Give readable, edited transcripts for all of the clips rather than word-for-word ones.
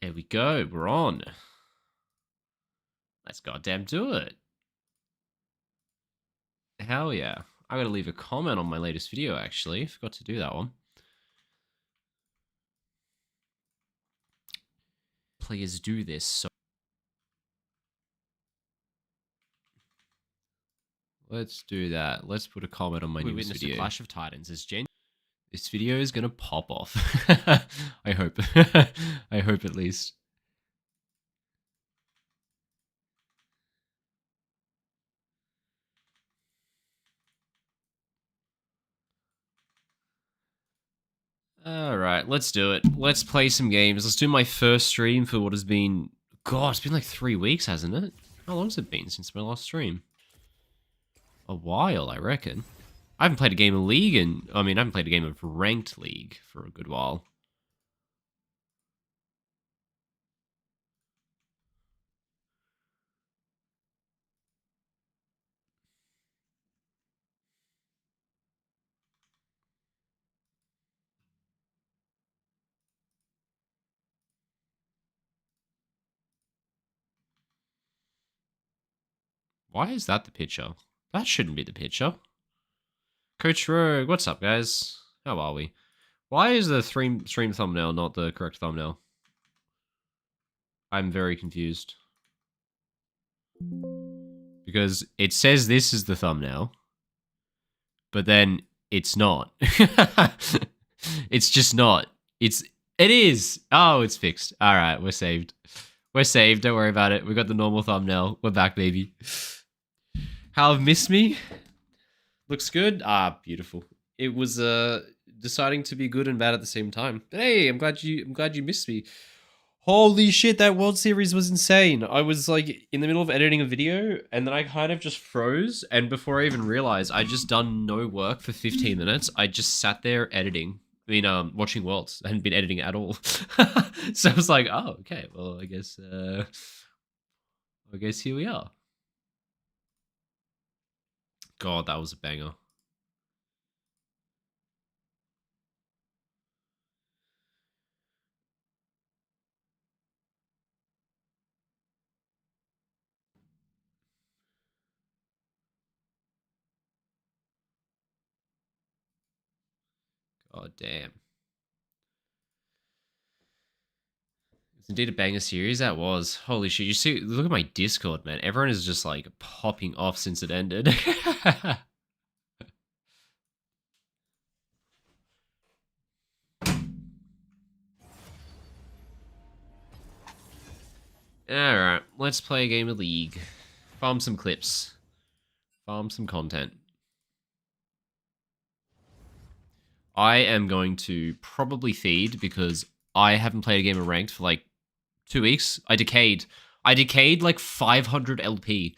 There we go. We're on. Let's goddamn do it. Hell yeah. I gotta leave a comment on my latest video, actually. Forgot to do that one. Players do this so... Let's do that. Let's put a comment on my newest video. A Clash of Titans is Jen. This video is gonna pop off. I hope. I hope at least. Alright, let's do it. Let's play some games. Let's do my first stream for what has been... God, it's been like 3 weeks, hasn't it? How long's it been since my last stream? A while, I reckon. I haven't played a game of League and... I mean, I haven't played a game of Ranked League for a good while. Why is that the picture? That shouldn't be the picture. Coach Rogue, what's up, guys? How are we? Why is the stream thumbnail not the correct thumbnail? I'm very confused. Because it says this is the thumbnail, but then it's not. It's just not. It is. Oh, it's fixed. All right, we're saved. We're saved. Don't worry about it. We got the normal thumbnail. We're back, baby. How have missed me? Looks good. Ah, beautiful. It was deciding to be good and bad at the same time. But hey, I'm glad you missed me. Holy shit, that World Series was insane. I was like in the middle of editing a video and then I kind of just froze, and before I even realized I'd just done no work for 15 minutes. I just sat there editing. I mean, watching Worlds. I hadn't been editing at all. So I was like, oh, okay, well, I guess here we are. God, that was a banger. God damn. It's indeed a banger series, that was. Holy shit, you see, look at my Discord, man. Everyone is just like popping off since it ended. Alright, let's play a game of League. Farm some clips. Farm some content. I am going to probably feed because I haven't played a game of Ranked for like 2 weeks. I decayed like 500 LP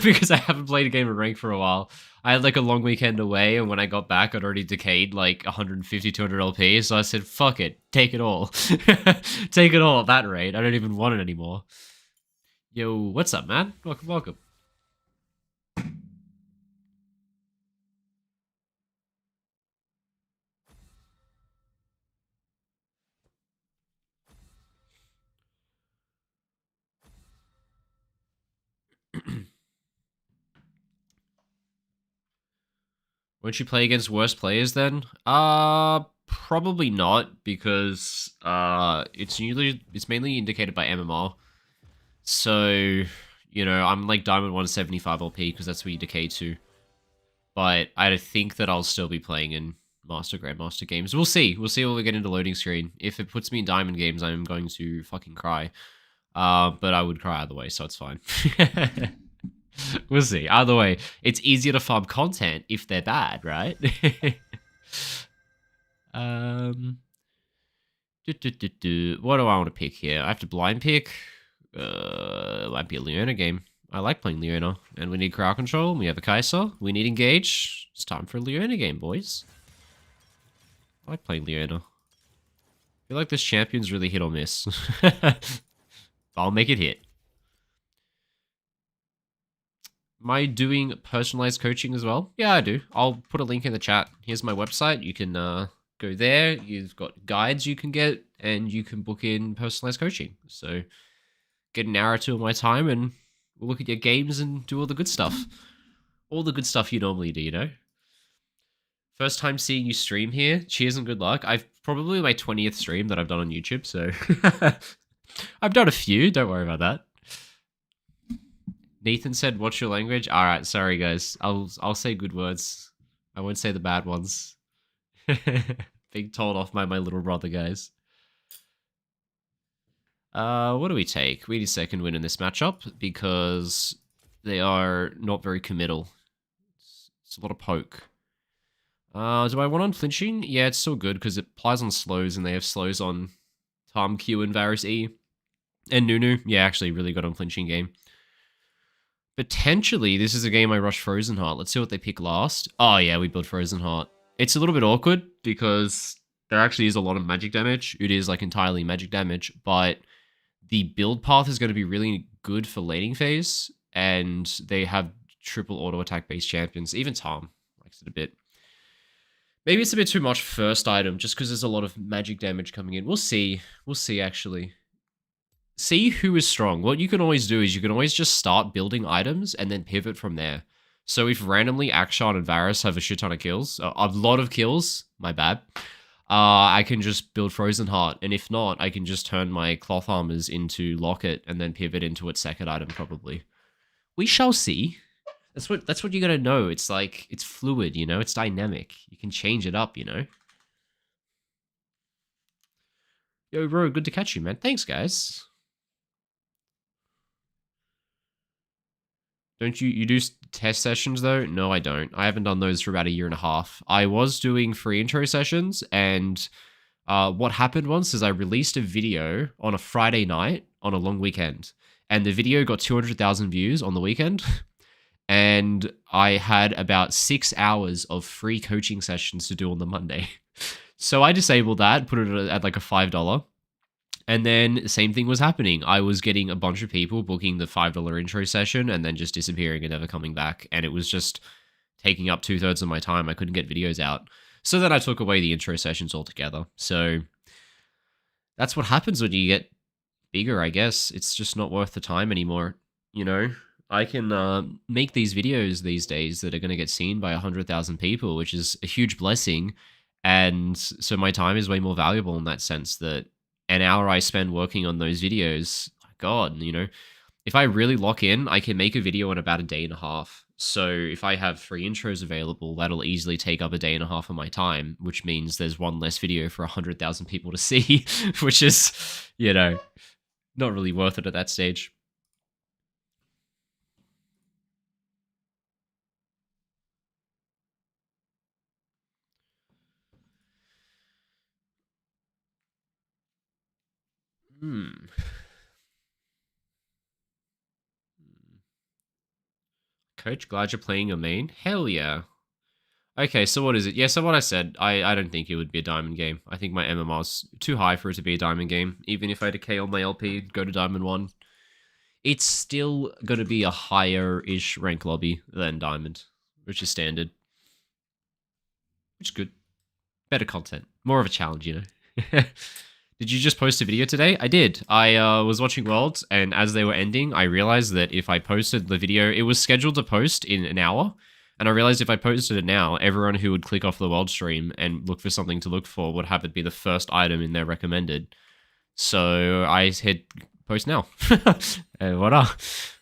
because I haven't played a game of Ranked for a while. I had like a long weekend away, and when I got back, I'd already decayed like 150, 200 LP. So I said, fuck it, take it all. Take it all at that rate. I don't even want it anymore. Yo, what's up, man? Welcome, welcome. Won't you play against worse players then? Probably not, because it's mainly indicated by MMR. So, you know, I'm like Diamond 175 LP because that's where you decay to. But I think that I'll still be playing in Master Grandmaster games. We'll see. We'll see when we get into loading screen. If it puts me in Diamond games, I'm going to fucking cry. But I would cry either way, so it's fine. We'll see. Either way, it's easier to farm content if they're bad, right? What do I want to pick here? I have to blind pick. It might be a Leona game. I like playing Leona. And we need crowd control. We have a Kai'Sa. We need engage. It's time for a Leona game, boys. I like playing Leona. I feel like this champion's really hit or miss. I'll make it hit. Am I doing personalized coaching as well? Yeah, I do. I'll put a link in the chat. Here's my website. You can go there. You've got guides you can get, and you can book in personalized coaching. So get an hour or two of my time, and we'll look at your games and do all the good stuff. All the good stuff you normally do, you know? First time seeing you stream here. Cheers and good luck. I've probably my 20th stream that I've done on YouTube, so I've done a few. Don't worry about that. Nathan said, "What's your language?" All right, sorry guys. I'll say good words. I won't say the bad ones. Being told off by my little brother, guys. What do we take? We need second win in this matchup because they are not very committal. It's a lot of poke. Do I want unflinching? Yeah, it's still good because it applies on slows and they have slows on Tom, Q, and Varus E. And Nunu. Yeah, actually, really good unflinching game. Potentially, this is a game I rush Frozen Heart. Let's see what they pick last. Oh, yeah, we build Frozen Heart. It's a little bit awkward because there actually is a lot of magic damage. It is like entirely magic damage, but the build path is going to be really good for laning phase, and they have triple auto attack based champions. Even Tom likes it a bit. Maybe it's a bit too much first item, just because there's a lot of magic damage coming in. We'll see. We'll see, actually. See who is strong. What you can always do is you can always just start building items and then pivot from there. So if randomly Akshan and Varus have a shit ton of kills, a lot of kills, my bad, I can just build Frozen Heart. And if not, I can just turn my Cloth Armors into Locket and then pivot into its second item, probably. We shall see. That's what you gotta know. It's like, it's fluid, you know? It's dynamic. You can change it up, you know? Yo, bro, good to catch you, man. Thanks, guys. Don't you do test sessions, though? No, I don't. I haven't done those for about a year and a half. I was doing free intro sessions, and what happened once is I released a video on a Friday night on a long weekend, and the video got 200,000 views on the weekend. And I had about 6 hours of free coaching sessions to do on the Monday. So I disabled that, put it at like a $5. And then the same thing was happening. I was getting a bunch of people booking the $5 intro session and then just disappearing and never coming back. And it was just taking up 2/3 of my time. I couldn't get videos out. So then I took away the intro sessions altogether. So that's what happens when you get bigger, I guess. It's just not worth the time anymore, you know? I can make these videos these days that are going to get seen by 100,000 people, which is a huge blessing. And so my time is way more valuable in that sense, that an hour I spend working on those videos, God, you know, if I really lock in, I can make a video in about a day and a half. So if I have free intros available, that'll easily take up a day and a half of my time, which means there's one less video for 100,000 people to see, which is, you know, not really worth it at that stage. Coach, glad you're playing your main. Hell yeah. Okay, so what is it? Yeah, so what I said, I don't think it would be a diamond game. I think my MMR's too high for it to be a diamond game. Even if I decay on my LP, go to diamond 1, it's still going to be a higher-ish rank lobby than diamond, which is standard. Which is good. Better content. More of a challenge, you know? Did you just post a video today? I did. I was watching Worlds, and as they were ending, I realized that if I posted the video, it was scheduled to post in an hour, and I realized if I posted it now, everyone who would click off the World stream and look for something to look for would have it be the first item in their recommended. So I hit post now. And voila.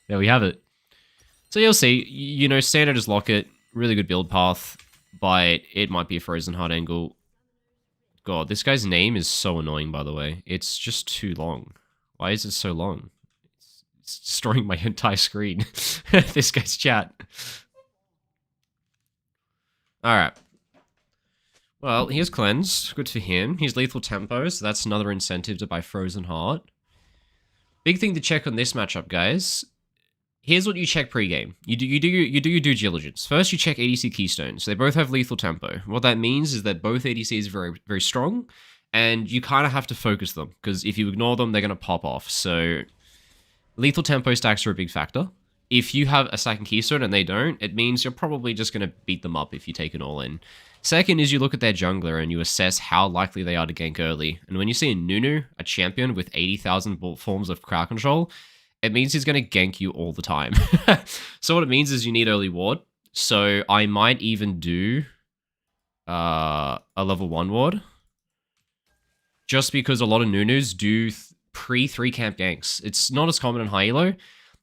There we have it. So you'll see, you know, standard is Locket, really good build path, but it might be a Frozen Heart angle. God, this guy's name is so annoying, by the way. It's just too long. Why is it so long? It's destroying my entire screen. This guy's chat. Alright. Well, here's Cleanse. Good for him. He's Lethal Tempo, so that's another incentive to buy Frozen Heart. Big thing to check on this matchup, guys. Here's what you check pre-game. You do your due diligence. First, you check ADC keystones. They both have lethal tempo. What that means is that both ADCs are very, very strong, and you kind of have to focus them, because if you ignore them, they're going to pop off. So, lethal tempo stacks are a big factor. if you have a second keystone and they don't, it means you're probably just going to beat them up if you take an all-in. Second is you look at their jungler and you assess how likely they are to gank early. And when you see a Nunu, a champion with 80,000 forms of crowd control, it means he's going to gank you all the time. So what it means is you need early ward. So I might even do a level 1 ward. Just because a lot of Nunus do pre-3 camp ganks. It's not as common in high elo,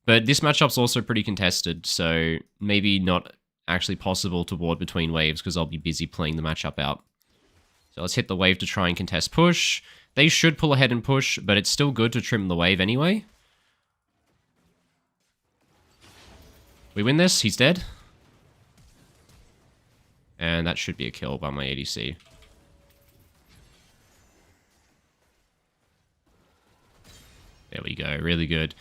but this matchup's also pretty contested, so maybe not actually possible to ward between waves because I'll be busy playing the matchup out. So let's hit the wave to try and contest push. They should pull ahead and push, but it's still good to trim the wave anyway. We win this, he's dead. And that should be a kill by my ADC. There we go, really good.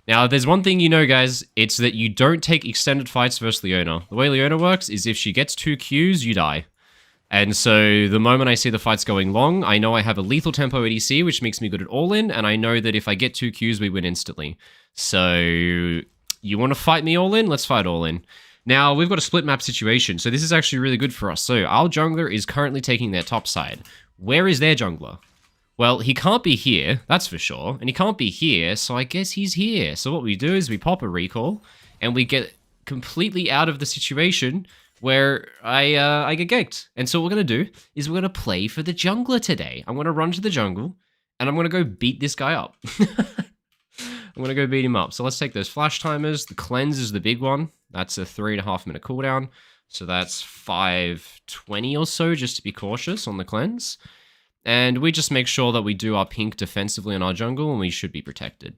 Now, there's one thing you know, guys, it's that you don't take extended fights versus Leona. The way Leona works is if she gets 2 Qs, you die. And so the moment I see the fights going long, I know I have a lethal tempo ADC, which makes me good at all-in, and I know that if I get 2 Qs, we win instantly. So, you want to fight me all-in? Let's fight all-in. Now, we've got a split map situation, so this is actually really good for us. So, our jungler is currently taking their top side. Where is their jungler? Well, he can't be here, that's for sure, and he can't be here, so I guess he's here. So what we do is we pop a recall, and we get completely out of the situation where I get ganked. And so what we're going to do is we're going to play for the jungler today. I'm going to run to the jungle, and I'm going to go beat this guy up. I'm going to go beat him up. So let's take those flash timers. The cleanse is the big one. That's a 3.5 minute cooldown. So that's 520 or so, just to be cautious on the cleanse. And we just make sure that we do our pink defensively in our jungle, and we should be protected.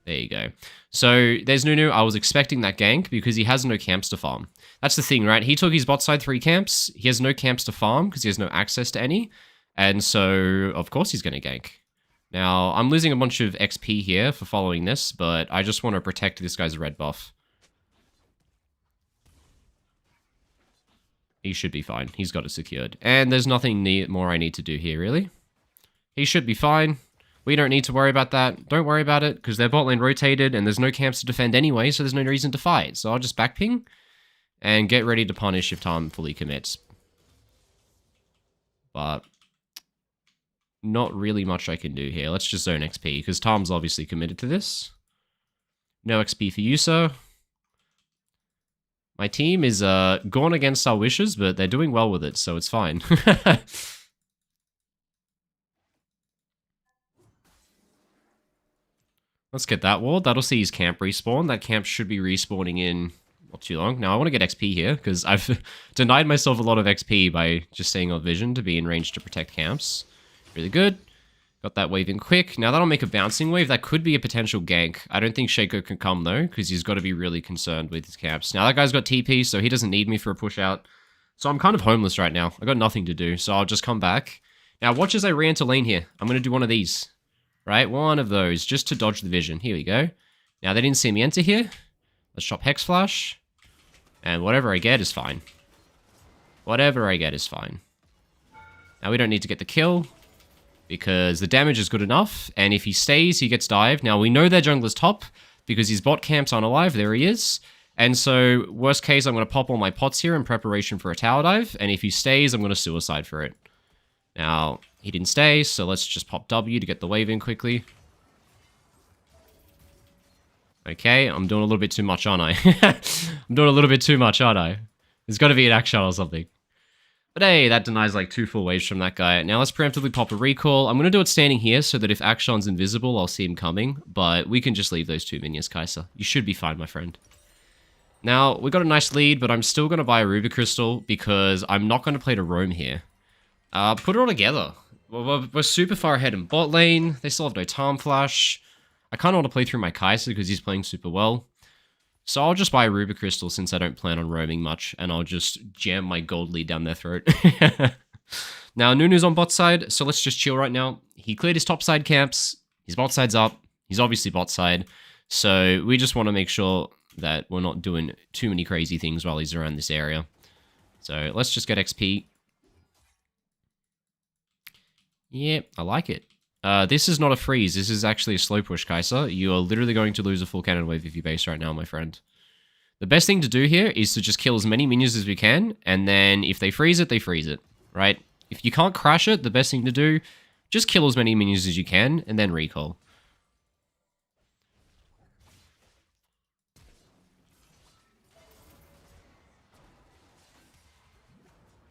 There you go. So there's Nunu. I was expecting that gank because he has no camps to farm. That's the thing, right? He took his bot side 3 camps. He has no camps to farm because he has no access to any. And so, of course, he's going to gank. Now, I'm losing a bunch of XP here for following this, but I just want to protect this guy's red buff. He should be fine. He's got it secured. And there's nothing more I need to do here, really. He should be fine. We don't need to worry about that. Don't worry about it, because their bot lane rotated, and there's no camps to defend anyway, so there's no reason to fight. So I'll just backping, and get ready to punish if Tom fully commits. But not really much I can do here. Let's just zone XP, because Tom's obviously committed to this. No XP for you, sir. My team is gone against our wishes, but they're doing well with it, so it's fine. Let's get that ward. That'll see his camp respawn. That camp should be respawning in not too long. Now, I want to get XP here, because I've denied myself a lot of XP by just staying on vision to be in range to protect camps. Really good. Got that wave in quick. Now, that'll make a bouncing wave. That could be a potential gank. I don't think Shaco can come, though, because he's got to be really concerned with his camps. Now, that guy's got TP, so he doesn't need me for a push out. So I'm kind of homeless right now. I've got nothing to do, so I'll just come back. Now, watch as I re-enter lane here. I'm going to do one of these. Right? One of those, just to dodge the vision. Here we go. Now, they didn't see me enter here. Let's chop Hex Flash. And whatever I get is fine. Whatever I get is fine. Now, we don't need to get the kill, because the damage is good enough, and if he stays, he gets dived. Now, we know their jungler's top, because his bot camps aren't alive. There he is. And so, worst case, I'm going to pop all my pots here in preparation for a tower dive, and if he stays, I'm going to suicide for it. Now, he didn't stay, so let's just pop W to get the wave in quickly. Okay, I'm doing a little bit too much, aren't I? I'm doing a little bit too much, aren't I? There's got to be an action or something. But hey, that denies like 2 full waves from that guy. Now let's preemptively pop a recall. I'm going to do it standing here so that if Akshon's invisible, I'll see him coming. But we can just leave those 2 minions, Kai'Sa. You should be fine, my friend. Now, we got a nice lead, but I'm still going to buy a Ruby Crystal because I'm not going to play to roam here. Put it all together. We're super far ahead in bot lane. They still have no Tarm Flash. I kind of want to play through my Kai'Sa because he's playing super well. So I'll just buy a Ruby Crystal since I don't plan on roaming much, and I'll just jam my gold lead down their throat. Now, Nunu's on bot side, so let's just chill right now. He cleared his top side camps. His bot side's up. He's obviously bot side. So we just want to make sure that we're not doing too many crazy things while he's around this area. So let's just get XP. Yeah, I like it. This is not a freeze. This is actually a slow push, Kai'Sa. You are literally going to lose a full cannon wave if you base right now, my friend. The best thing to do here is to just kill as many minions as we can, and then if they freeze it, they freeze it, right? If you can't crash it, the best thing to do, just kill as many minions as you can, and then recall.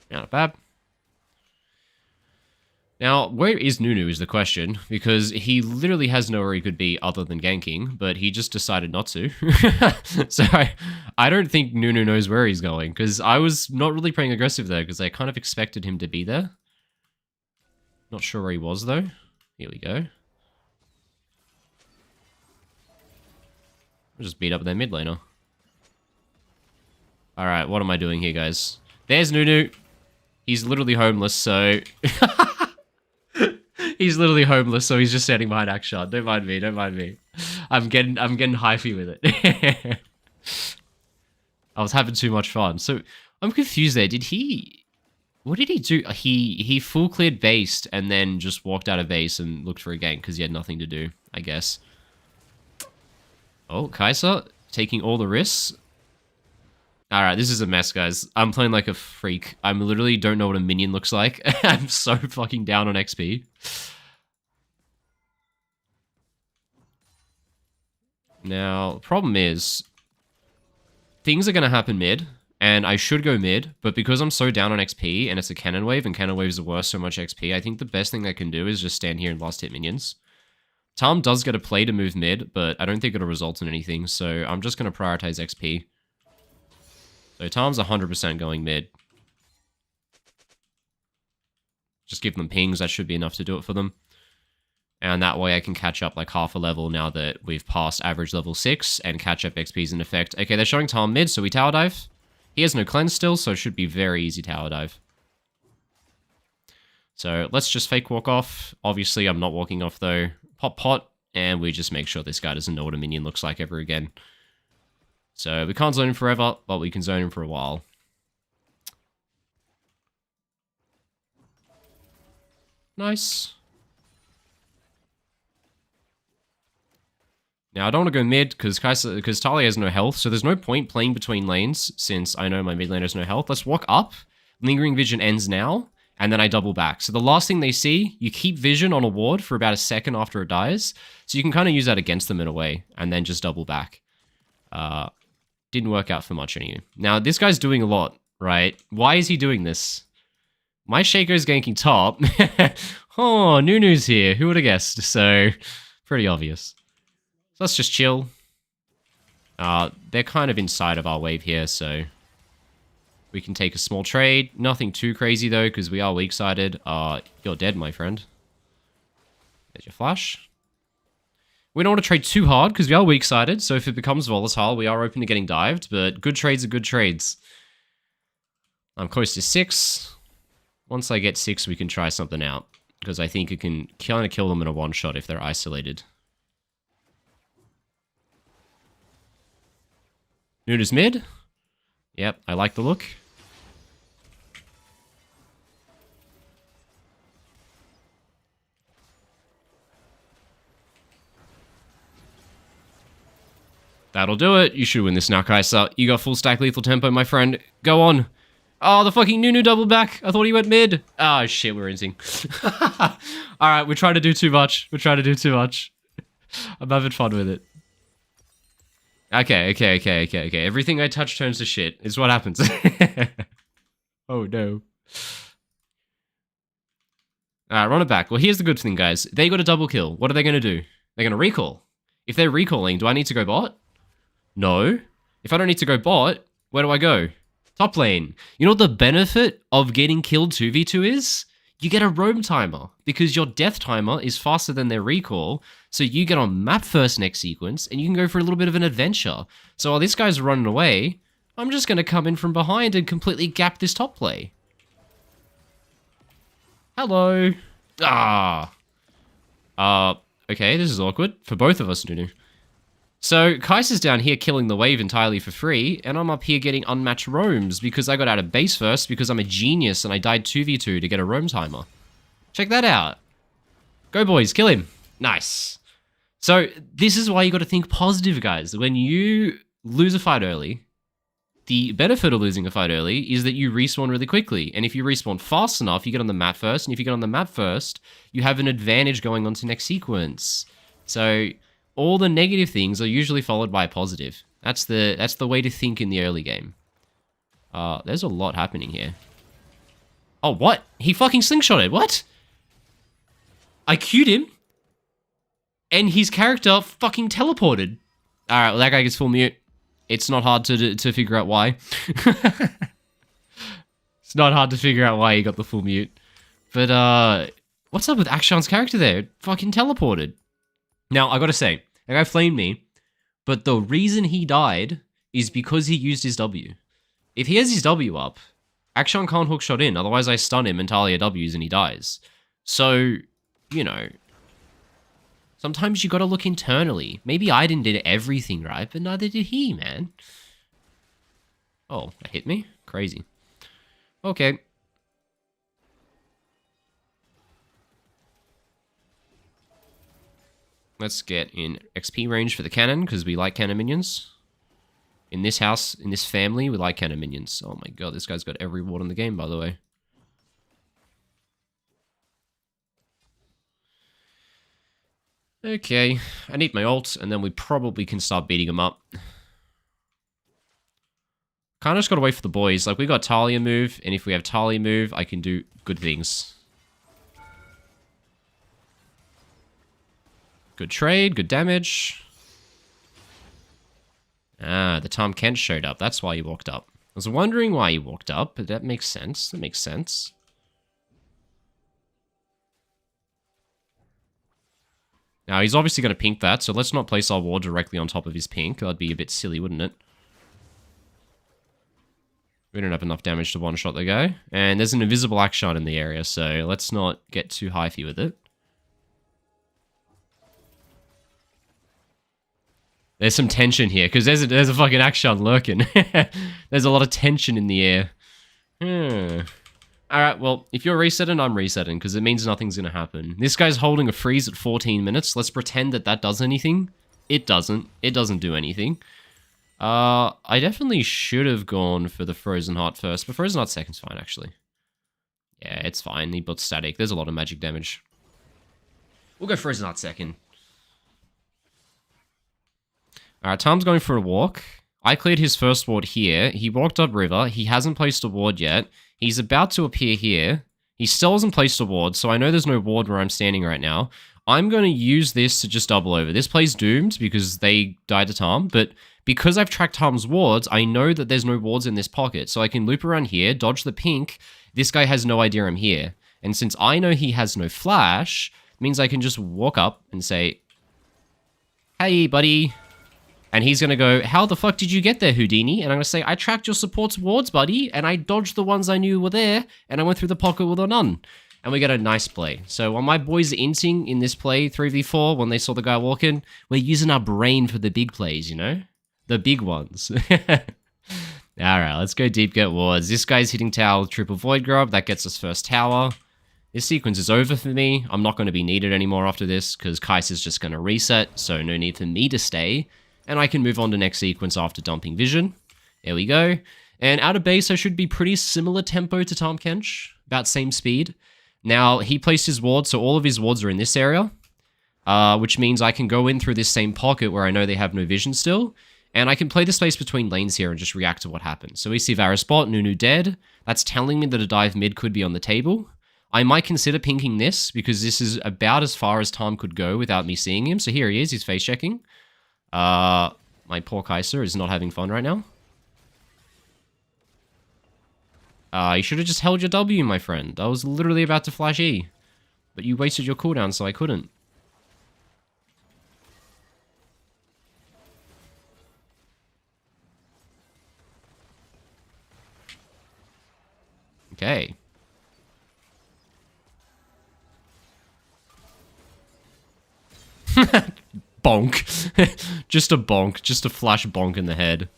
Not bad. Now, where is Nunu is the question, because he literally has nowhere he could be other than ganking, but he just decided not to. So I don't think Nunu knows where he's going, because I was not really playing aggressive there, because I kind of expected him to be there. Not sure where he was, though. Here we go. I'll just beat up their mid laner. Alright, what am I doing here, guys? There's Nunu. He's literally homeless, so... He's literally homeless, so he's just standing behind Akshan. Don't mind me, don't mind me. I'm getting hyphy with it. I was having too much fun. So, I'm confused there. What did he do? He full cleared base and then just walked out of base and looked for a gank because he had nothing to do, I guess. Oh, Kai'Sa taking all the risks. Alright, this is a mess, guys. I'm playing like a freak. I literally don't know what a minion looks like. I'm so fucking down on XP. Now, problem is, things are going to happen mid, and I should go mid, but because I'm so down on XP, and it's a cannon wave, and cannon waves are worth so much XP, I think the best thing I can do is just stand here and last hit minions. Tom does get a play to move mid, but I don't think it'll result in anything, so I'm just going to prioritize XP. So Tom's 100% going mid. Just give them pings, that should be enough to do it for them. And that way I can catch up like half a level now that we've passed average level 6, and catch up XP's in effect. Okay, they're showing Tom mid, so we tower dive. He has no cleanse still, so it should be very easy tower dive. So let's just fake walk off. Obviously, I'm not walking off though. Pop pot, and we just make sure this guy doesn't know what a minion looks like ever again. So we can't zone him forever, but we can zone him for a while. Nice. Now, I don't want to go mid, because Talia has no health, so there's no point playing between lanes, since I know my mid lane has no health. Let's walk up. Lingering Vision ends now, and then I double back. So the last thing they see, you keep Vision on a ward for about a second after it dies, so you can kind of use that against them in a way, and then just double back. Didn't work out for much anyway. Now, this guy's doing a lot, right? Why is he doing this? My Shaco's ganking top. Oh, Nunu's here. Who would have guessed? So, pretty obvious. So let's just chill. They're kind of inside of our wave here, so we can take a small trade. Nothing too crazy, though, because we are weak-sided. You're dead, my friend. There's your flash. We don't want to trade too hard, because we are weak-sided, so if it becomes volatile, we are open to getting dived, but good trades are good trades. I'm close to 6. Once I get 6, we can try something out, because I think it can kind of kill them in a one-shot if they're isolated. Nunu's mid. Yep, I like the look. That'll do it. You should win this now, Kai'Sa. You got full stack lethal tempo, my friend. Go on. Oh, the fucking Nunu double back. I thought he went mid. Oh, shit, we're rinsing. Alright, we're trying to do too much. We're trying to do too much. I'm having fun with it. Okay. Everything I touch turns to shit. Is what happens. Oh, no. Alright, run it back. Well, here's the good thing, guys. They got a double kill. What are they going to do? They're going to recall. If they're recalling, do I need to go bot? No. If I don't need to go bot, where do I go? Top lane. You know what the benefit of getting killed 2v2 is? You get a roam timer, because your death timer is faster than their recall, so you get on map first next sequence, and you can go for a little bit of an adventure. So while this guy's running away, I'm just going to come in from behind and completely gap this top play. Hello. Okay, this is awkward for both of us, Nunu. So, Kai'Sa's down here killing the wave entirely for free, and I'm up here getting unmatched roams because I got out of base first because I'm a genius and I died 2v2 to get a roam timer. Check that out. Go boys, kill him. Nice. So, this is why you got to think positive, guys. When you lose a fight early, the benefit of losing a fight early is that you respawn really quickly. And if you respawn fast enough, you get on the map first. And if you get on the map first, you have an advantage going on to next sequence. So all the negative things are usually followed by a positive. That's the way to think in the early game. There's a lot happening here. Oh, what? He fucking slingshotted. What? I queued him. And his character fucking teleported. Alright, well, that guy gets full mute. It's not hard to figure out why. It's not hard to figure out why he got the full mute. But, what's up with Akshan's character there? It fucking teleported. Now, I gotta say, that guy flamed me, but the reason he died is because he used his W. If he has his W up, Akshan can't hookshot in, otherwise I stun him and Talia Ws and he dies. So, you know, sometimes you gotta look internally. Maybe I didn't do everything right, but neither did he, man. Oh, that hit me? Crazy. Okay. Let's get in XP range for the cannon, because we like cannon minions. In this house, in this family, we like cannon minions. Oh my god, this guy's got every ward in the game, by the way. Okay, I need my ult, and then we probably can start beating him up. Kinda just gotta wait for the boys. Like, we got Talia move, and if we have Talia move, I can do good things. Good trade, good damage. Ah, the Tom Kent showed up. That's why he walked up. I was wondering why he walked up, but that makes sense. That makes sense. Now, he's obviously going to pink that, so let's not place our ward directly on top of his pink. That'd be a bit silly, wouldn't it? We don't have enough damage to one-shot the guy. And there's an invisible Akshan in the area, so let's not get too hyphy with it. There's some tension here, because there's a fucking Akshan lurking. There's a lot of tension in the air. Alright, well, if you're resetting, I'm resetting, because it means nothing's going to happen. This guy's holding a freeze at 14 minutes. Let's pretend that that does anything. It doesn't. It doesn't do anything. I definitely should have gone for the Frozen Heart first, but Frozen Heart second's fine, actually. Yeah, it's fine. He built static. There's a lot of magic damage. We'll go Frozen Heart second. Alright, Tom's going for a walk. I cleared his first ward here. He walked up river. He hasn't placed a ward yet. He's about to appear here. He still hasn't placed a ward, so I know there's no ward where I'm standing right now. I'm going to use this to just double over. This play's doomed because they died to Tom, but because I've tracked Tom's wards, I know that there's no wards in this pocket, so I can loop around here, dodge the pink. This guy has no idea I'm here. And since I know he has no flash, it means I can just walk up and say, "Hey, buddy." And he's going to go, "How the fuck did you get there, Houdini?" And I'm going to say, "I tracked your support's wards, buddy, and I dodged the ones I knew were there, and I went through the pocket with a none." And we get a nice play. So while my boys are inting in this play, 3v4, when they saw the guy walking, we're using our brain for the big plays, you know? The big ones. Alright, let's go deep get wards. This guy's hitting tower with triple void grub. That gets us first tower. This sequence is over for me. I'm not going to be needed anymore after this, because Kaiser's just going to reset, so no need for me to stay. And I can move on to next sequence after dumping vision. There we go. And out of base, I should be pretty similar tempo to Tom Kench. About same speed. Now, he placed his wards, so all of his wards are in this area. Which means I can go in through this same pocket where I know they have no vision still. And I can play the space between lanes here and just react to what happens. So we see Varus bot, Nunu dead. That's telling me that a dive mid could be on the table. I might consider pinking this, because this is about as far as Tom could go without me seeing him. So here he is, he's face checking. My poor Kaiser is not having fun right now. You should have just held your W, my friend. I was literally about to flash E. But you wasted your cooldown, so I couldn't. Okay. Bonk. Just a bonk. Just a flash bonk in the head.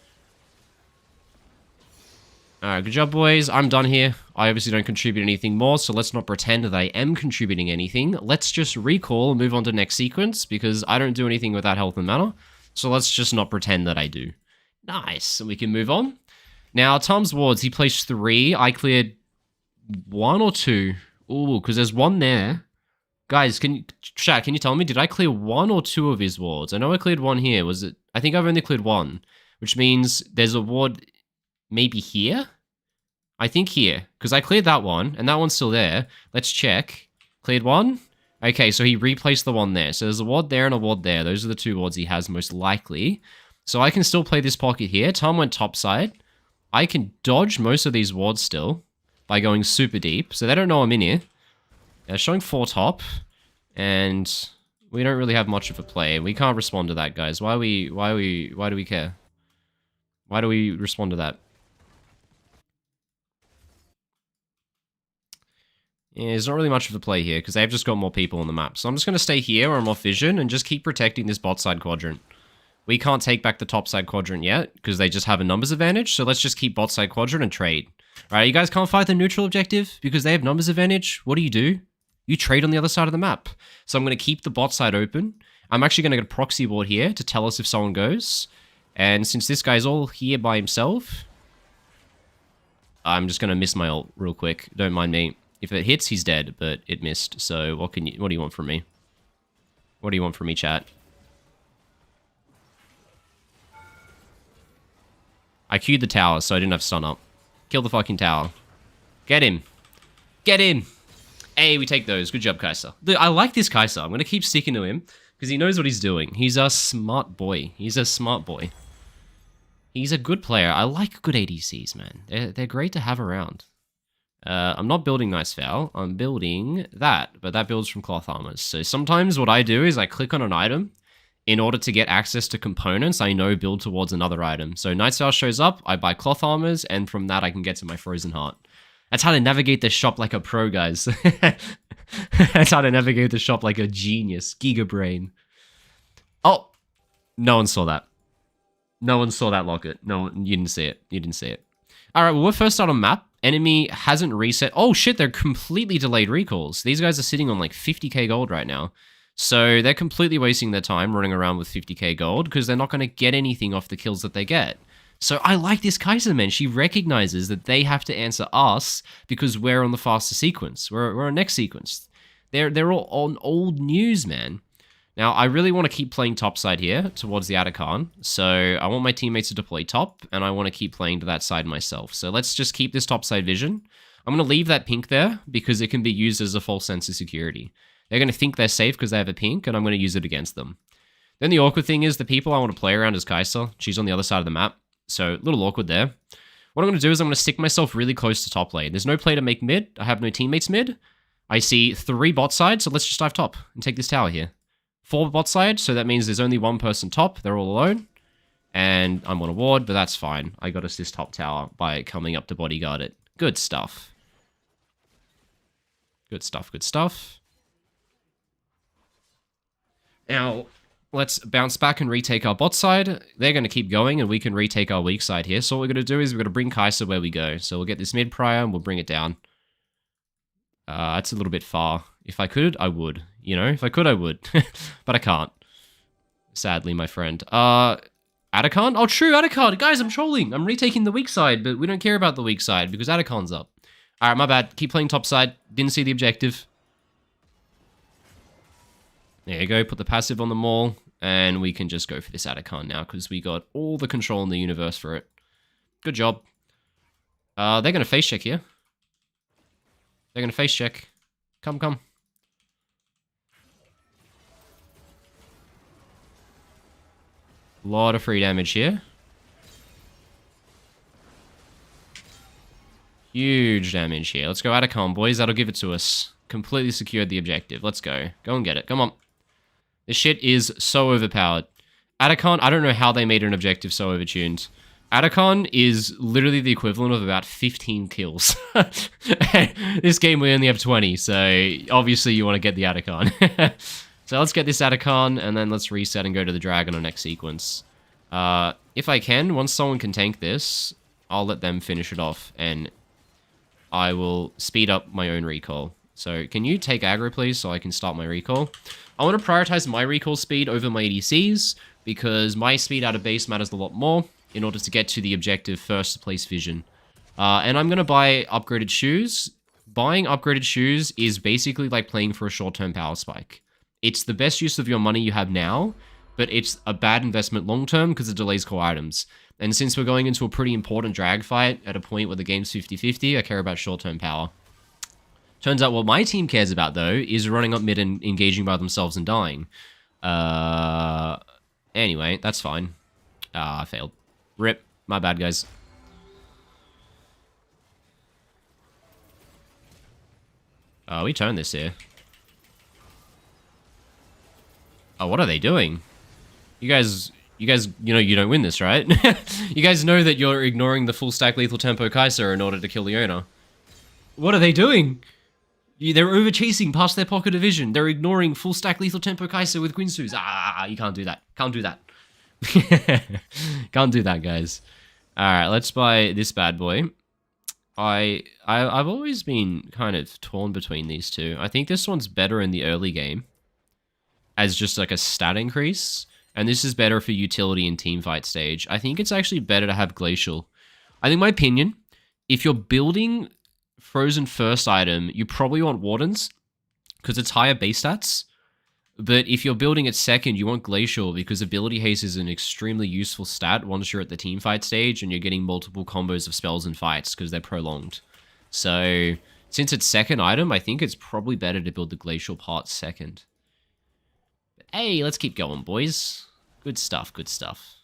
Alright, good job, boys. I'm done here. I obviously don't contribute anything more, so let's not pretend that I am contributing anything. Let's just recall and move on to next sequence, because I don't do anything without health and mana. So let's just not pretend that I do. Nice. And we can move on. Now, Tom's wards, he placed 3. I cleared 1 or 2. Ooh, because there's 1 there. Guys, chat, can you tell me, did I clear 1 or 2 of his wards? I know I cleared 1 here. Was it? I think I've only cleared 1, which means there's a ward maybe here? I think here, because I cleared that one, and that one's still there. Let's check. Cleared 1? Okay, so he replaced the one there. So there's a ward there and a ward there. Those are the 2 wards he has most likely. So I can still play this pocket here. Tom went topside. I can dodge most of these wards still by going super deep. So they don't know I'm in here. Showing 4 top. And we don't really have much of a play. We can't respond to that, guys. Why do we care? Why do we respond to that? Yeah, there's not really much of a play here because they've just got more people on the map. So I'm just going to stay here where I'm off vision and just keep protecting this bot side quadrant. We can't take back the top side quadrant yet because they just have a numbers advantage. So let's just keep bot side quadrant and trade. All right, you guys can't fight the neutral objective because they have numbers advantage. What do? You trade on the other side of the map. So I'm going to keep the bot side open. I'm actually going to get a proxy ward here to tell us if someone goes. And since this guy's all here by himself, I'm just going to miss my ult real quick. Don't mind me. If it hits, he's dead, but it missed. So what do you want from me? What do you want from me, chat? I queued the tower, so I didn't have stun up. Kill the fucking tower. Get him. Get him. Hey, we take those. Good job, Kai'Sa. I like this Kai'Sa. I'm going to keep sticking to him because he knows what he's doing. He's a smart boy. He's a smart boy. He's a good player. I like good ADCs, man. They're great to have around. I'm not building Nice Foul. I'm building that, but that builds from cloth armors. So sometimes what I do is I click on an item in order to get access to components I know build towards another item. So Nice Foul shows up, I buy cloth armors, and from that I can get to my Frozen Heart. That's how to navigate the shop like a pro, guys. That's how to navigate the shop like a genius. Giga brain. Oh, no one saw that. No one saw that locket. No, you didn't see it. You didn't see it. All right, well, we're first out on map. Enemy hasn't reset. Oh, shit, they're completely delayed recalls. These guys are sitting on like 50k gold right now. So they're completely wasting their time running around with 50k gold because they're not going to get anything off the kills that they get. So I like this Kai'Sa, man. She recognizes that they have to answer us because we're on the faster sequence. We're on next sequence. They're all on old news, man. Now, I really want to keep playing topside here towards the Rakan. So I want my teammates to deploy top, and I want to keep playing to that side myself. So let's just keep this topside vision. I'm going to leave that pink there because it can be used as a false sense of security. They're going to think they're safe because they have a pink, and I'm going to use it against them. Then the awkward thing is the people I want to play around is Kai'Sa. She's on the other side of the map. So a little awkward there. What I'm going to do is I'm going to stick myself really close to top lane. There's no play to make mid. I have no teammates mid. I see 3 bot side, so let's just dive top and take this tower here. 4 bot side, so that means there's only 1 person top. They're all alone. And I'm on a ward, but that's fine. I got us this top tower by coming up to bodyguard it. Good stuff. Good stuff, good stuff. Now, let's bounce back and retake our bot side. They're going to keep going, and we can retake our weak side here. So what we're going to do is we're going to bring Kai'Sa where we go. So we'll get this mid prior, and we'll bring it down. It's a little bit far. If I could, I would. You know, if I could, I would. But I can't. Sadly, my friend. Rakan? Oh, true, Rakan. Guys, I'm trolling. I'm retaking the weak side, but we don't care about the weak side because Rakan's up. All right, my bad. Keep playing top side. Didn't see the objective. There you go. Put the passive on the mall, and we can just go for this Rakan now because we got all the control in the universe for it. Good job. They're going to face check here. They're going to face check. Come, come. A lot of free damage here. Huge damage here. Let's go Rakan, boys. That'll give it to us. Completely secured the objective. Let's go. Go and get it. Come on. This shit is so overpowered. Rakan, I don't know how they made an objective so overtuned. Rakan is literally the equivalent of about 15 kills. This game we only have 20, so obviously you want to get the Rakan. So let's get this Rakan, and then let's reset and go to the dragon on next sequence. If I can, once someone can tank this, I'll let them finish it off, and I will speed up my own recall. So can you take aggro, please, so I can start my recall? I want to prioritize my recall speed over my ADCs, because my speed out of base matters a lot more. in order to get to the objective first place vision. And I'm going to buy upgraded shoes. Buying upgraded shoes is basically like playing for a short-term power spike. It's the best use of your money you have now, but it's a bad investment long-term because it delays core items. And since we're going into a pretty important drag fight at a point where the game's 50-50, I care about short-term power. Turns out what my team cares about, though, is running up mid and engaging by themselves and dying. Anyway, that's fine. I failed. Rip. My bad, guys. We turned this here. Oh, what are they doing? You guys, you know you don't win this, right? You guys know that you're ignoring the full stack lethal tempo Kaiser in order to kill Leona. What are they doing? They're over-chasing past their pocket of vision. They're ignoring full stack lethal tempo Kaiser with Guinsus. You can't do that. Can't do that. Can't do that, guys. Alright, let's buy this bad boy. I've always been kind of torn between these two. I think this one's better in the early game as just like a stat increase, and this is better for utility and teamfight stage. I think it's actually better to have Glacial. I think my opinion, if you're building Frozen first item, you probably want Wardens because it's higher base stats. But if you're building it second, you want Glacial because Ability Haste is an extremely useful stat once you're at the teamfight stage and you're getting multiple combos of spells and fights because they're prolonged. So since it's second item, I think it's probably better to build the Glacial part second. But hey, let's keep going, boys. Good stuff, good stuff.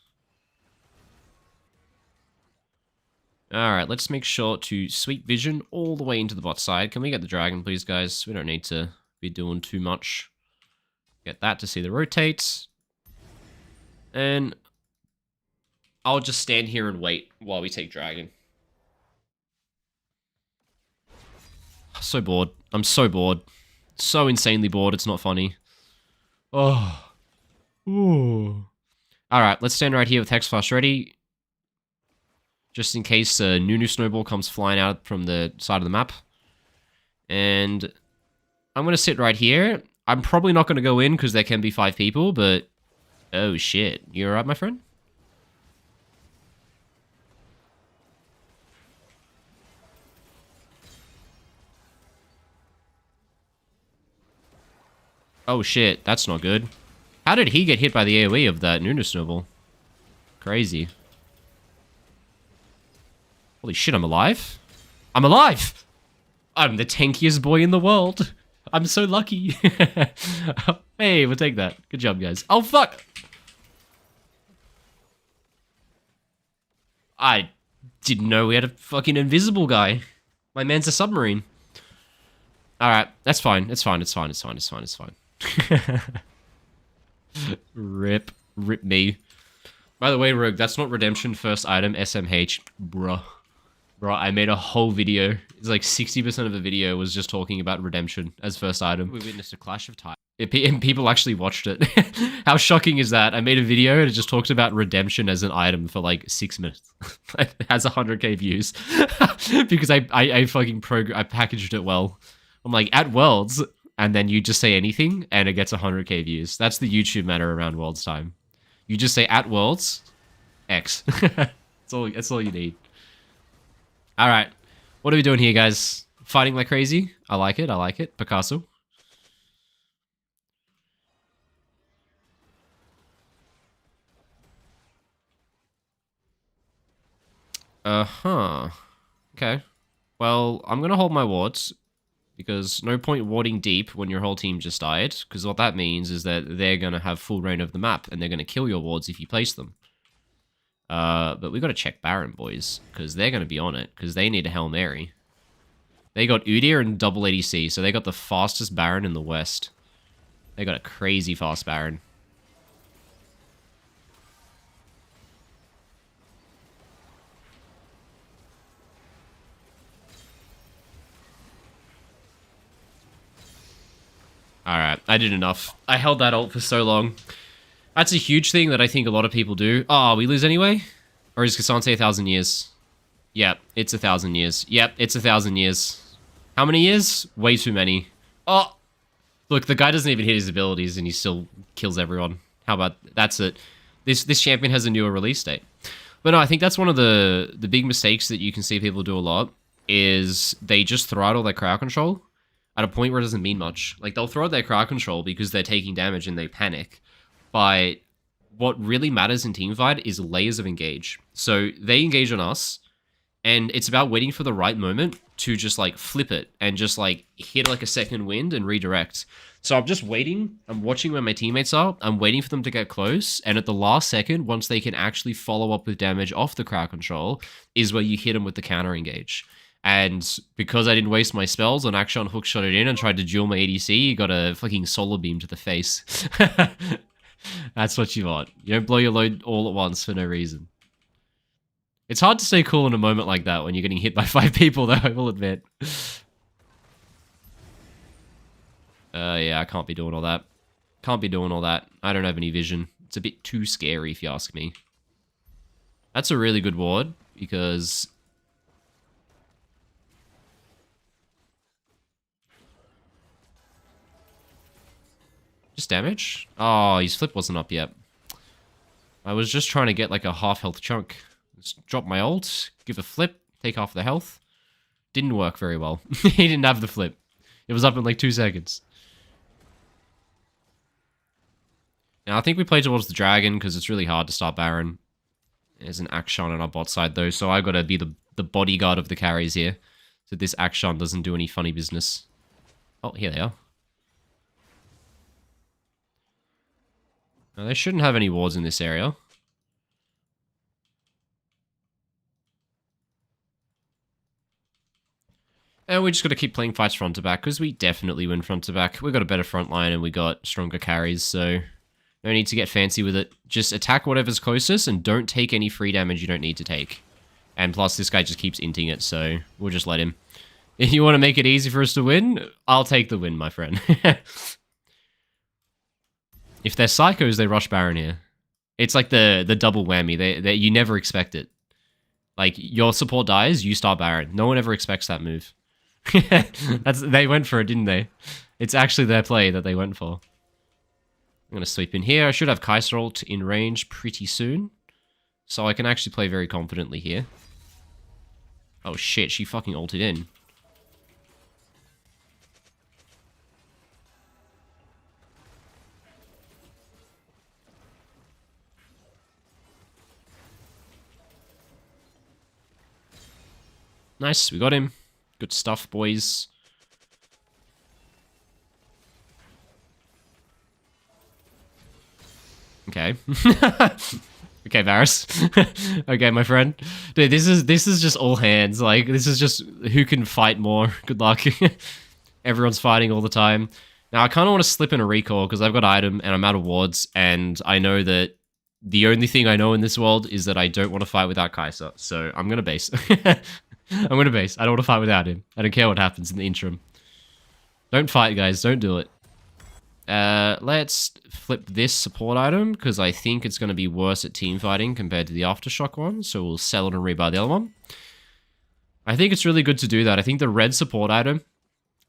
Alright, let's make sure to sweep vision all the way into the bot side. Can we get the dragon, please, guys? We don't need to be doing too much. Get that to see the rotates. And I'll just stand here and wait while we take dragon. So bored. I'm so bored. So insanely bored, it's not funny. Oh. Ooh. Alright, let's stand right here with Hex Flash ready. Just in case Nunu Snowball comes flying out from the side of the map. And I'm going to sit right here. I'm probably not going to go in because there can be 5 people, but... Oh shit. You alright, my friend? Oh shit, that's not good. How did he get hit by the AoE of that Nunu Snowball? Crazy. Holy shit, I'm alive? I'm alive! I'm the tankiest boy in the world. I'm so lucky. Hey, we'll take that. Good job, guys. Oh, fuck! I didn't know we had a fucking invisible guy. My man's a submarine. Alright, that's fine. It's fine, it's fine, it's fine, it's fine, it's fine. Rip. Rip me. By the way, Rogue, that's not redemption first item, SMH. Bruh. Bro, I made a whole video. It's like 60% of the video was just talking about redemption as first item. We witnessed a clash of titans. And people actually watched it. How shocking is that? I made a video and it just talks about redemption as an item for like 6 minutes. It has 100k views. Because I fucking I packaged it well. I'm like, at Worlds, and then you just say anything and it gets 100k views. That's the YouTube matter around Worlds time. You just say at Worlds, X. That's all you need. Alright, what are we doing here, guys? Fighting like crazy? I like it, I like it. Picasso. Uh-huh. Okay. Well, I'm gonna hold my wards, because no point warding deep when your whole team just died, because what that means is that they're gonna have full reign of the map, and they're gonna kill your wards if you place them. But we gotta check Baron, boys, because they're gonna be on it, because they need a Hail Mary. They got Udyr and double ADC, so they got the fastest Baron in the West. They got a crazy fast Baron. Alright, I did enough. I held that ult for so long. That's a huge thing that I think a lot of people do. Oh, we lose anyway? Or is Cassante 1,000 years? Yep, it's 1,000 years. Yep, it's 1,000 years. How many years? Way too many. Oh! Look, the guy doesn't even hit his abilities and he still kills everyone. How about... That's it. This champion has a newer release date. But no, I think that's one of the big mistakes that you can see people do a lot, is they just throw out all their crowd control at a point where it doesn't mean much. Like, they'll throw out their crowd control because they're taking damage and they panic. But what really matters in teamfight is layers of engage. So they engage on us, and it's about waiting for the right moment to just, like, flip it and just, like, hit, like, a second wind and redirect. So I'm just waiting. I'm watching where my teammates are. I'm waiting for them to get close. And at the last second, once they can actually follow up with damage off the crowd control, is where you hit them with the counter engage. And because I didn't waste my spells on action hookshot it in and tried to duel my ADC, you got a fucking solar beam to the face. That's what you want. You don't blow your load all at once for no reason. It's hard to stay cool in a moment like that when you're getting hit by 5 people, though, I will admit. Yeah, I can't be doing all that. Can't be doing all that. I don't have any vision. It's a bit too scary, if you ask me. That's a really good ward, because... Just damage? Oh, his flip wasn't up yet. I was just trying to get like a half health chunk. Just drop my ult, give a flip, take half the health. Didn't work very well. He didn't have the flip. It was up in like 2 seconds. Now, I think we play towards the dragon because it's really hard to start Baron. There's an Akshan on our bot side though, so I've got to be the bodyguard of the carries here. So this Akshan doesn't do any funny business. Oh, here they are. Now, they shouldn't have any wards in this area. And we just got to keep playing fights front to back, because we definitely win front to back. We've got a better front line and we got stronger carries, so no need to get fancy with it. Just attack whatever's closest and don't take any free damage you don't need to take. And plus, this guy just keeps inting it, so we'll just let him. If you want to make it easy for us to win, I'll take the win, my friend. If they're psychos, they rush Baron here. It's like the double whammy. They you never expect it. Like, your support dies, you start Baron. No one ever expects that move. They went for it, didn't they? It's actually their play that they went for. I'm going to sweep in here. I should have Kai'Sa ult in range pretty soon. So I can actually play very confidently here. Oh shit, she fucking ulted in. Nice, we got him. Good stuff, boys. Okay. Okay, Varus. Okay, my friend. Dude, this is just all hands. Like, this is just who can fight more. Good luck. Everyone's fighting all the time. Now, I kind of want to slip in a recall because I've got item and I'm out of wards, and I know that the only thing I know in this world is that I don't want to fight without Kai'Sa, so I'm going to base. I'm going to base. I don't want to fight without him. I don't care what happens in the interim. Don't fight, guys. Don't do it. Let's flip this support item, because I think it's going to be worse at team fighting compared to the Aftershock one, so we'll sell it and rebuy the other one. I think it's really good to do that. I think the red support item,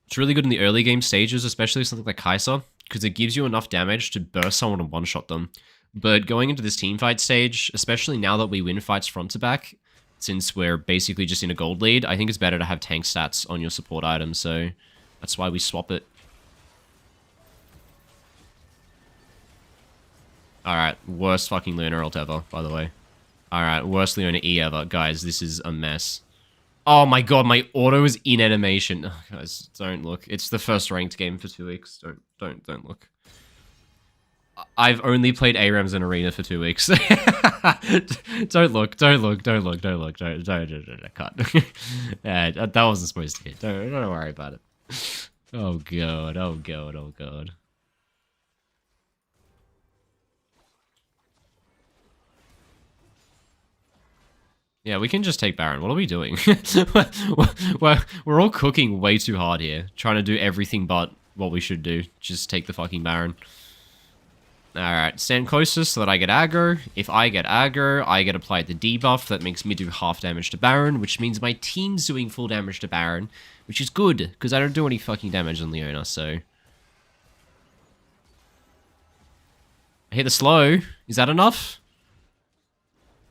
it's really good in the early game stages, especially something like Kai'Sa, because it gives you enough damage to burst someone and one-shot them. But going into this team fight stage, especially now that we win fights front to back, since we're basically just in a gold lead, I think it's better to have tank stats on your support item, so that's why we swap it. Alright, worst fucking Leona ult ever, by the way. Alright, worst Leona E ever. Guys, this is a mess. Oh my god, my auto is in animation. Oh, guys, don't look. It's the first ranked game for 2 weeks. Don't look. I've only played ARAMs in Arena for 2 weeks. Don't look. Cut. Yeah, that wasn't supposed to be. Don't worry about it. Oh god, oh god, oh god. Yeah, we can just take Baron. What are we doing? We're all cooking way too hard here. Trying to do everything but what we should do. Just take the fucking Baron. Alright, stand closest so that I get aggro. If I get aggro, I get applied the debuff. That makes me do half damage to Baron, which means my team's doing full damage to Baron, which is good, because I don't do any fucking damage on Leona, so... I hit the slow. Is that enough?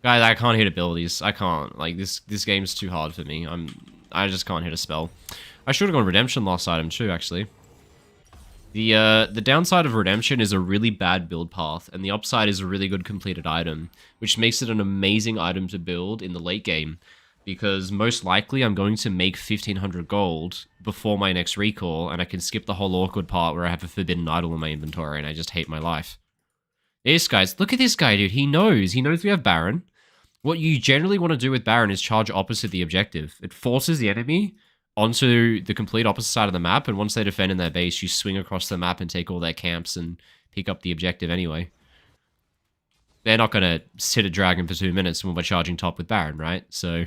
Guys, I can't hit abilities. I can't. Like, this game's too hard for me. I just can't hit a spell. I should have gone Redemption last item too, actually. The downside of Redemption is a really bad build path, and the upside is a really good completed item, which makes it an amazing item to build in the late game, because most likely I'm going to make 1500 gold before my next recall, and I can skip the whole awkward part where I have a forbidden idol in my inventory, and I just hate my life. Look at this guy, dude. He knows we have Baron. What you generally want to do with Baron is charge opposite the objective. It forces the enemy onto the complete opposite side of the map, and once they defend in their base, you swing across the map and take all their camps and pick up the objective anyway. They're not going to sit a dragon for 2 minutes when we're charging top with Baron, right? So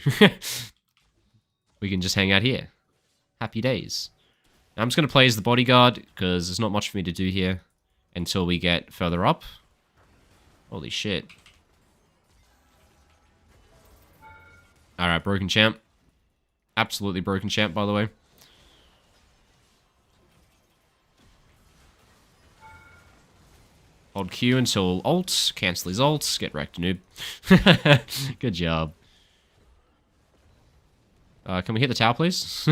we can just hang out here. Happy days. Now I'm just going to play as the bodyguard, because there's not much for me to do here until we get further up. Holy shit. Alright, broken champ. Absolutely broken champ, by the way. Hold Q until ult. Cancel his ult. Get wrecked, noob. Good job. Can we hit the tower, please?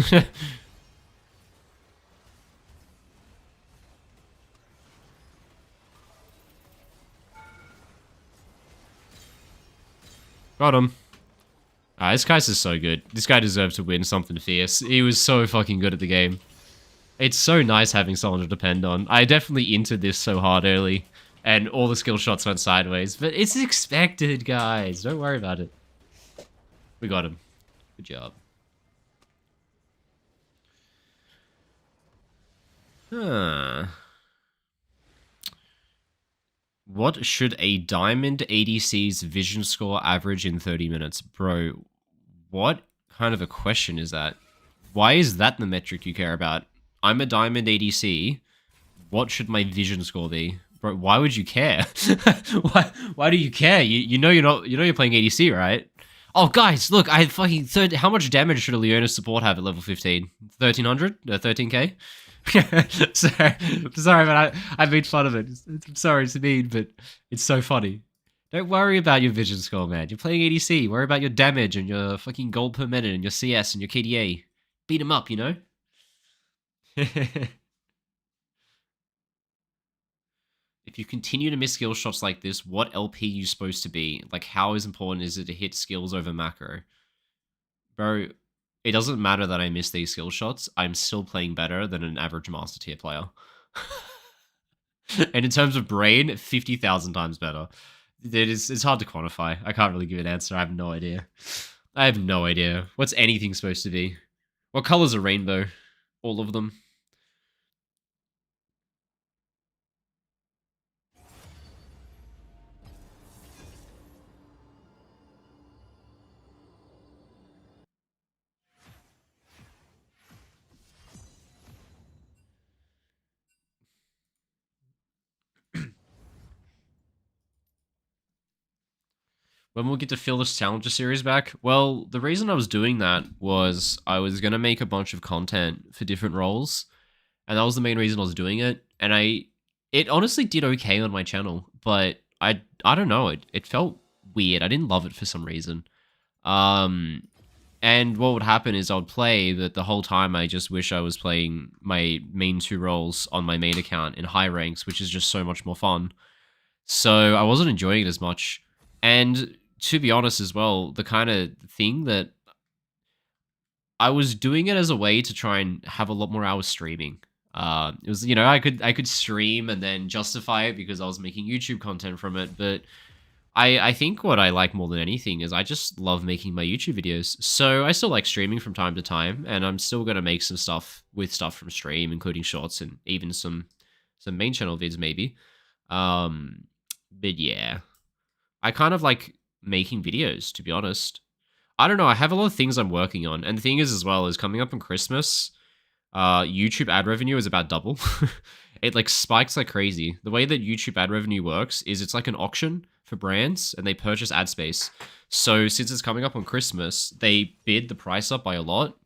Got him. This guy's just so good. This guy deserves to win something fierce. He was so fucking good at the game. It's so nice having someone to depend on. I definitely entered this so hard early, and all the skill shots went sideways, but it's expected, guys. Don't worry about it. We got him. Good job. Huh. What should a Diamond ADC's vision score average in 30 minutes? Bro, what kind of a question is that? Why is that the metric you care about? I'm a Diamond ADC. What should my vision score be? Bro, why would you care? why do you care? You know you're playing ADC, right? Oh, guys, look, I fucking... How much damage should a Leona support have at level 15? 1300? 13k? sorry, but I made fun of it. I'm sorry, it's mean, but it's so funny. Don't worry about your vision score, man. You're playing ADC. Worry about your damage and your fucking gold per minute and your CS and your KDA. Beat him up, you know? If you continue to miss skill shots like this, what LP are you supposed to be? Like, how important is it to hit skills over macro? Bro, it doesn't matter that I miss these skill shots. I'm still playing better than an average master tier player. And in terms of brain, 50,000 times better. It's hard to quantify. I can't really give an answer. I have no idea. I have no idea. What's anything supposed to be? What colors are rainbow? All of them. When we'll get to fill this Challenger series back? Well, the reason I was doing that was I was going to make a bunch of content for different roles. And that was the main reason I was doing it. And it honestly did okay on my channel. But I don't know, it felt weird. I didn't love it for some reason. And what would happen is I would play, but the whole time I just wish I was playing my main 2 roles on my main account in high ranks, which is just so much more fun. So I wasn't enjoying it as much. And to be honest as well, the kind of thing that I was doing it as a way to try and have a lot more hours streaming. It was, you know, I could stream and then justify it because I was making YouTube content from it. But I think what I like more than anything is I just love making my YouTube videos. So I still like streaming from time to time, and I'm still going to make some stuff from stream, including shorts and even some main channel vids maybe. But yeah, I kind of like making videos, to be honest. I don't know, I have a lot of things I'm working on. And the thing is as well, is coming up on Christmas, YouTube ad revenue is about double. It like spikes like crazy. The way that YouTube ad revenue works is it's like an auction for brands, and they purchase ad space. So since it's coming up on Christmas, they bid the price up by a lot.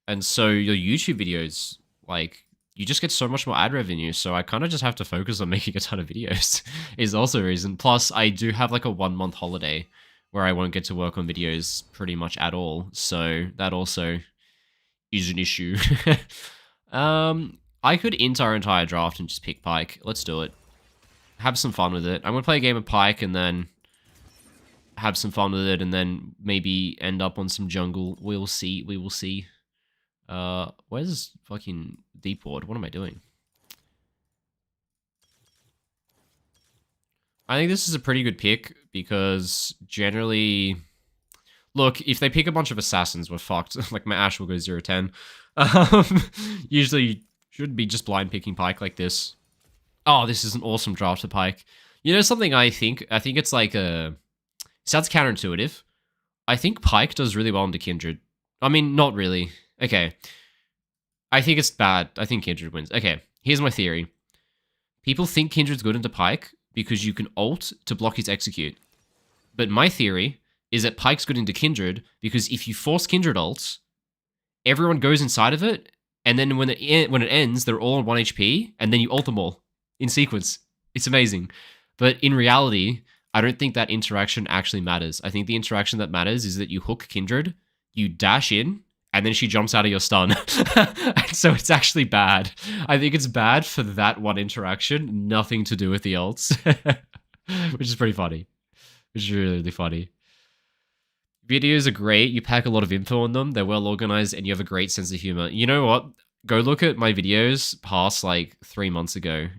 And so your YouTube videos, like, you just get so much more ad revenue. So I kind of just have to focus on making a ton of videos is also a reason. Plus, I do have like a 1 month holiday where I won't get to work on videos pretty much at all. So that also is an issue. I could int our entire draft and just pick Pike. Let's do it. Have some fun with it. I'm going to play a game of Pike and then have some fun with it and then maybe end up on some jungle. We'll see. We will see. Where's fucking deep ward? What am I doing? I think this is a pretty good pick because generally... Look, if they pick a bunch of assassins, we're fucked. Like, my Ash will go 0-10. Usually, should be just blind picking Pike like this. Oh, this is an awesome draft for Pike. You know something I think? I think it's like a... Sounds counterintuitive. I think Pike does really well into Kindred. I mean, not really. Okay. I think it's bad. I think Kindred wins. Okay, here's my theory. People think Kindred's good into Pike because you can ult to block his execute. But my theory is that Pike's good into Kindred because if you force Kindred ults, everyone goes inside of it, and then when it ends, they're all on 1 HP, and then you ult them all in sequence. It's amazing. But in reality, I don't think that interaction actually matters. I think the interaction that matters is that you hook Kindred, you dash in, and then she jumps out of your stun. And so it's actually bad. I think it's bad for that one interaction, nothing to do with the ults. Which is pretty funny. Which is really, really funny. Videos are great. You pack a lot of info on them. They're well organized and you have a great sense of humor. You know what? Go look at my videos past like 3 months ago.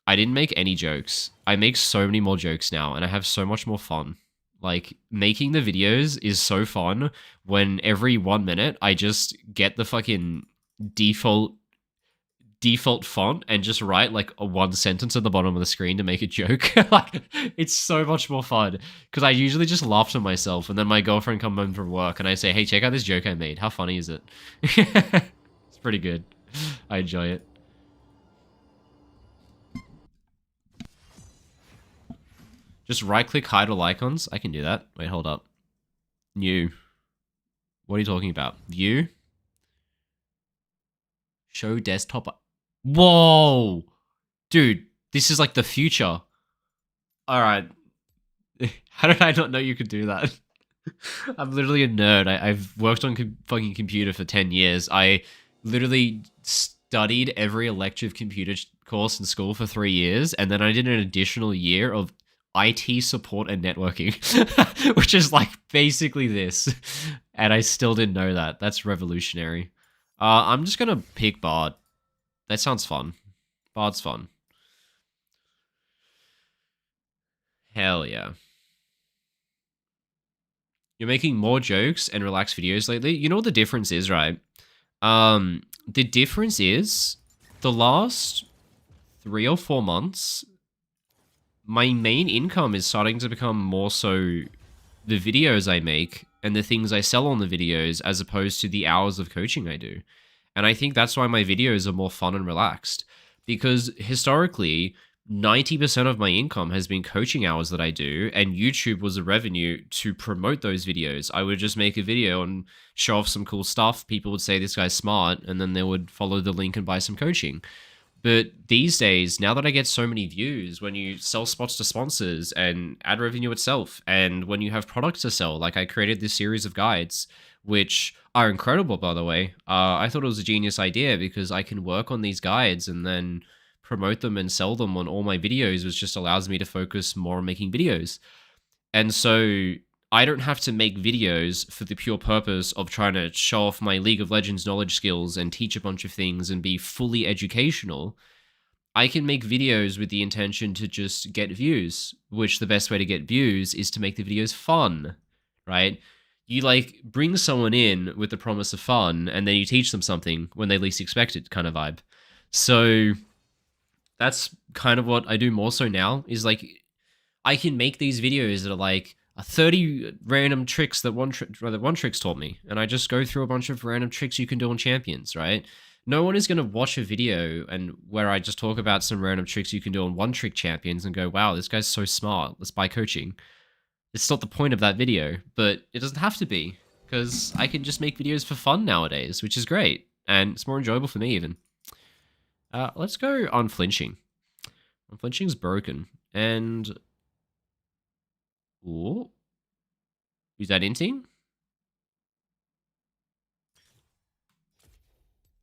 I didn't make any jokes. I make so many more jokes now and I have so much more fun. Like, making the videos is so fun when every 1 minute I just get the fucking default font and just write like a 1 sentence at the bottom of the screen to make a joke. Like, it's so much more fun because I usually just laugh to myself and then my girlfriend comes home from work and I say, hey, check out this joke I made. How funny is it? It's pretty good. I enjoy it. Just right click hide all icons. I can do that. Wait, hold up. New. What are you talking about? View? Show desktop. Whoa! Dude, this is like the future. Alright. How did I not know you could do that? I'm literally a nerd. I've worked on fucking computer for 10 years. I literally studied every elective computer course in school for 3 years, and then I did an additional year of IT support and networking, which is like basically this. And I still didn't know that. That's revolutionary. I'm just gonna pick Bard. That sounds fun. Bard's fun. Hell yeah. You're making more jokes and relaxed videos lately. You know what the difference is, right? The difference is the last 3 or 4 months, my main income is starting to become more so the videos I make and the things I sell on the videos as opposed to the hours of coaching I do. And I think that's why my videos are more fun and relaxed. Because historically, 90% of my income has been coaching hours that I do, and YouTube was a revenue to promote those videos. I would just make a video and show off some cool stuff. People would say, this guy's smart, and then they would follow the link and buy some coaching. But these days, now that I get so many views, when you sell spots to sponsors and ad revenue itself, and when you have products to sell, like I created this series of guides, which are incredible, by the way. I thought it was a genius idea because I can work on these guides and then promote them and sell them on all my videos, which just allows me to focus more on making videos. And so I don't have to make videos for the pure purpose of trying to show off my League of Legends knowledge skills and teach a bunch of things and be fully educational. I can make videos with the intention to just get views, which the best way to get views is to make the videos fun, right? You like bring someone in with the promise of fun and then you teach them something when they least expect it kind of vibe. So that's kind of what I do more so now is like I can make these videos that are like 30 random tricks that one trick's taught me, and I just go through a bunch of random tricks you can do on champions, right? No one is going to watch a video and where I just talk about some random tricks you can do on one trick champions and go, wow, this guy's so smart, let's buy coaching. It's not the point of that video, but it doesn't have to be, because I can just make videos for fun nowadays, which is great, and it's more enjoyable for me even. Let's go unflinching. Unflinching's broken, and... Ooh. Who's that inting?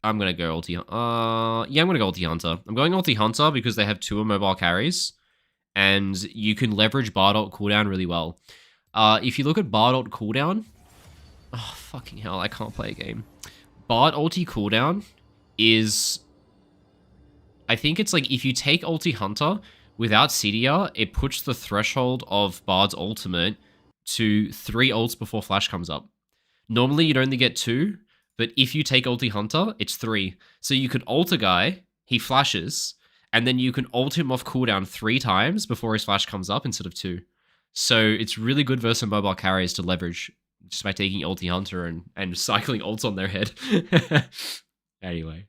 I'm gonna go ulti. Yeah, I'm gonna go ulti hunter. I'm going ulti hunter because they have 2 immobile carries, and you can leverage Bard ult cooldown really well. If you look at Bard ult cooldown, oh fucking hell, I can't play a game. Bard ulti cooldown is, I think it's like if you take ulti hunter without CDR, it puts the threshold of Bard's ultimate to 3 ults before flash comes up. Normally you'd only get 2, but if you take ulti hunter, it's 3. So you could ult a guy, he flashes, and then you can ult him off cooldown 3 times before his flash comes up instead of 2. So it's really good versus mobile carriers to leverage just by taking ulti hunter and cycling ults on their head. Anyway.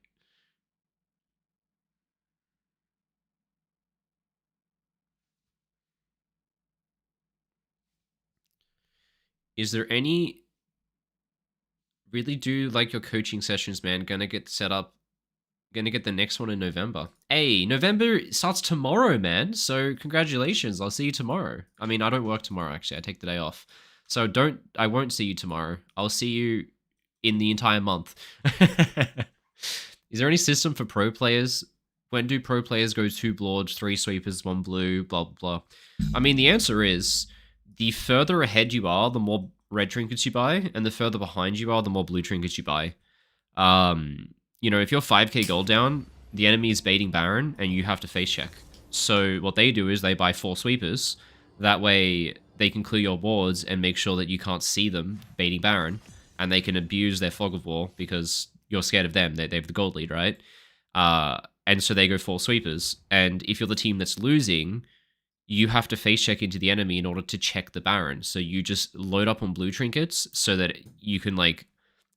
Is there any... Really do like your coaching sessions, man. Gonna get set up. Gonna get the next one in November. Hey, November starts tomorrow, man. So congratulations. I'll see you tomorrow. I mean, I don't work tomorrow, actually. I take the day off. So I won't see you tomorrow. I'll see you in the entire month. Is there any system for pro players? When do pro players go 2 blords, 3 sweepers, 1 blue, blah, blah, blah? I mean, the answer is the further ahead you are, the more red trinkets you buy, and the further behind you are, the more blue trinkets you buy. You know, if you're 5k gold down, the enemy is baiting Baron, and you have to face check. So what they do is they buy 4 sweepers. That way, they can clear your wards and make sure that you can't see them baiting Baron, and they can abuse their Fog of War because you're scared of them. They have the gold lead, right? And so they go 4 sweepers. And if you're the team that's losing, you have to face check into the enemy in order to check the Baron. So you just load up on blue trinkets so that you can like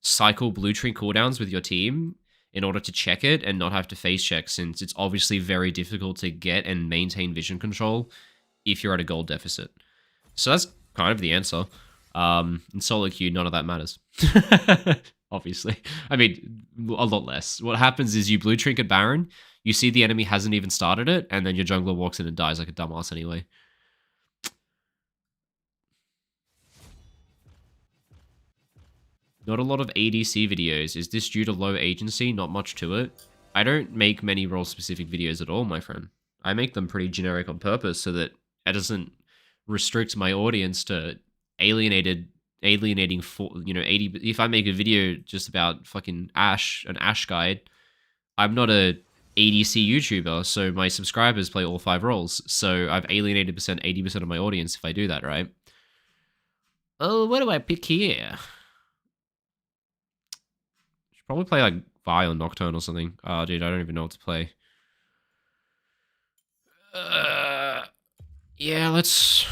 cycle blue trinket cooldowns with your team in order to check it and not have to face check, since it's obviously very difficult to get and maintain vision control if you're at a gold deficit. So that's kind of the answer. In solo queue, none of that matters. Obviously. I mean, a lot less. What happens is you blue trinket Baron, you see the enemy hasn't even started it, and then your jungler walks in and dies like a dumbass anyway. Not a lot of ADC videos. Is this due to low agency? Not much to it. I don't make many role-specific videos at all, my friend. I make them pretty generic on purpose so that it doesn't restrict my audience to alienating for, you know, 80. If I make a video just about fucking Ashe, an Ashe guide, I'm not a ADC YouTuber, so my subscribers play all 5 roles. So I've alienated 80% of my audience if I do that, right? Oh, what do I pick here? Should probably play like Vi or Nocturne or something. Oh, dude, I don't even know what to play. Yeah, let's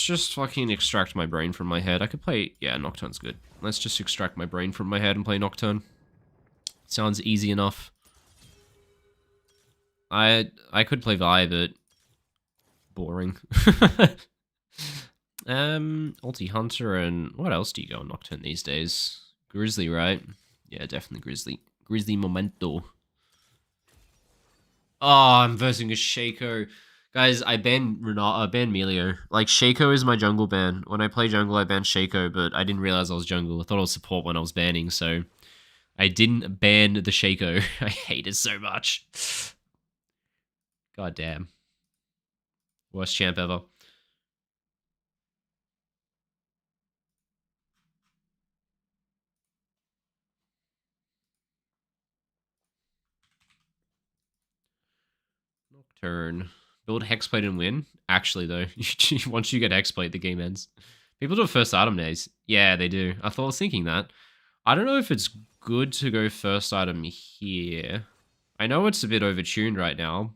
just fucking extract my brain from my head. I could play... Yeah, Nocturne's good. Let's just extract my brain from my head and play Nocturne. Sounds easy enough. I could play Vi, but... boring. Ulti Hunter and... What else do you go on Nocturne these days? Grizzly, right? Yeah, definitely Grizzly. Grizzly Momento. Oh, I'm versing a Shaco. Guys, I ban Melio. Like, Shaco is my jungle ban. When I play jungle, I ban Shaco, but I didn't realize I was jungle. I thought I was support when I was banning, so... I didn't ban the Shaco. I hate it so much. God damn. Worst champ ever. Nocturne. Build Hexblade and win? Actually, though, once you get Hexblade, the game ends. People do it first item days. Yeah, they do. I was thinking that. I don't know if it's good to go first item here. I know it's a bit overtuned right now,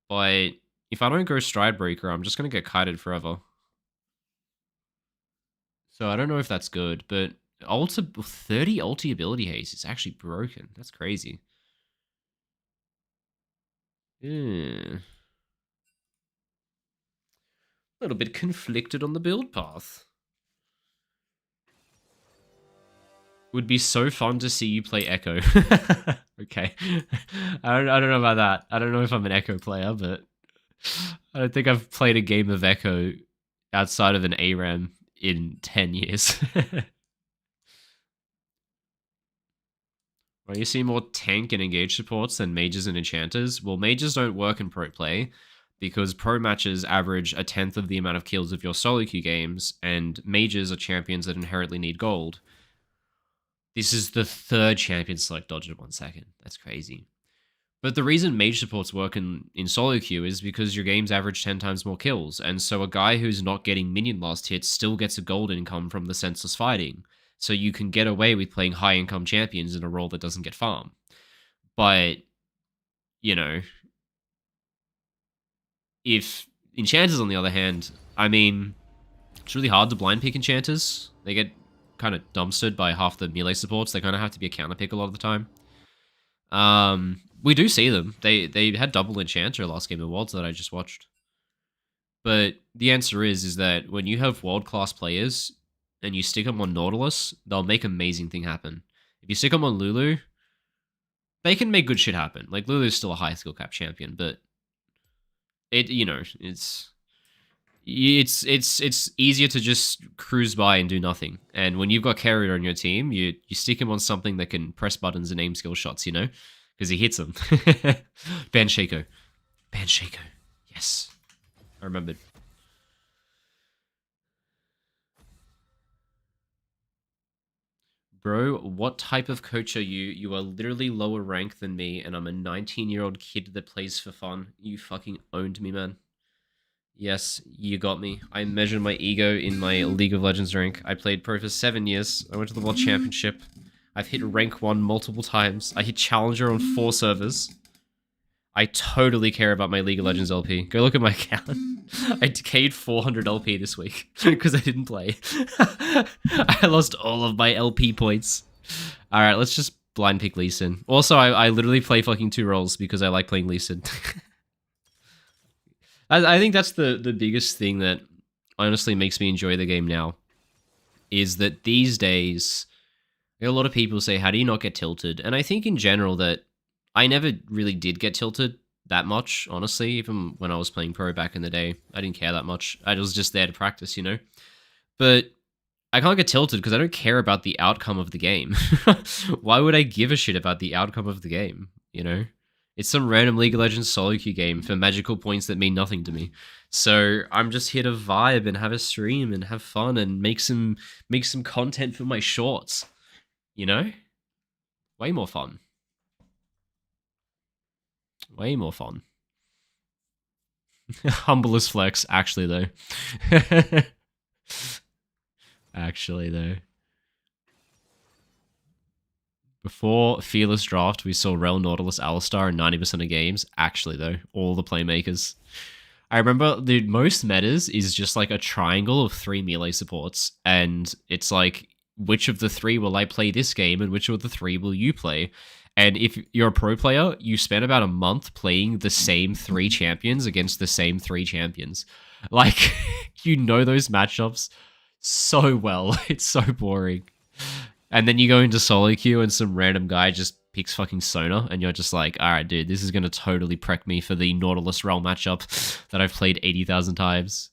but if I don't go Stridebreaker, I'm just going to get kited forever. So I don't know if that's good, but 30 ulti ability haste is actually broken. That's crazy. Yeah. A little bit conflicted on the build path. Would be so fun to see you play Echo. Okay. I don't know about that. I don't know if I'm an Echo player, but I don't think I've played a game of Echo outside of an ARAM in 10 years. Well, you see more tank and engage supports than mages and enchanters. Well, mages don't work in pro play because pro matches average a tenth of the amount of kills of your solo queue games, and mages are champions that inherently need gold. This is the third champion select dodge in 1 second. That's crazy. But the reason mage supports work in solo queue is because your games average 10 times more kills, and so a guy who's not getting minion last hits still gets a gold income from the senseless fighting. So you can get away with playing high income champions in a role that doesn't get farm. But, you know, if enchanters, on the other hand, I mean, it's really hard to blind pick enchanters. They get kind of dumpstered by half the melee supports. They kind of have to be a counter pick a lot of the time. We do see them. They had double enchanter last game of Worlds that I just watched. But the answer is that when you have world-class players and you stick them on Nautilus, they'll make amazing thing happen. If you stick them on Lulu, they can make good shit happen. Like, Lulu's still a high skill cap champion, but it's easier to just cruise by and do nothing. And when you've got Carrier on your team, you stick him on something that can press buttons and aim skill shots, because he hits them. Ban Shaco. Yes. I remembered. Bro, what type of coach are you? You are literally lower rank than me, and I'm a 19-year-old kid that plays for fun. You fucking owned me, man. Yes, you got me. I measured my ego in my League of Legends rank. I played pro for 7 years. I went to the World Championship. I've hit rank 1 multiple times. I hit Challenger on 4 servers. I totally care about my League of Legends LP. Go look at my account. I decayed 400 LP this week because I didn't play. I lost all of my LP points. Alright, let's just blind pick Lee Sin. Also, I literally play fucking 2 roles because I like playing Lee Sin. I think that's the biggest thing that honestly makes me enjoy the game now. Is that these days, a lot of people say, how do you not get tilted? And I think in general that I never really did get tilted that much, honestly. Even when I was playing pro back in the day, I didn't care that much. I was just there to practice, But I can't get tilted because I don't care about the outcome of the game. Why would I give a shit about the outcome of the game, It's some random League of Legends solo queue game for magical points that mean nothing to me. So I'm just here to vibe and have a stream and have fun and make some content for my shorts, Way more fun. Way more fun. Humblest flex, actually, though. Before Fearless Draft, we saw Rel, Nautilus, Alistar in 90% of games. Actually, though, all the playmakers. I remember the most metas is just like a triangle of 3 melee supports, and it's like, which of the 3 will I play this game, and which of the 3 will you play? And if you're a pro player, you spend about a month playing the same 3 champions against the same 3 champions. Like, those matchups so well. It's so boring. And then you go into solo queue and some random guy just picks fucking Sona, and you're just like, alright, dude, this is going to totally prep me for the Nautilus Realm matchup that I've played 80,000 times.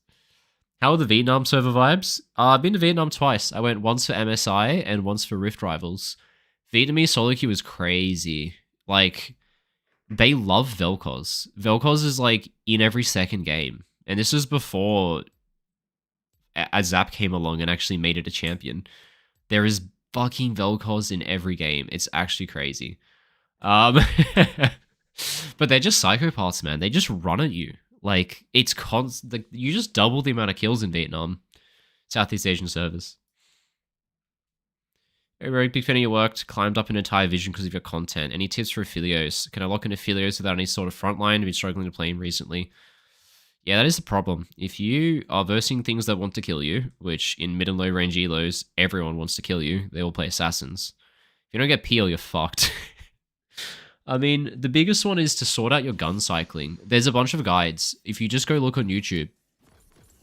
How are the Vietnam server vibes? I've been to Vietnam twice. I went once for MSI and once for Rift Rivals. Vietnamese solo queue is crazy. Like, they love Vel'Koz. Vel'Koz is, like, in every second game. And this was before Azap came along and actually made it a champion. There is fucking Vel'Koz in every game. It's actually crazy. But they're just psychopaths, man. They just run at you. Like, it's constant. You just double the amount of kills in Vietnam. Southeast Asian servers. Hey, Rogue, big fan of your work. Climbed up an entire vision because of your content. Any tips for affiliates? Can I lock in affiliates without any sort of frontline? I've been struggling to play him recently. Yeah, that is the problem. If you are versing things that want to kill you, which in mid and low range elos, everyone wants to kill you. They all play assassins. If you don't get peel, you're fucked. I mean, the biggest one is to sort out your gun cycling. There's a bunch of guides. If you just go look on YouTube,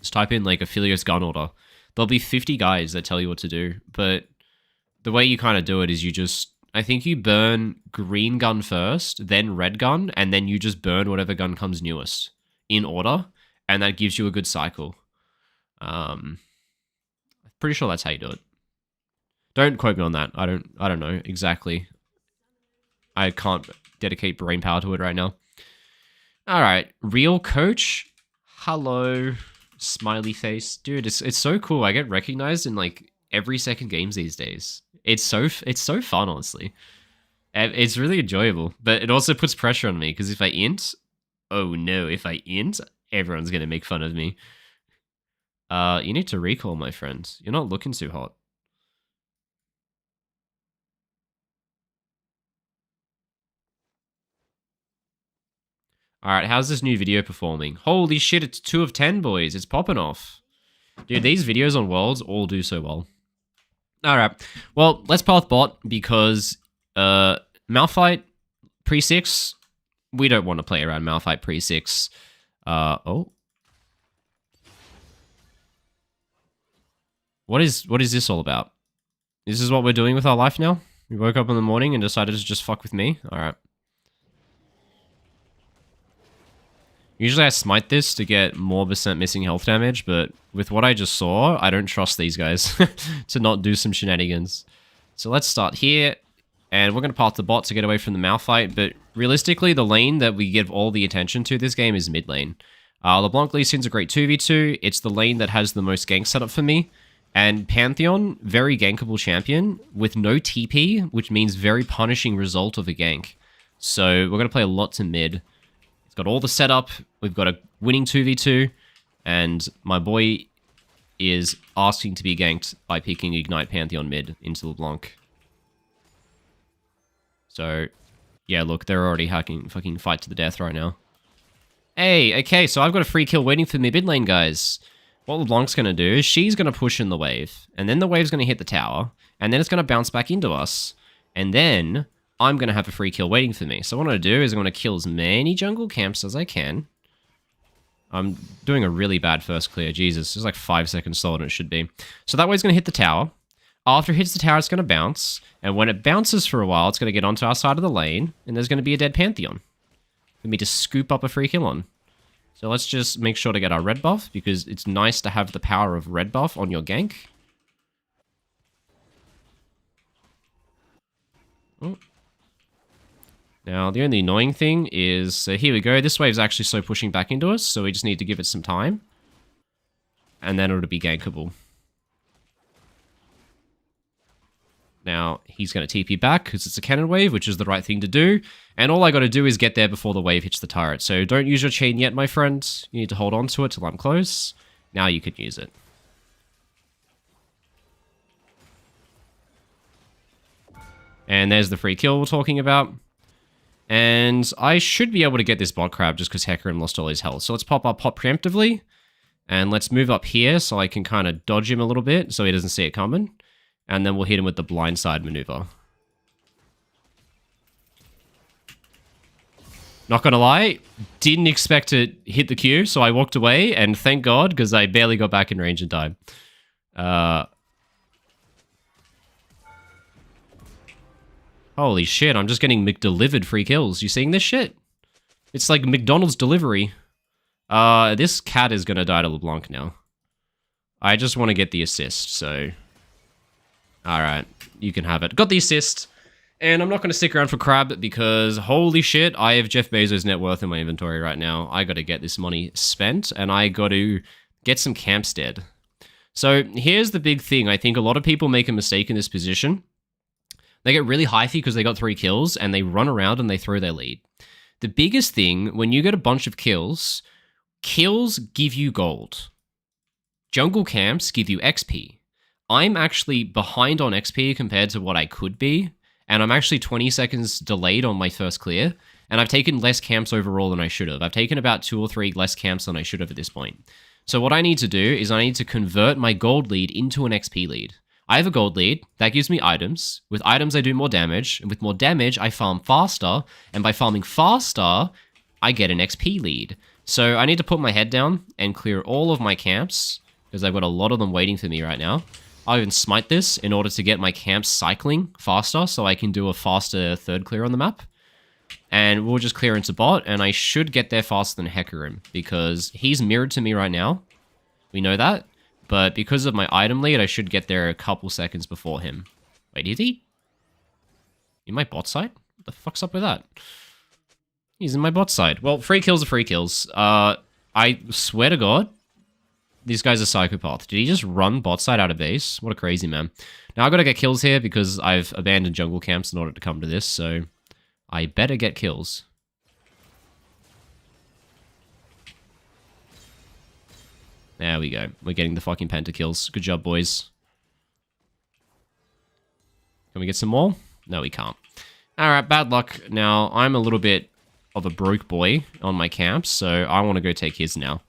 just type in like affiliates gun order. There'll be 50 guides that tell you what to do, but the way you kind of do it is I think you burn green gun first, then red gun, and then you just burn whatever gun comes newest in order, and that gives you a good cycle. I pretty sure that's how you do it. Don't quote me on that. I don't know exactly. I can't dedicate brain power to it right now. All right, real coach. Hello, smiley face, dude. It's so cool. I get recognized in like every second games these days. It's so fun, honestly. It's really enjoyable, but it also puts pressure on me because if I int, oh no, if I int, everyone's gonna make fun of me. You need to recall, my friend. You're not looking too hot. All right, how's this new video performing? Holy shit, it's 2 of 10, boys. It's popping off. Dude, these videos on Worlds all do so well. All right, well, let's path bot because Malphite pre-6, we don't want to play around Malphite pre-6. Oh. What is this all about? This is what we're doing with our life now? We woke up in the morning and decided to just fuck with me? All right. Usually I smite this to get more % missing health damage, but with what I just saw, I don't trust these guys to not do some shenanigans. So let's start here, and we're going to path the bot to get away from the Malphite, but realistically, the lane that we give all the attention to this game is mid lane. LeBlanc Lee Sin's a great 2v2. It's the lane that has the most gank setup for me. And Pantheon, very gankable champion with no TP, which means very punishing result of a gank. So we're going to play a lot to mid. Got all the setup, we've got a winning 2v2, and my boy is asking to be ganked by picking Ignite Pantheon mid into LeBlanc. So, yeah, look, they're already hacking fucking fight to the death right now. Hey, okay, so I've got a free kill waiting for me mid lane, guys. What LeBlanc's going to do is she's going to push in the wave, and then the wave's going to hit the tower, and then it's going to bounce back into us, and then I'm going to have a free kill waiting for me. So what I'm going to do is I'm going to kill as many jungle camps as I can. I'm doing a really bad first clear. Jesus, it's like 5 seconds slower than it should be. So that way it's going to hit the tower. After it hits the tower, it's going to bounce. And when it bounces for a while, it's going to get onto our side of the lane. And there's going to be a dead Pantheon for me to scoop up a free kill on. So let's just make sure to get our red buff, because it's nice to have the power of red buff on your gank. Oh. Now, the only annoying thing is, so here we go, this wave's actually so pushing back into us, so we just need to give it some time. And then it'll be gankable. Now, he's going to TP back, because it's a cannon wave, which is the right thing to do. And all I got to do is get there before the wave hits the turret. So don't use your chain yet, my friend. You need to hold on to it till I'm close. Now you can use it. And there's the free kill we're talking about. And I should be able to get this bot crab just because Hecarim lost all his health. So let's pop our pot preemptively. And let's move up here so I can kind of dodge him a little bit so he doesn't see it coming. And then we'll hit him with the blindside maneuver. Not gonna lie, didn't expect to hit the Q, so I walked away, and thank God, because I barely got back in range in time. Holy shit, I'm just getting McDelivered free kills. You seeing this shit? It's like McDonald's delivery. This cat is gonna die to LeBlanc now. I just want to get the assist, so... Alright, you can have it. Got the assist. And I'm not going to stick around for Crab because, holy shit, I have Jeff Bezos' net worth in my inventory right now. I got to get this money spent, and I got to get some camps dead. So here's the big thing. I think a lot of people make a mistake in this position. They get really hyphy because they got 3 kills, and they run around and they throw their lead. The biggest thing, when you get a bunch of kills, kills give you gold. Jungle camps give you XP. I'm actually behind on XP compared to what I could be, and I'm actually 20 seconds delayed on my first clear, and I've taken less camps overall than I should have. I've taken about 2 or 3 less camps than I should have at this point. So what I need to do is I need to convert my gold lead into an XP lead. I have a gold lead, that gives me items. With items I do more damage, and with more damage I farm faster, and by farming faster, I get an XP lead. So I need to put my head down and clear all of my camps, because I've got a lot of them waiting for me right now. I'll even smite this in order to get my camps cycling faster so I can do a faster third clear on the map. And we'll just clear into bot, and I should get there faster than Hecarim because he's mirrored to me right now. We know that. But because of my item lead, I should get there a couple seconds before him. Wait, is he? In my bot side? What the fuck's up with that? He's in my bot side. Well, free kills are free kills. I swear to God, this guy's a psychopath. Did he just run bot side out of base? What a crazy man. Now I gotta get kills here because I've abandoned jungle camps in order to come to this, so I better get kills. There we go. We're getting the fucking pentakills. Good job, boys. Can we get some more? No, we can't. Alright, bad luck. Now, I'm a little bit of a broke boy on my camps, so I want to go take his now.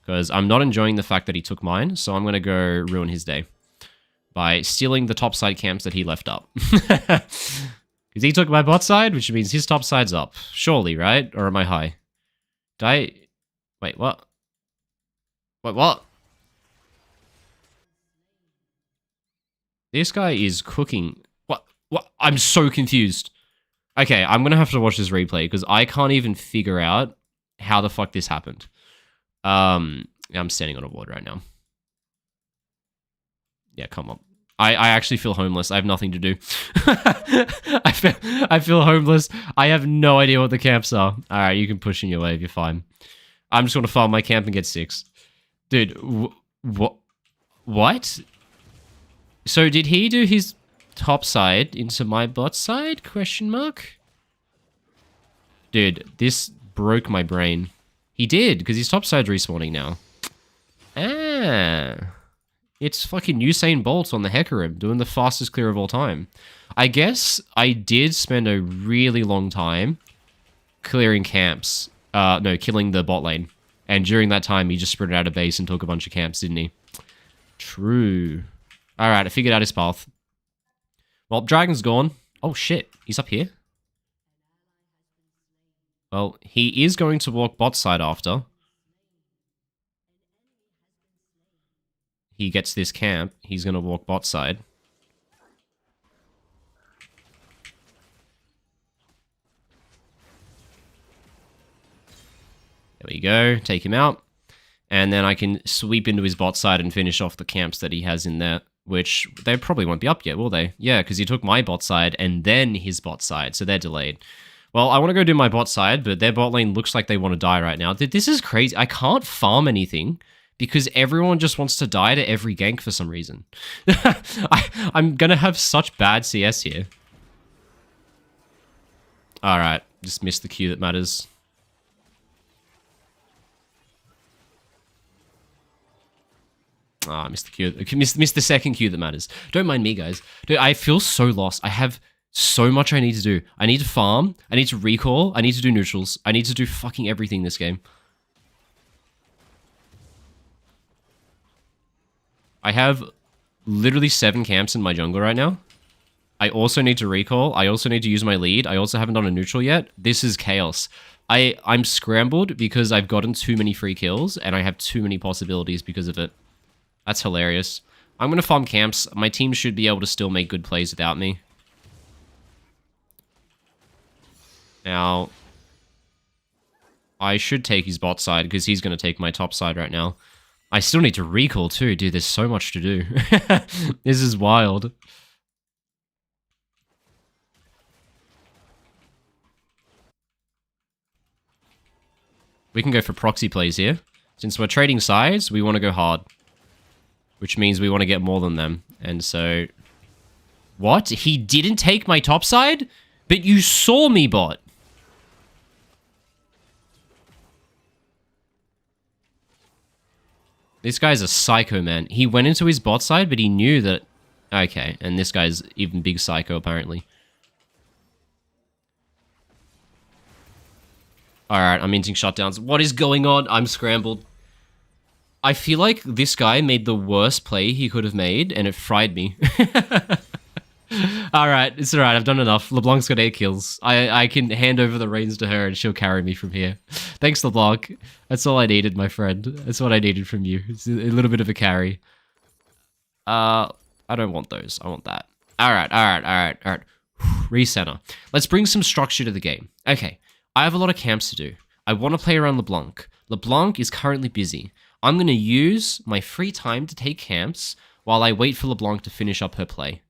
Because I'm not enjoying the fact that he took mine, so I'm going to go ruin his day. By stealing the topside camps that he left up. Because he took my bot side, which means his top side's up. Surely, right? Or am I high? Did I... Wait, what? Wait, what? This guy is cooking. What? What? I'm so confused. Okay, I'm gonna have to watch this replay because I can't even figure out how the fuck this happened. I'm standing on a ward right now. Yeah, come on. I actually feel homeless. I have nothing to do. I feel homeless. I have no idea what the camps are. Alright, you can push in your wave. You're fine. I'm just gonna farm my camp and get 6. Dude, what? So did he do his top side into my bot side? Question mark? Dude, this broke my brain. He did, because his top side's respawning now. Ah. It's fucking Usain Bolt on the Hecarim, doing the fastest clear of all time. I guess I did spend a really long time clearing camps. No, killing the bot lane. And during that time, he just sprinted out of base and took a bunch of camps, didn't he? True. Alright, I figured out his path. Well, Dragon's gone. Oh shit, he's up here. Well, he is going to walk bot side after he gets this camp. He's going to walk bot side. There we go. Take him out. And then I can sweep into his bot side and finish off the camps that he has in there, which they probably won't be up yet, will they? Yeah, because he took my bot side and then his bot side, so they're delayed. Well, I want to go do my bot side, but their bot lane looks like they want to die right now. This is crazy. I can't farm anything because everyone just wants to die to every gank for some reason. I'm going to have such bad CS here. Alright, just missed the Q that matters. Ah, I missed the Q. Missed the second Q that matters. Don't mind me, guys. Dude, I feel so lost. I have so much I need to do. I need to farm. I need to recall. I need to do neutrals. I need to do fucking everything this game. I have literally 7 camps in my jungle right now. I also need to recall. I also need to use my lead. I also haven't done a neutral yet. This is chaos. I'm scrambled because I've gotten too many free kills and I have too many possibilities because of it. That's hilarious. I'm going to farm camps. My team should be able to still make good plays without me. Now, I should take his bot side because he's going to take my top side right now. I still need to recall too. Dude, there's so much to do. This is wild. We can go for proxy plays here. Since we're trading sides, we want to go hard. Which means we want to get more than them. And so... What? He didn't take my top side? But you saw me, bot. This guy's a psycho, man. He went into his bot side, but he knew that... Okay, and this guy's even big psycho, apparently. Alright, I'm minting shutdowns. What is going on? I'm scrambled. I feel like this guy made the worst play he could have made, and it fried me. Alright, it's alright, I've done enough. LeBlanc's got 8 kills. I can hand over the reins to her, and she'll carry me from here. Thanks, LeBlanc. That's all I needed, my friend. That's what I needed from you. It's a little bit of a carry. I don't want those. I want that. Alright. Recenter. Let's bring some structure to the game. Okay, I have a lot of camps to do. I want to play around LeBlanc. LeBlanc is currently busy. I'm going to use my free time to take camps while I wait for LeBlanc to finish up her play.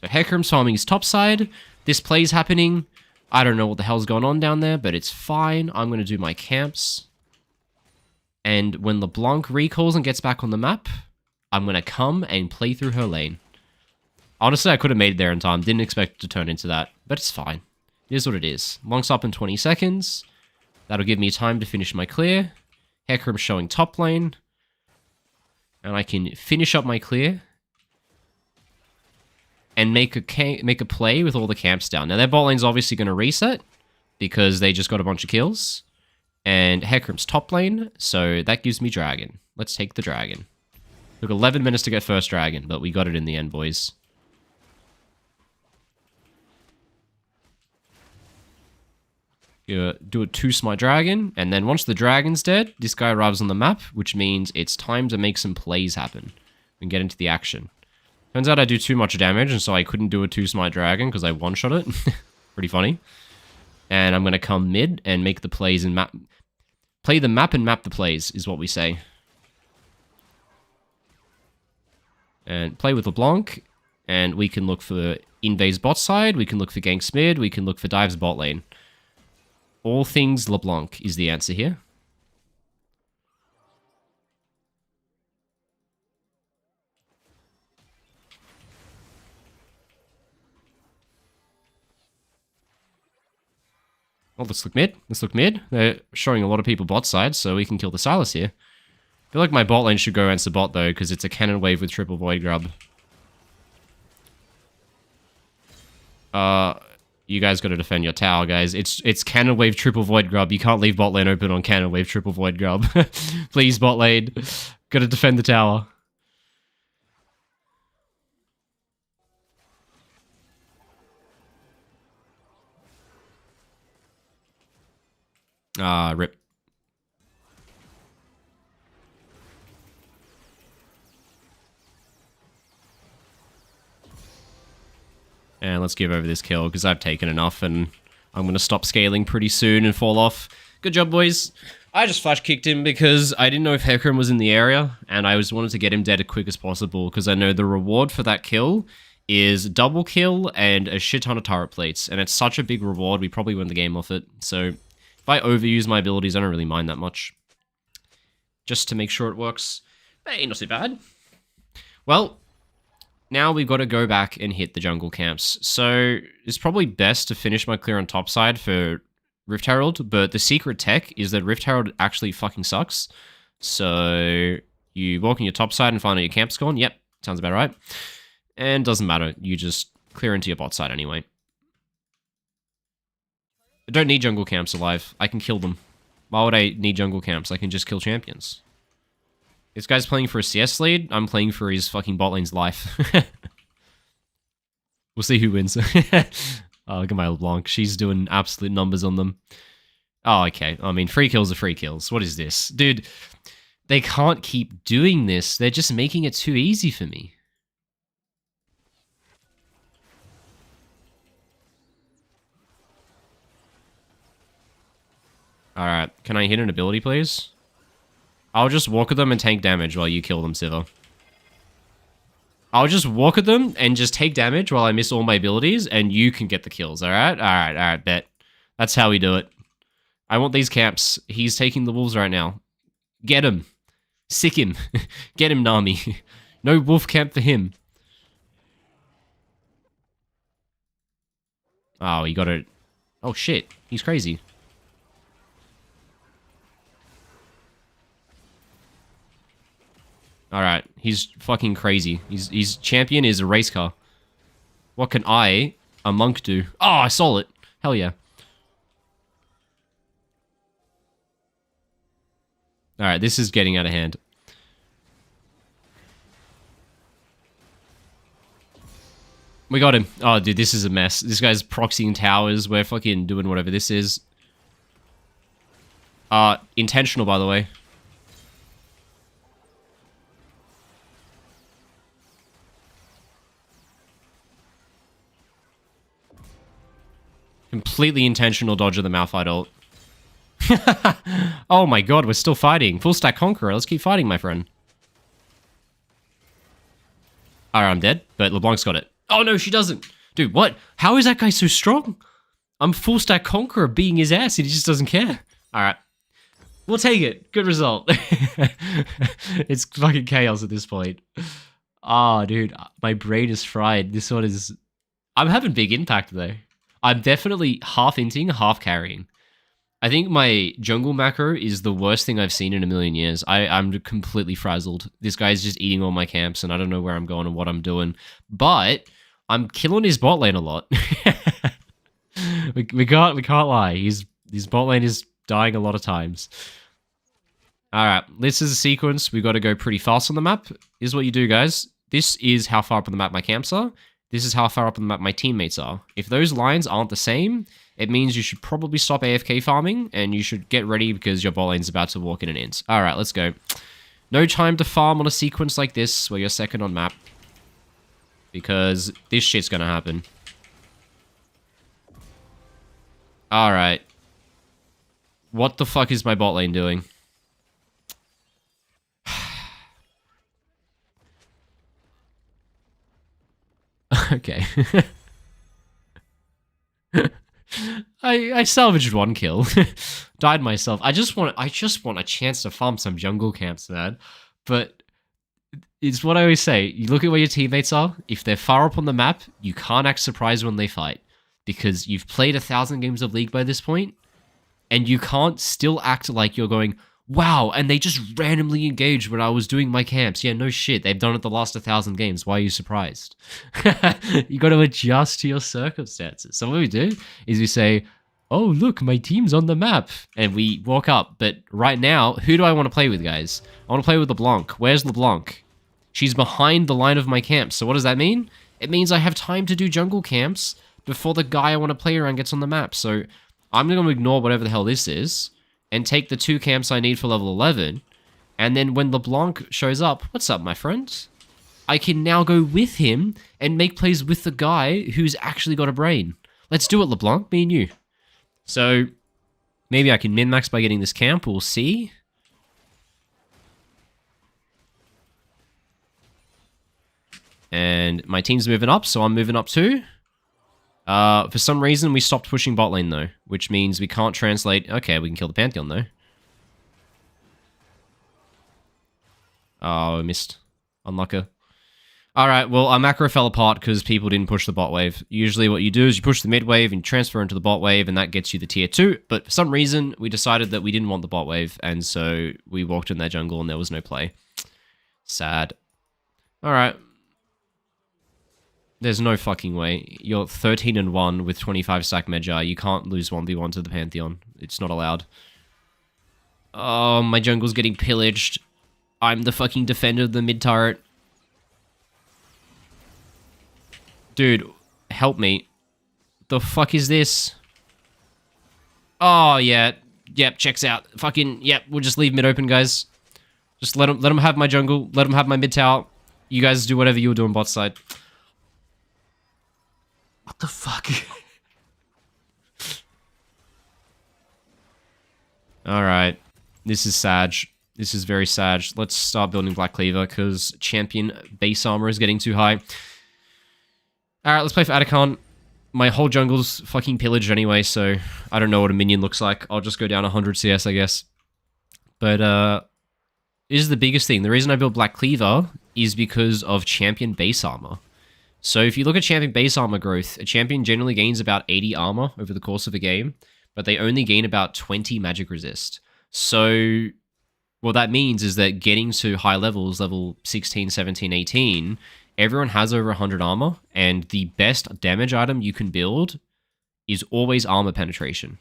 So Hecarim's farming his top side. This play's happening. I don't know what the hell's going on down there, but it's fine. I'm going to do my camps. And when LeBlanc recalls and gets back on the map, I'm going to come and play through her lane. Honestly, I could have made it there in time. Didn't expect it to turn into that, but it's fine. It is what it is. LeBlanc's up in 20 seconds. That'll give me time to finish my clear. Hecarim's showing top lane. And I can finish up my clear. And make a play with all the camps down. Now, their bot lane's obviously going to reset. Because they just got a bunch of kills. And Hecarim's top lane. So that gives me dragon. Let's take the dragon. Took 11 minutes to get first dragon. But we got it in the end, boys. Do a 2-smite dragon, and then once the dragon's dead, this guy arrives on the map, which means it's time to make some plays happen and get into the action. Turns out I do too much damage, and so I couldn't do a 2-smite dragon because I one-shot it. Pretty funny. And I'm going to come mid and make the plays and map... Play the map and map the plays, is what we say. And play with LeBlanc, and we can look for invades bot side, we can look for ganks mid, we can look for dives bot lane. All things LeBlanc is the answer here. Well, let's look mid. Let's look mid. They're showing a lot of people bot side, so we can kill the Silas here. I feel like my bot lane should go against the bot, though, because it's a cannon wave with triple void grub. You guys got to defend your tower, guys. It's cannon wave triple void grub. You can't leave bot lane open on cannon wave triple void grub. Please, bot lane. Got to defend the tower. Ah, rip. And let's give over this kill, because I've taken enough, and I'm going to stop scaling pretty soon and fall off. Good job, boys. I just flash kicked him because I didn't know if Hecarim was in the area, and I just wanted to get him dead as quick as possible, because I know the reward for that kill is double kill and a shit ton of turret plates, and it's such a big reward, we probably win the game off it. So if I overuse my abilities, I don't really mind that much. Just to make sure it works. Hey, not too bad. Well, now we've got to go back and hit the jungle camps. So it's probably best to finish my clear on top side for Rift Herald, but the secret tech is that Rift Herald actually fucking sucks. So you walk in your top side and find out your camp's gone. Yep, sounds about right. And doesn't matter, you just clear into your bot side anyway. I don't need jungle camps alive. I can kill them. Why would I need jungle camps? I can just kill champions. This guy's playing for a CS lead. I'm playing for his fucking bot lane's life. We'll see who wins. Oh, look at my LeBlanc. She's doing absolute numbers on them. Oh, okay. I mean, free kills are free kills. What is this? Dude, they can't keep doing this. They're just making it too easy for me. Alright, can I hit an ability, please? I'll just walk at them and take damage while you kill them, Siva. I'll just walk at them and just take damage while I miss all my abilities, and you can get the kills, alright? Alright, bet. That's how we do it. I want these camps. He's taking the wolves right now. Get him. Sick him. Get him, Nami. No wolf camp for him. Oh, he got it. Oh, shit. He's crazy. Alright, he's fucking crazy. His champion is a race car. What can I, a monk, do? Oh, I saw it. Hell yeah. Alright, this is getting out of hand. We got him. Oh, dude, this is a mess. This guy's proxying towers. We're fucking doing whatever this is. Intentional, by the way. Completely intentional dodge of the Malphite ult. Oh my god, we're still fighting. Full stack Conqueror. Let's keep fighting, my friend. Alright, I'm dead, but LeBlanc's got it. Oh no, she doesn't. Dude, what? How is that guy so strong? I'm full stack Conqueror beating his ass and he just doesn't care. Alright. We'll take it. Good result. It's fucking chaos at this point. Oh, dude, my brain is fried. This one is... I'm having big impact, though. I'm definitely half inting, half carrying. I think my jungle macro is the worst thing I've seen in a million years. I'm completely frazzled. This guy's just eating all my camps, and I don't know where I'm going and what I'm doing. But I'm killing his bot lane a lot. we can't lie. His bot lane is dying a lot of times. Alright, this is a sequence. We got to go pretty fast on the map. Here's what you do, guys. This is how far up on the map my camps are. This is how far up on the map my teammates are. If those lines aren't the same, it means you should probably stop AFK farming, and you should get ready because your bot lane's about to walk in an int. Alright, let's go. No time to farm on a sequence like this, where you're second on map. Because this shit's gonna happen. Alright. What the fuck is my bot lane doing? Okay. I salvaged one kill. Died myself. I just want a chance to farm some jungle camps, man. But it's what I always say. You look at where your teammates are. If they're far up on the map, you can't act surprised when they fight. Because you've played 1,000 games of League by this point, and you can't still act like you're going, wow, and they just randomly engaged when I was doing my camps. Yeah, no shit. They've done it the last 1,000 games. Why are you surprised? You got to adjust to your circumstances. So what we do is we say, oh, look, my team's on the map. And we walk up. But right now, who do I want to play with, guys? I want to play with LeBlanc. Where's LeBlanc? She's behind the line of my camps. So what does that mean? It means I have time to do jungle camps before the guy I want to play around gets on the map. So I'm going to ignore whatever the hell this is and take the 2 camps I need for level 11. And then when LeBlanc shows up, what's up, my friend? I can now go with him and make plays with the guy who's actually got a brain. Let's do it, LeBlanc, me and you. So maybe I can min-max by getting this camp. We'll see. And my team's moving up, so I'm moving up too. For some reason, we stopped pushing bot lane, though, which means we can't translate... Okay, we can kill the Pantheon, though. Oh, I missed. Unlucker. Alright, well, our macro fell apart because people didn't push the bot wave. Usually what you do is you push the mid wave and transfer into the bot wave, and that gets you the tier 2. But for some reason, we decided that we didn't want the bot wave, and so we walked in their jungle and there was no play. Sad. Alright. There's no fucking way. You're 13-1 with 25 stack Medjay. You can't lose 1v1 to the Pantheon. It's not allowed. Oh, my jungle's getting pillaged. I'm the fucking defender of the mid turret. Dude, help me. The fuck is this? Oh, yeah. Yep, checks out. Fucking, yep, we'll just leave mid open, guys. Just let them have my jungle. Let them have my mid tower. You guys do whatever you were doing bot side. What the fuck? Alright. This is Sag. This is very Sag. Let's start building Black Cleaver, because champion base armor is getting too high. Alright, let's play for Rakan. My whole jungle's fucking pillaged anyway, so I don't know what a minion looks like. I'll just go down 100 CS, I guess. But, this is the biggest thing. The reason I built Black Cleaver is because of champion base armor. So if you look at champion base armor growth, a champion generally gains about 80 armor over the course of a game, but they only gain about 20 magic resist. So what that means is that getting to high levels, level 16, 17, 18, everyone has over 100 armor, and the best damage item you can build is always armor penetration.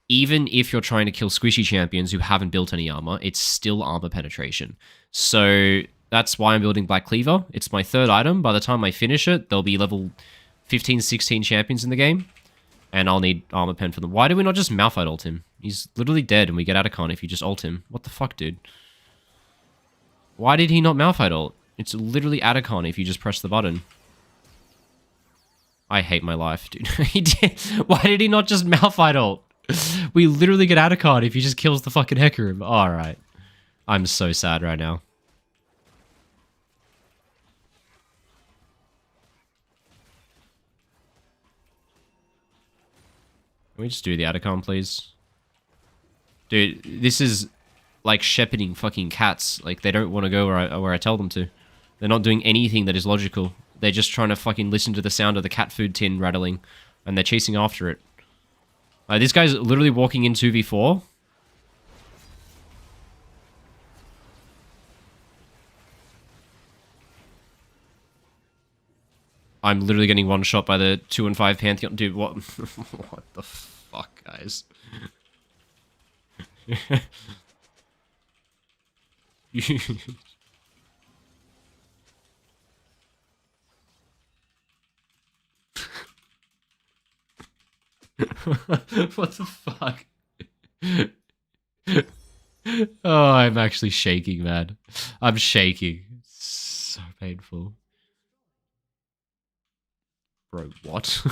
Even if you're trying to kill squishy champions who haven't built any armor, it's still armor penetration. So that's why I'm building Black Cleaver. It's my 3rd item. By the time I finish it, there'll be level 15, 16 champions in the game. And I'll need armor pen for them. Why do we not just Malphite ult him? He's literally dead and we get Rakan if you just ult him. What the fuck, dude? Why did he not Malphite ult? It's literally Rakan if you just press the button. I hate my life, dude. He did. Why did he not just Malphite ult? We literally get out of card if he just kills the fucking Hecarim. Alright. I'm so sad right now. Can we just do the Atacon, please? Dude, this is like shepherding fucking cats. Like, they don't want to go where I tell them to. They're not doing anything that is logical. They're just trying to fucking listen to the sound of the cat food tin rattling. And they're chasing after it. This guy's literally walking in 2v4. I'm literally getting one shot by the 2 and 5 Pantheon. Dude, what? What the fuck, guys? What the fuck? Oh, I'm actually shaking, man. I'm shaking. It's so painful. Bro, what?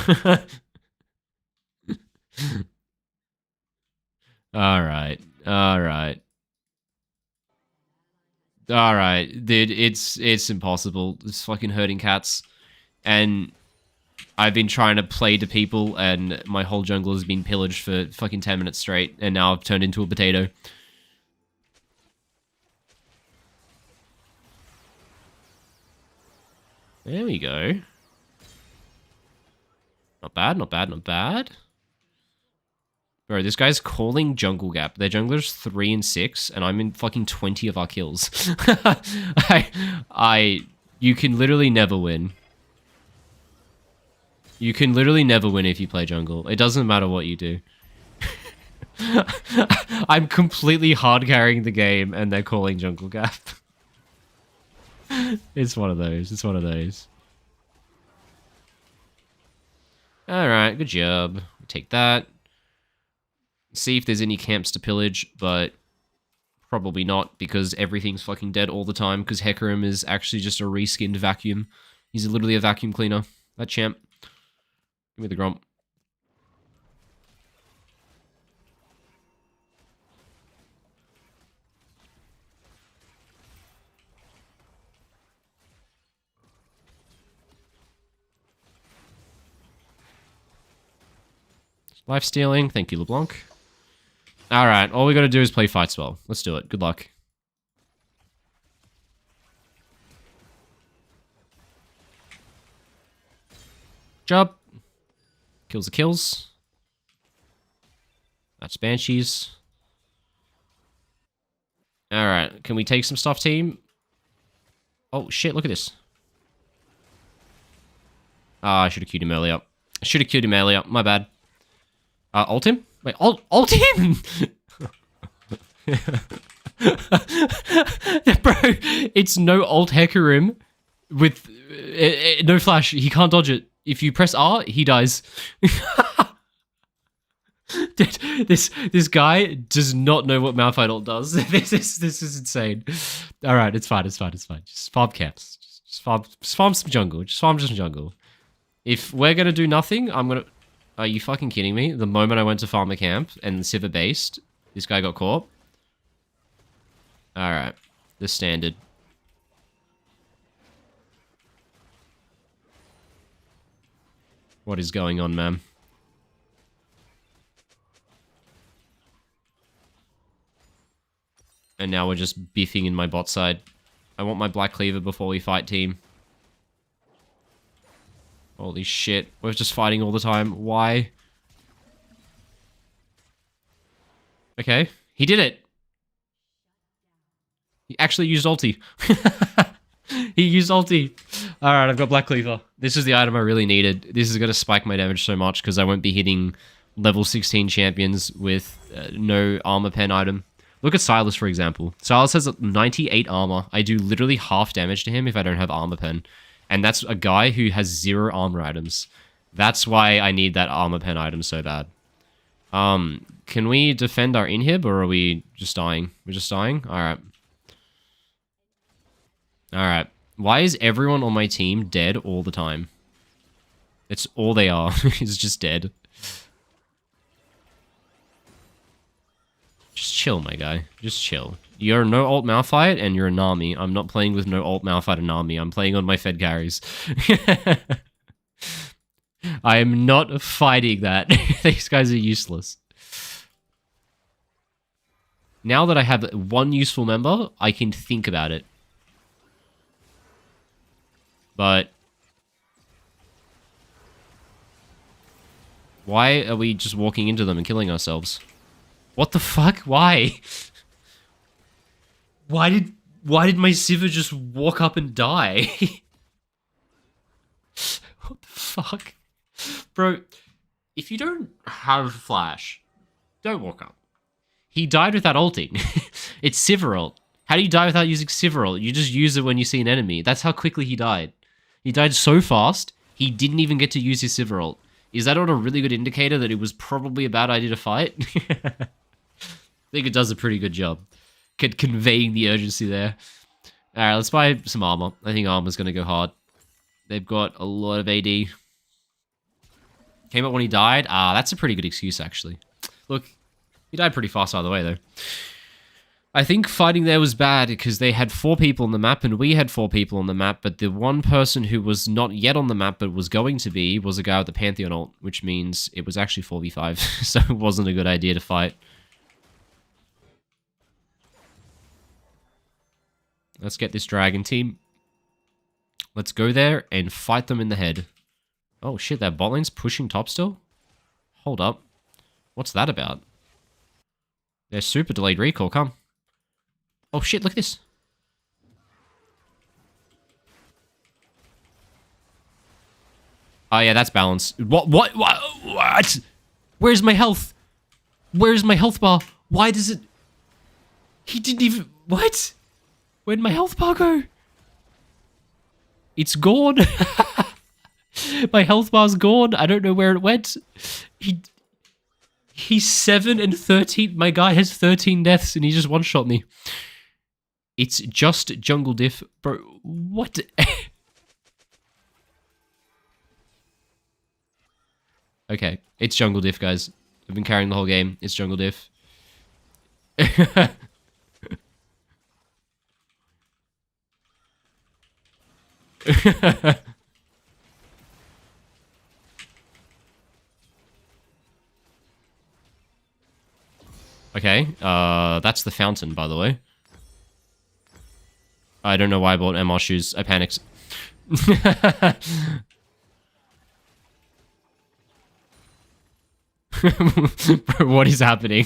Alright. Alright. Alright, dude, it's impossible. It's fucking hurting cats. And I've been trying to play to people, and my whole jungle has been pillaged for fucking 10 minutes straight, and now I've turned into a potato. There we go. Not bad, not bad, not bad. Bro, this guy's calling jungle gap. Their jungler's 3 and 6, and I'm in fucking 20 of our kills. You can literally never win. You can literally never win if you play jungle. It doesn't matter what you do. I'm completely hard carrying the game, and they're calling jungle gap. It's one of those. It's one of those. Alright, good job. Take that. See if there's any camps to pillage, but probably not, because everything's fucking dead all the time, because Hecarim is actually just a reskinned vacuum. He's literally a vacuum cleaner. That champ. Give me the Gromp. Life stealing. Thank you, LeBlanc. Alright, all we gotta do is play fight spell. Let's do it. Good luck. Job. Kills the kills. That's Banshees. Alright, can we take some stuff, team? Oh, shit, look at this. Ah, I should have queued him earlier. I should have queued him earlier. My bad. Ult him? Wait, ult him! Bro, it's no ult Hecarim with no flash. He can't dodge it. If you press R, he dies. Dude, this guy does not know what Malphite ult does. This is insane. All right, it's fine. It's fine. It's fine. Just farm camps. Just farm some jungle. Just farm some jungle. If we're gonna do nothing, I'm gonna. Are you fucking kidding me? The moment I went to farm a camp and Sivir based, this guy got caught. All right, the standard. What is going on, man? And now we're just biffing in my bot side. I want my Black Cleaver before we fight, team. Holy shit. We're just fighting all the time. Why? Okay. He did it. He actually used ulti. He used ulti. Alright, I've got Black Cleaver. This is the item I really needed. This is going to spike my damage so much because I won't be hitting level 16 champions with no armor pen item. Look at Silas, for example. Silas has 98 armor. I do literally half damage to him if I don't have armor pen. And that's a guy who has 0 armor items. That's why I need that armor pen item so bad. Can we defend our inhib, or are we just dying? We're just dying? Alright. Alright. Why is everyone on my team dead all the time? It's all they are. It's just dead. Just chill, my guy. Just chill. You're no alt Malphite, and you're a Nami. I'm not playing with no alt Malphite and Nami. I'm playing on my Fed carries. I am not fighting that. These guys are useless. Now that I have one useful member, I can think about it. But... why are we just walking into them and killing ourselves? What the fuck? Why? Why did my Sivir just walk up and die? What the fuck? Bro, if you don't have Flash, don't walk up. He died without ulting. It's Sivir ult. How do you die without using Sivir ult? You just use it when you see an enemy. That's how quickly he died. He died so fast, he didn't even get to use his Sivir ult. Is that not a really good indicator that it was probably a bad idea to fight? I think it does a pretty good job conveying the urgency there. Alright, let's buy some armor. I think armor's going to go hard. They've got a lot of AD. Came up when he died? Ah, that's a pretty good excuse, actually. Look, he died pretty fast either way, though. I think fighting there was bad because they had 4 people on the map and we had 4 people on the map, but the one person who was not yet on the map but was going to be was a guy with the Pantheon ult, which means it was actually 4v5, so it wasn't a good idea to fight. Let's get this dragon team. Let's go there and fight them in the head. Oh shit, that bot lane's pushing top still? Hold up. What's that about? They're super delayed recall, come. Oh shit, look at this. Oh yeah, that's balanced. What? Where's my health? Where's my health bar? Why does it... He didn't even... What? Where'd my health bar go? It's gone. My health bar's gone. I don't know where it went. He's 7 and 13. My guy has 13 deaths and he just one-shot me. It's just jungle diff. Bro, what? Okay, it's jungle diff, guys. I've been carrying the whole game. It's jungle diff. Okay, that's the fountain, by the way. I don't know why I bought MR shoes. I panicked. Bro, what is happening?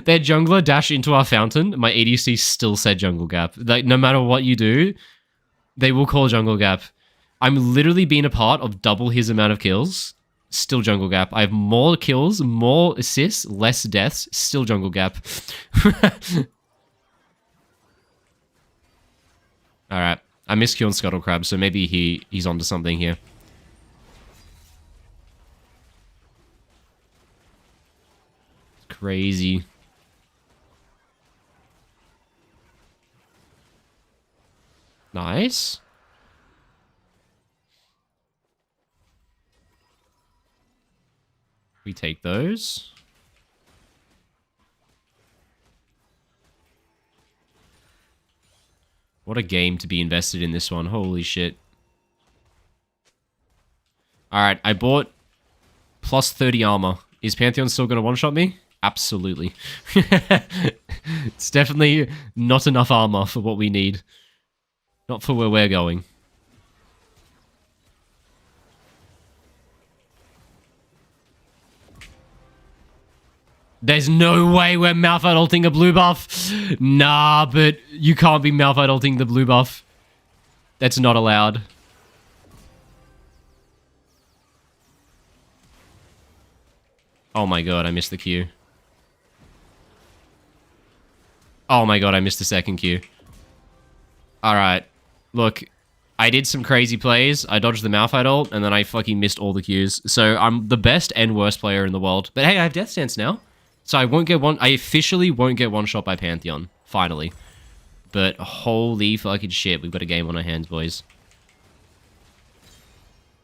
Their jungler dashed into our fountain. My ADC still said jungle gap. Like, no matter what you do, they will call jungle gap. I'm literally being a part of double his amount of kills. Still jungle gap. I have more kills, more assists, less deaths. Still jungle gap. Alright. I missed Q on Scuttle Crab, so maybe he's onto something here. Crazy. Nice. We take those. What a game to be invested in this one. Holy shit. Alright, I bought plus 30 armor. Is Pantheon still going to one-shot me? Absolutely. It's definitely not enough armor for what we need. Not for where we're going. There's no way we're Malphite ulting a blue buff. Nah, but you can't be Malphite ulting the blue buff. That's not allowed. Oh my god, I missed the Q. Oh my god, I missed the second Q. Alright. Look, I did some crazy plays. I dodged the Malphite ult, and then I fucking missed all the Qs. So I'm the best and worst player in the world. But hey, I have Death Stance now. So I won't get one... I officially won't get one shot by Pantheon. Finally. But holy fucking shit, we've got a game on our hands, boys.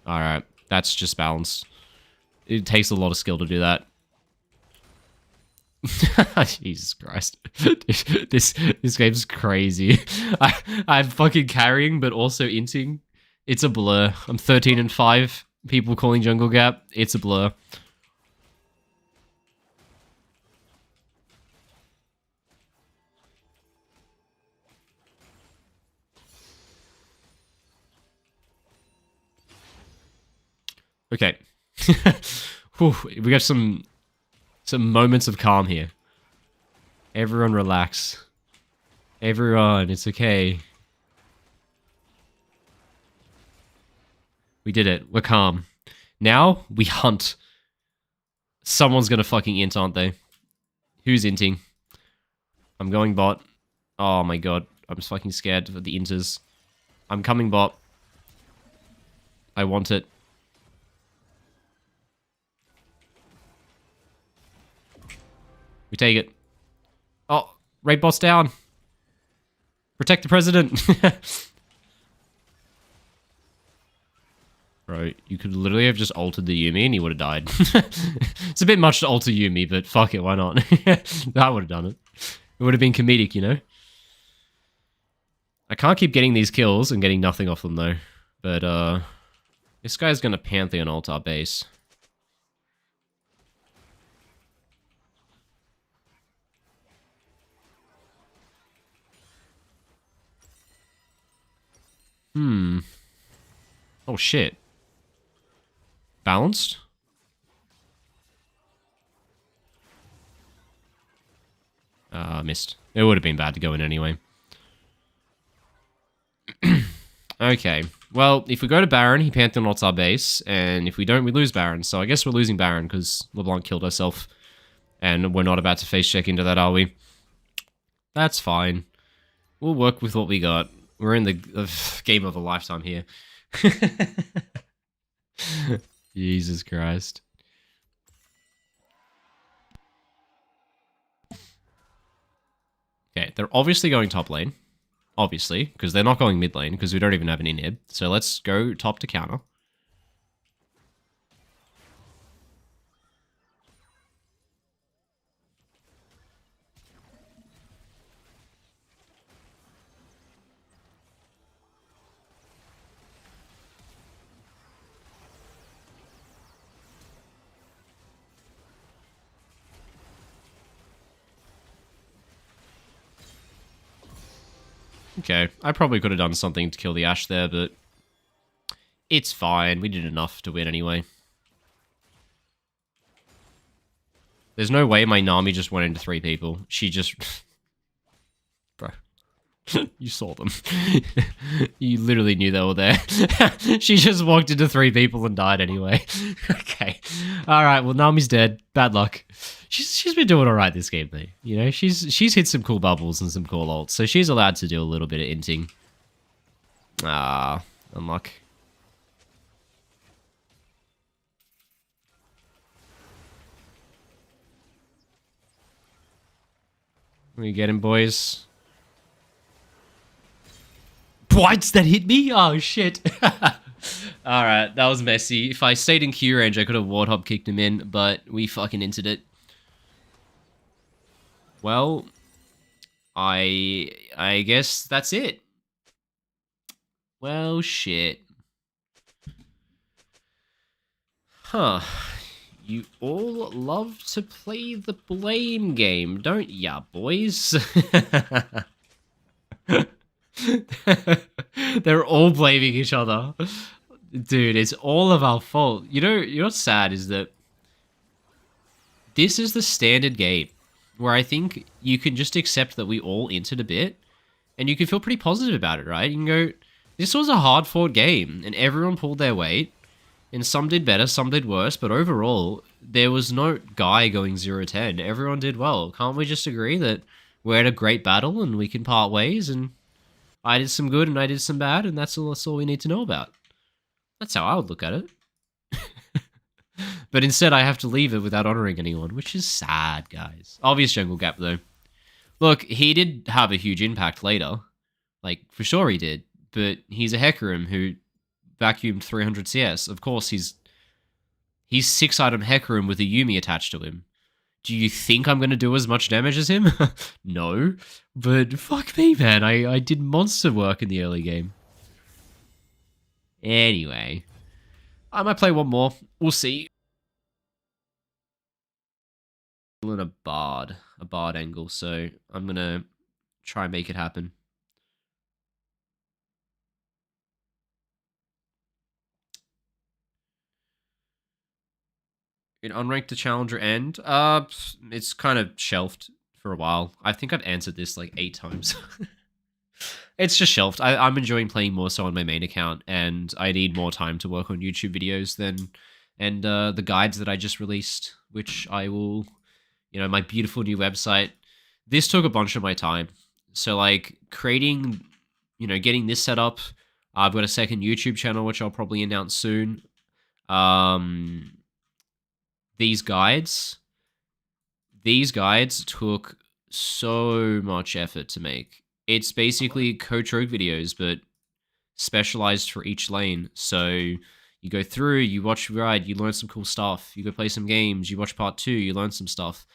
Alright, that's just balance. It takes a lot of skill to do that. Jesus Christ. This game's crazy. I'm fucking carrying, but also inting. It's a blur. I'm 13-5. People calling jungle gap. It's a blur. Okay. Whew, we got some moments of calm here. Everyone relax. Everyone, it's okay. We did it. We're calm. Now, we hunt. Someone's gonna fucking int, aren't they? Who's inting? I'm going bot. Oh my god. I'm just fucking scared of the inters. I'm coming bot. I want it. We take it. Oh, raid boss down. Protect the president. Bro, you could literally have just altered the Yuumi and he would have died. It's a bit much to alter Yuumi, but fuck it, why not? I would have done it. It would have been comedic, you know? I can't keep getting these kills and getting nothing off them, though. But, this guy's gonna Pantheon ult our base. Oh, shit. Balanced? Missed. It would have been bad to go in anyway. Okay. Well, if we go to Baron, he Pantheon ults our base, and if we don't, we lose Baron. So I guess we're losing Baron because LeBlanc killed herself. And we're not about to face check into that, are we? That's fine. We'll work with what we got. We're in the game of a lifetime here. Jesus Christ. Okay, they're obviously going top lane. Obviously, because they're not going mid lane, because we don't even have an inhib. So let's go top to counter. Okay, I probably could have done something to kill the Ashe there, but it's fine. We did enough to win anyway. There's no way my Nami just went into 3 people. She just... Bro. You saw them. You literally knew they were there. She just walked into 3 people and died anyway. Okay. Alright, well, Nami's dead. Bad luck. She's been doing alright this game, though. You know, she's hit some cool bubbles and some cool ults, so she's allowed to do a little bit of inting. Ah, unluck. We get him, boys. What? That hit me? Oh, shit. Alright, that was messy. If I stayed in Q range, I could have Warthog kicked him in, but we fucking inted it. Well, I guess that's it. Well, shit. Huh. You all love to play the blame game, don't ya, boys? They're all blaming each other. Dude, it's all of our fault. You know what's sad is that this is the standard game where I think you can just accept that we all entered a bit and you can feel pretty positive about it, right? You can go, this was a hard-fought game and everyone pulled their weight and some did better, some did worse, but overall, there was no guy going 0-10. Everyone did well. Can't we just agree that we had a great battle and we can part ways and I did some good and I did some bad and that's all we need to know about? That's how I would look at it. But instead, I have to leave it without honoring anyone, which is sad, guys. Obvious jungle gap, though. Look, he did have a huge impact later. Like, for sure he did. But he's a Hecarim who vacuumed 300 CS. Of course, he's 6-item Hecarim with a Yuumi attached to him. Do you think I'm going to do as much damage as him? No. But fuck me, man. I did monster work in the early game. Anyway. I might play one more. We'll see. In a bard angle, so I'm going to try and make it happen. In unranked to challenger end, it's kind of shelved for a while. I think I've answered this like 8 times. It's just shelved. I'm enjoying playing more so on my main account, and I need more time to work on YouTube videos and the guides that I just released, which I will, my beautiful new website. This took a bunch of my time. So like creating, getting this set up. I've got a second YouTube channel, which I'll probably announce soon. These guides took so much effort to make. It's basically Coach Rogue videos, but specialized for each lane. So you go through, you watch ride, you learn some cool stuff. You go play some games, you watch part 2, you learn some stuff.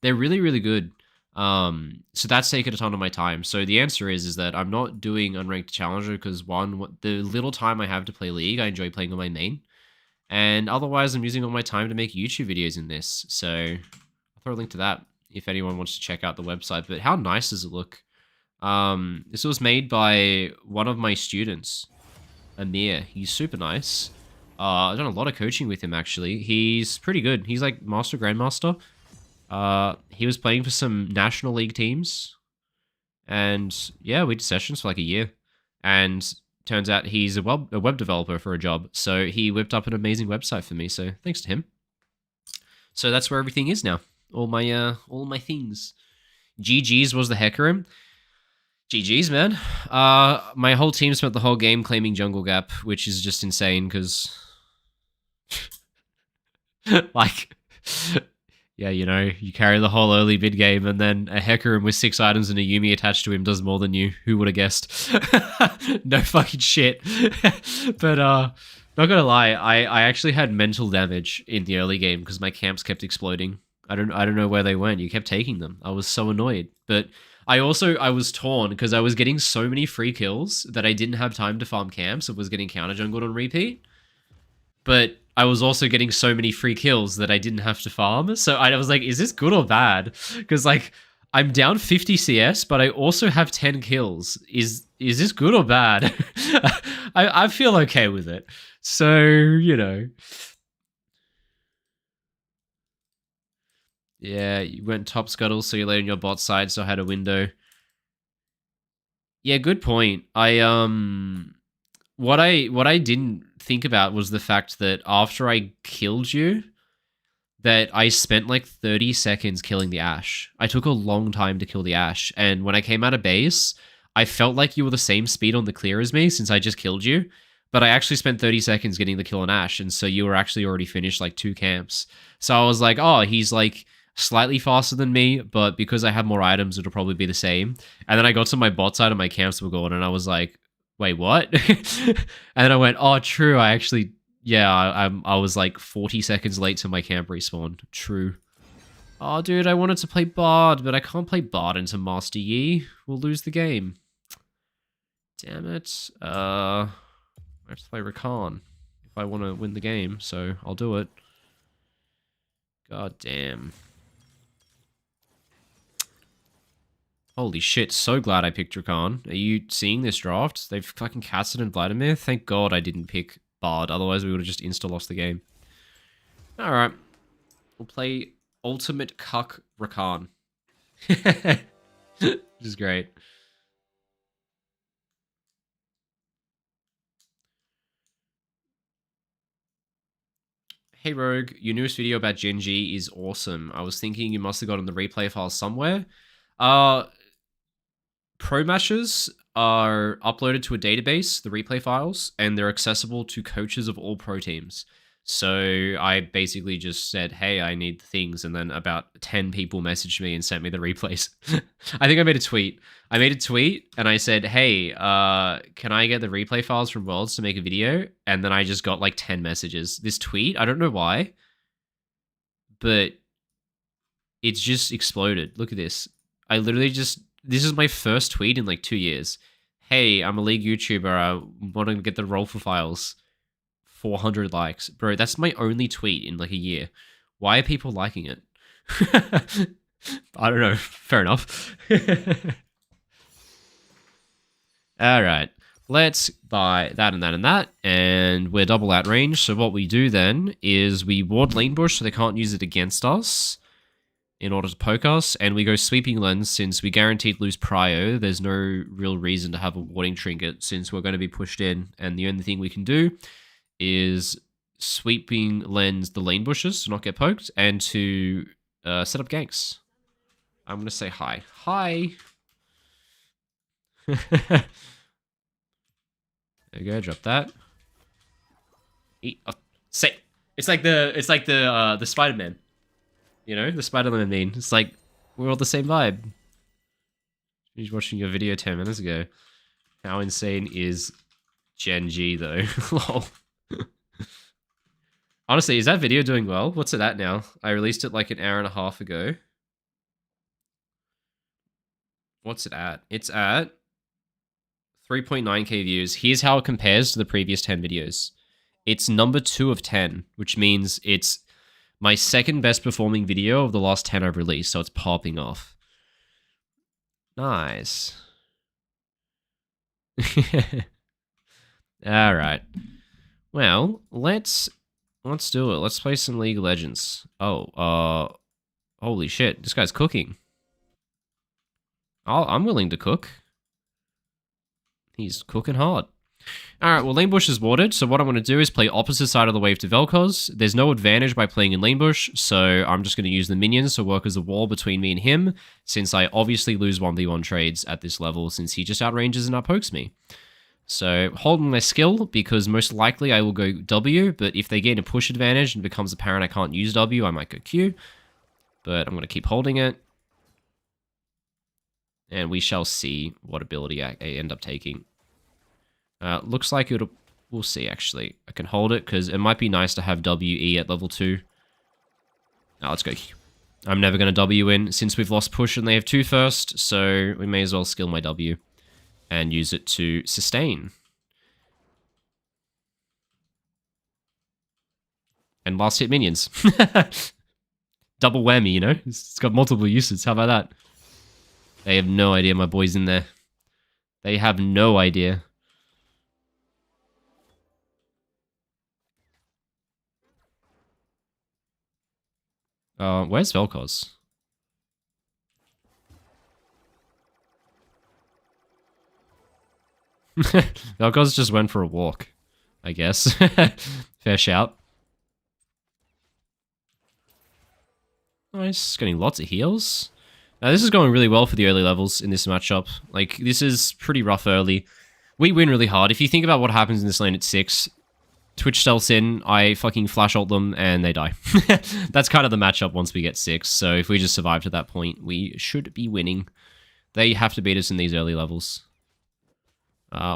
They're really, really good. So that's taken a ton of my time. So the answer is that I'm not doing unranked challenger because one, the little time I have to play League, I enjoy playing on my main. And otherwise, I'm using all my time to make YouTube videos in this. So I'll throw a link to that if anyone wants to check out the website. But how nice does it look? This was made by one of my students, Amir. He's super nice. I've done a lot of coaching with him, actually. He's pretty good. He's like Master Grandmaster. He was playing for some National League teams. And yeah, we did sessions for like a year. And turns out he's a web developer for a job. So he whipped up an amazing website for me. So thanks to him. So that's where everything is now. All my things. GG's was the Hecarim. GG's, man. My whole team spent the whole game claiming jungle gap, which is just insane because like, yeah, you carry the whole early mid game, and then a Hecarim with 6 items and a Yuumi attached to him does more than you. Who would have guessed? No fucking shit. But not gonna lie, I actually had mental damage in the early game because my camps kept exploding. I don't know where they went. You kept taking them. I was so annoyed. But I was torn because I was getting so many free kills that I didn't have time to farm camps and was getting counter jungled on repeat. But I was also getting so many free kills that I didn't have to farm. So I was like, is this good or bad? Because like I'm down 50 CS, but I also have 10 kills. Is this good or bad? I feel okay with it. So, Yeah, you went top scuttle, so you laid on your bot side, so I had a window. Yeah, good point. What I didn't think about was the fact that after I killed you, that I spent like 30 seconds killing the Ashe. I took a long time to kill the Ashe, and when I came out of base, I felt like you were the same speed on the clear as me since I just killed you, but I actually spent 30 seconds getting the kill on Ashe, and so you were actually already finished like 2 camps. So I was like, oh, he's like slightly faster than me, but because I have more items, it'll probably be the same. And then I got to my bot side and my camps were gone, and I was like, wait, what? And then I went, oh, true, I actually, yeah, I was like 40 seconds late to my camp respawn. True. Oh, dude, I wanted to play Bard, but I can't play Bard into Master Yi. We'll lose the game. Damn it. I have to play Rakan if I want to win the game, so I'll do it. God damn. Holy shit, so glad I picked Rakan. Are you seeing this draft? They've fucking casted in Vladimir? Thank God I didn't pick Bard, otherwise we would have just insta-lost the game. Alright. We'll play Ultimate Cuck Rakan. Which is great. Hey Rogue, your newest video about Genji is awesome. I was thinking you must have gotten the replay file somewhere. Pro matches are uploaded to a database, the replay files, and they're accessible to coaches of all pro teams. So I basically just said, hey, I need things, and then about 10 people messaged me and sent me the replays. I think I made a tweet. I made a tweet, and I said, hey, can I get the replay files from Worlds to make a video? And then I just got like 10 messages. This tweet, I don't know why, but it's just exploded. Look at this. I literally just... This is my first tweet in like 2 years. Hey, I'm a League YouTuber. I want to get the roll for files. 400 likes. Bro, that's my only tweet in like a year. Why are people liking it? I don't know. Fair enough. Alright. Let's buy that and that and that. And we're double out range. So what we do then is we ward lane bush so they can't use it against us in order to poke us. And we go sweeping lens since we guaranteed lose prio. There's no real reason to have a warding trinket since we're going to be pushed in. And the only thing we can do is sweeping lens the lane bushes to not get poked and to set up ganks. I'm going to say hi. Hi! There you go, drop that. Say, it's like the Spider-Man. You know, the Spider-Man meme. It's like we're all the same vibe. He's watching your video 10 minutes ago. How insane is Gen G though? Lol. Honestly, is that video doing well? What's it at now? I released it like an hour and a half ago. What's it at? It's at 3.9k views. Here's how it compares to the previous 10 videos. It's number 2 of 10, which means it's my second best performing video of the last 10 I've released, so it's popping off. Nice. Alright. Well, let's do it. Let's play some League of Legends. Oh, holy shit, this guy's cooking. I'm willing to cook. He's cooking hard. Alright, well, lane bush is warded, so what I'm going to do is play opposite side of the wave to Vel'Koz. There's no advantage by playing in lane bush, so I'm just going to use the minions to work as a wall between me and him, since I obviously lose 1v1 trades at this level, since he just outranges and outpokes me. So, holding my skill, because most likely I will go W, but if they gain a push advantage and becomes apparent I can't use W, I might go Q. But I'm going to keep holding it. And we shall see what ability I end up taking. Looks like we'll see, actually. I can hold it, because it might be nice to have WE at level 2. Now, let's go. I'm never going to W in, since we've lost push and they have 2 first, so we may as well skill my W and use it to sustain. And last hit minions. Double whammy, you know? It's got multiple uses. How about that? They have no idea my boy's in there. They have no idea. Where's Vel'Koz? Vel'Koz just went for a walk, I guess. Fair shout. Nice, getting lots of heals. Now, this is going really well for the early levels in this matchup. Like, this is pretty rough early. We win really hard. If you think about what happens in this lane at 6, Twitch stealths in, I fucking flash ult them, and they die. That's kind of the matchup once we get 6, so if we just survive to that point, we should be winning. They have to beat us in these early levels.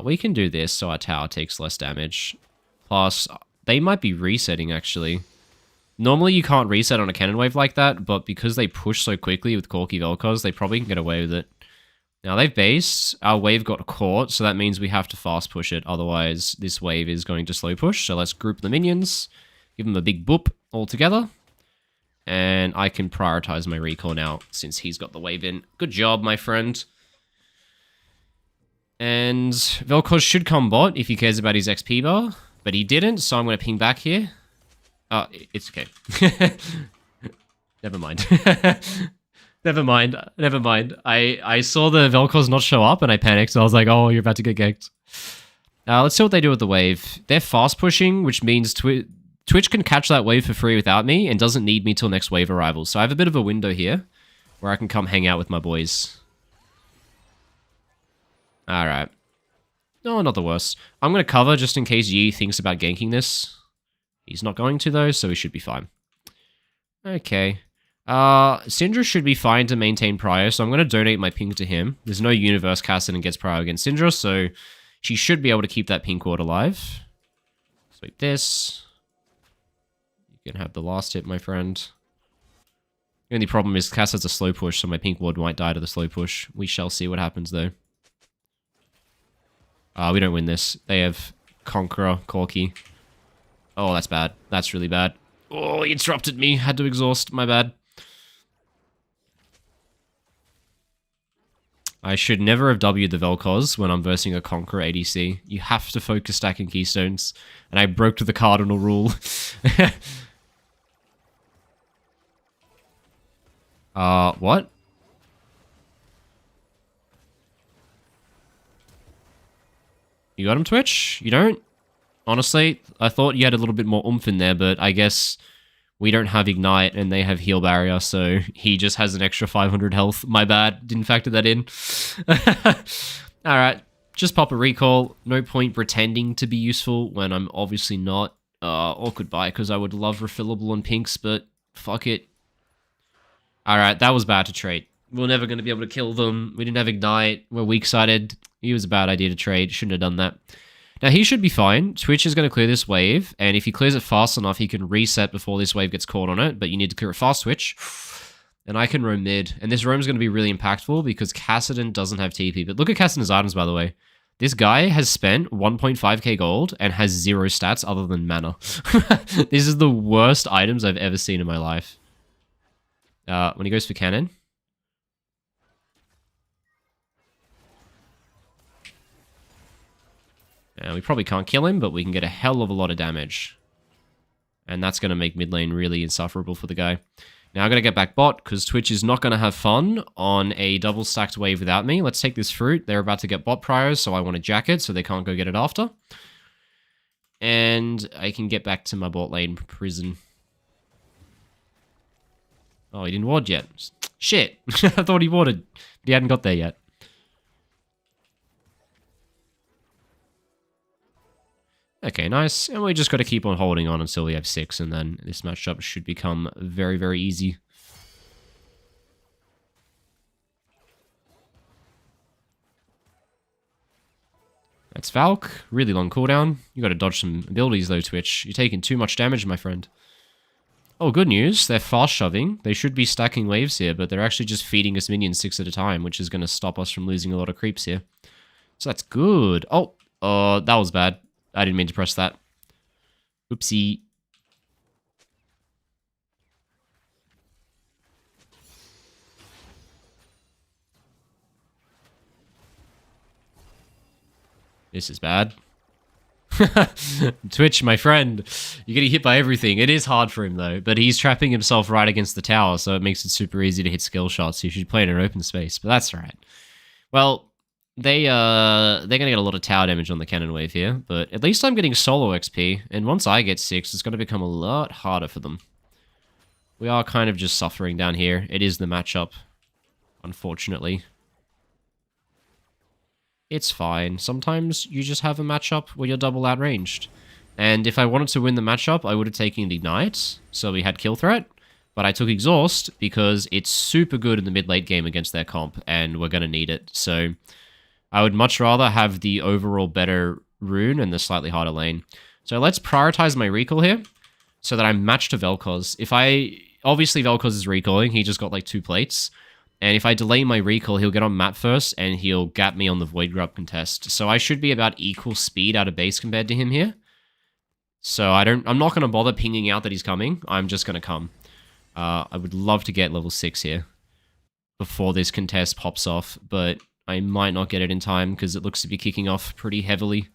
We can do this so our tower takes less damage. Plus, they might be resetting, actually. Normally, you can't reset on a cannon wave like that, but because they push so quickly with Corki Vel'Koz, they probably can get away with it. Now, they've based. Our wave got caught, so that means we have to fast push it. Otherwise, this wave is going to slow push. So let's group the minions, give them a big boop all together. And I can prioritize my recall now, since he's got the wave in. Good job, my friend. And Vel'Koz should come bot if he cares about his XP bar, but he didn't, so I'm going to ping back here. Oh, it's okay. Never mind. Never mind. I saw the Vel'Koz not show up and I panicked, so I was like, oh, you're about to get ganked. Let's see what they do with the wave. They're fast pushing, which means Twitch can catch that wave for free without me and doesn't need me till next wave arrivals. So I have a bit of a window here where I can come hang out with my boys. Alright. No, not the worst. I'm going to cover just in case Yi thinks about ganking this. He's not going to, though, so we should be fine. Okay. Syndra should be fine to maintain prio, so I'm going to donate my ping to him. There's no universe casted and gets prio against Syndra, so she should be able to keep that ping ward alive. Sweep this. You can have the last hit, my friend. The only problem is Cass has a slow push, so my pink ward might die to the slow push. We shall see what happens, though. We don't win this. They have Conqueror, Corki. Oh, that's bad. That's really bad. Oh, he interrupted me. Had to exhaust. My bad. I should never have W'd the Vel'Koz when I'm versing a Conqueror ADC. You have to focus stacking keystones. And I broke the cardinal rule. What? You got him, Twitch? You don't? Honestly, I thought you had a little bit more oomph in there, but I guess we don't have Ignite and they have Heal Barrier, so he just has an extra 500 health. My bad, didn't factor that in. Alright, just pop a recall. No point pretending to be useful when I'm obviously not. Awkward buy, because I would love refillable on pinks, but fuck it. Alright, that was bad to trade. We're never going to be able to kill them. We didn't have Ignite. We're weak-sided. It was a bad idea to trade. Shouldn't have done that. Now, he should be fine. Twitch is going to clear this wave, and if he clears it fast enough, he can reset before this wave gets caught on it, but you need to clear it fast, Twitch. And I can roam mid. And this roam is going to be really impactful because Kassadin doesn't have TP. But look at Kassadin's items, by the way. This guy has spent 1.5k gold and has 0 stats other than mana. This is the worst items I've ever seen in my life. When he goes for cannon. We probably can't kill him, but we can get a hell of a lot of damage. And that's going to make mid lane really insufferable for the guy. Now I'm going to get back bot, because Twitch is not going to have fun on a double stacked wave without me. Let's take this fruit. They're about to get bot priors, so I want to jack it, so they can't go get it after. And I can get back to my bot lane prison. Oh, he didn't ward yet. Shit. I thought he warded, but he hadn't got there yet. Okay, nice. And we just got to keep on holding on until we have 6, and then this matchup should become very, very easy. That's Valk. Really long cooldown. You got to dodge some abilities though, Twitch. You're taking too much damage, my friend. Oh, good news. They're fast shoving. They should be stacking waves here, but they're actually just feeding us minions 6 at a time, which is going to stop us from losing a lot of creeps here. So that's good. Oh, that was bad. I didn't mean to press that. Oopsie. This is bad. Twitch, my friend. You're getting hit by everything. It is hard for him, though. But he's trapping himself right against the tower, so it makes it super easy to hit skill shots. You should play in an open space, but that's alright. Well, they're going to get a lot of tower damage on the cannon wave here, but at least I'm getting solo XP, and once I get 6, it's going to become a lot harder for them. We are kind of just suffering down here. It is the matchup, unfortunately. It's fine. Sometimes you just have a matchup where you're double outranged. And if I wanted to win the matchup, I would have taken Ignite, so we had kill threat, but I took Exhaust because it's super good in the mid-late game against their comp, and we're going to need it, so I would much rather have the overall better rune and the slightly harder lane. So let's prioritize my recall here so that I'm matched to Vel'Koz. Obviously Vel'Koz is recalling, he just got like 2 plates. And if I delay my recall, he'll get on map first and he'll gap me on the Void Grub contest. So I should be about equal speed out of base compared to him here. So I'm not going to bother pinging out that he's coming. I'm just going to come. I would love to get level 6 here before this contest pops off, but I might not get it in time because it looks to be kicking off pretty heavily.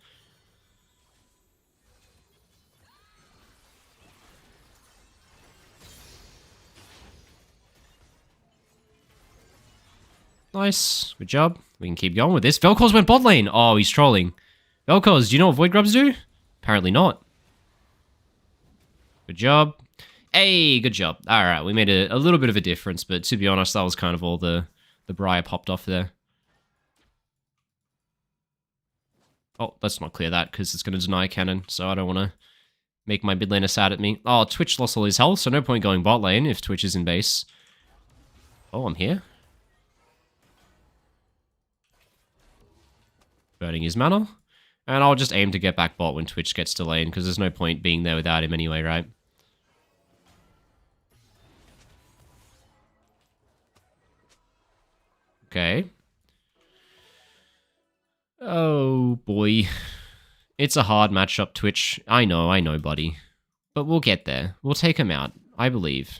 Nice. Good job. We can keep going with this. Vel'Koz went bot lane. Oh, he's trolling. Vel'Koz, do you know what Void Grubs do? Apparently not. Good job. Hey, good job. Alright, we made a little bit of a difference, but to be honest, that was kind of all the Briar popped off there. Oh, let's not clear that, because it's going to deny cannon, so I don't want to make my mid laner sad at me. Oh, Twitch lost all his health, so no point going bot lane if Twitch is in base. Oh, I'm here. Burning his mana. And I'll just aim to get back bot when Twitch gets to lane, because there's no point being there without him anyway, right? Okay. Oh, boy. It's a hard matchup, Twitch. I know, buddy. But we'll get there. We'll take him out. I believe.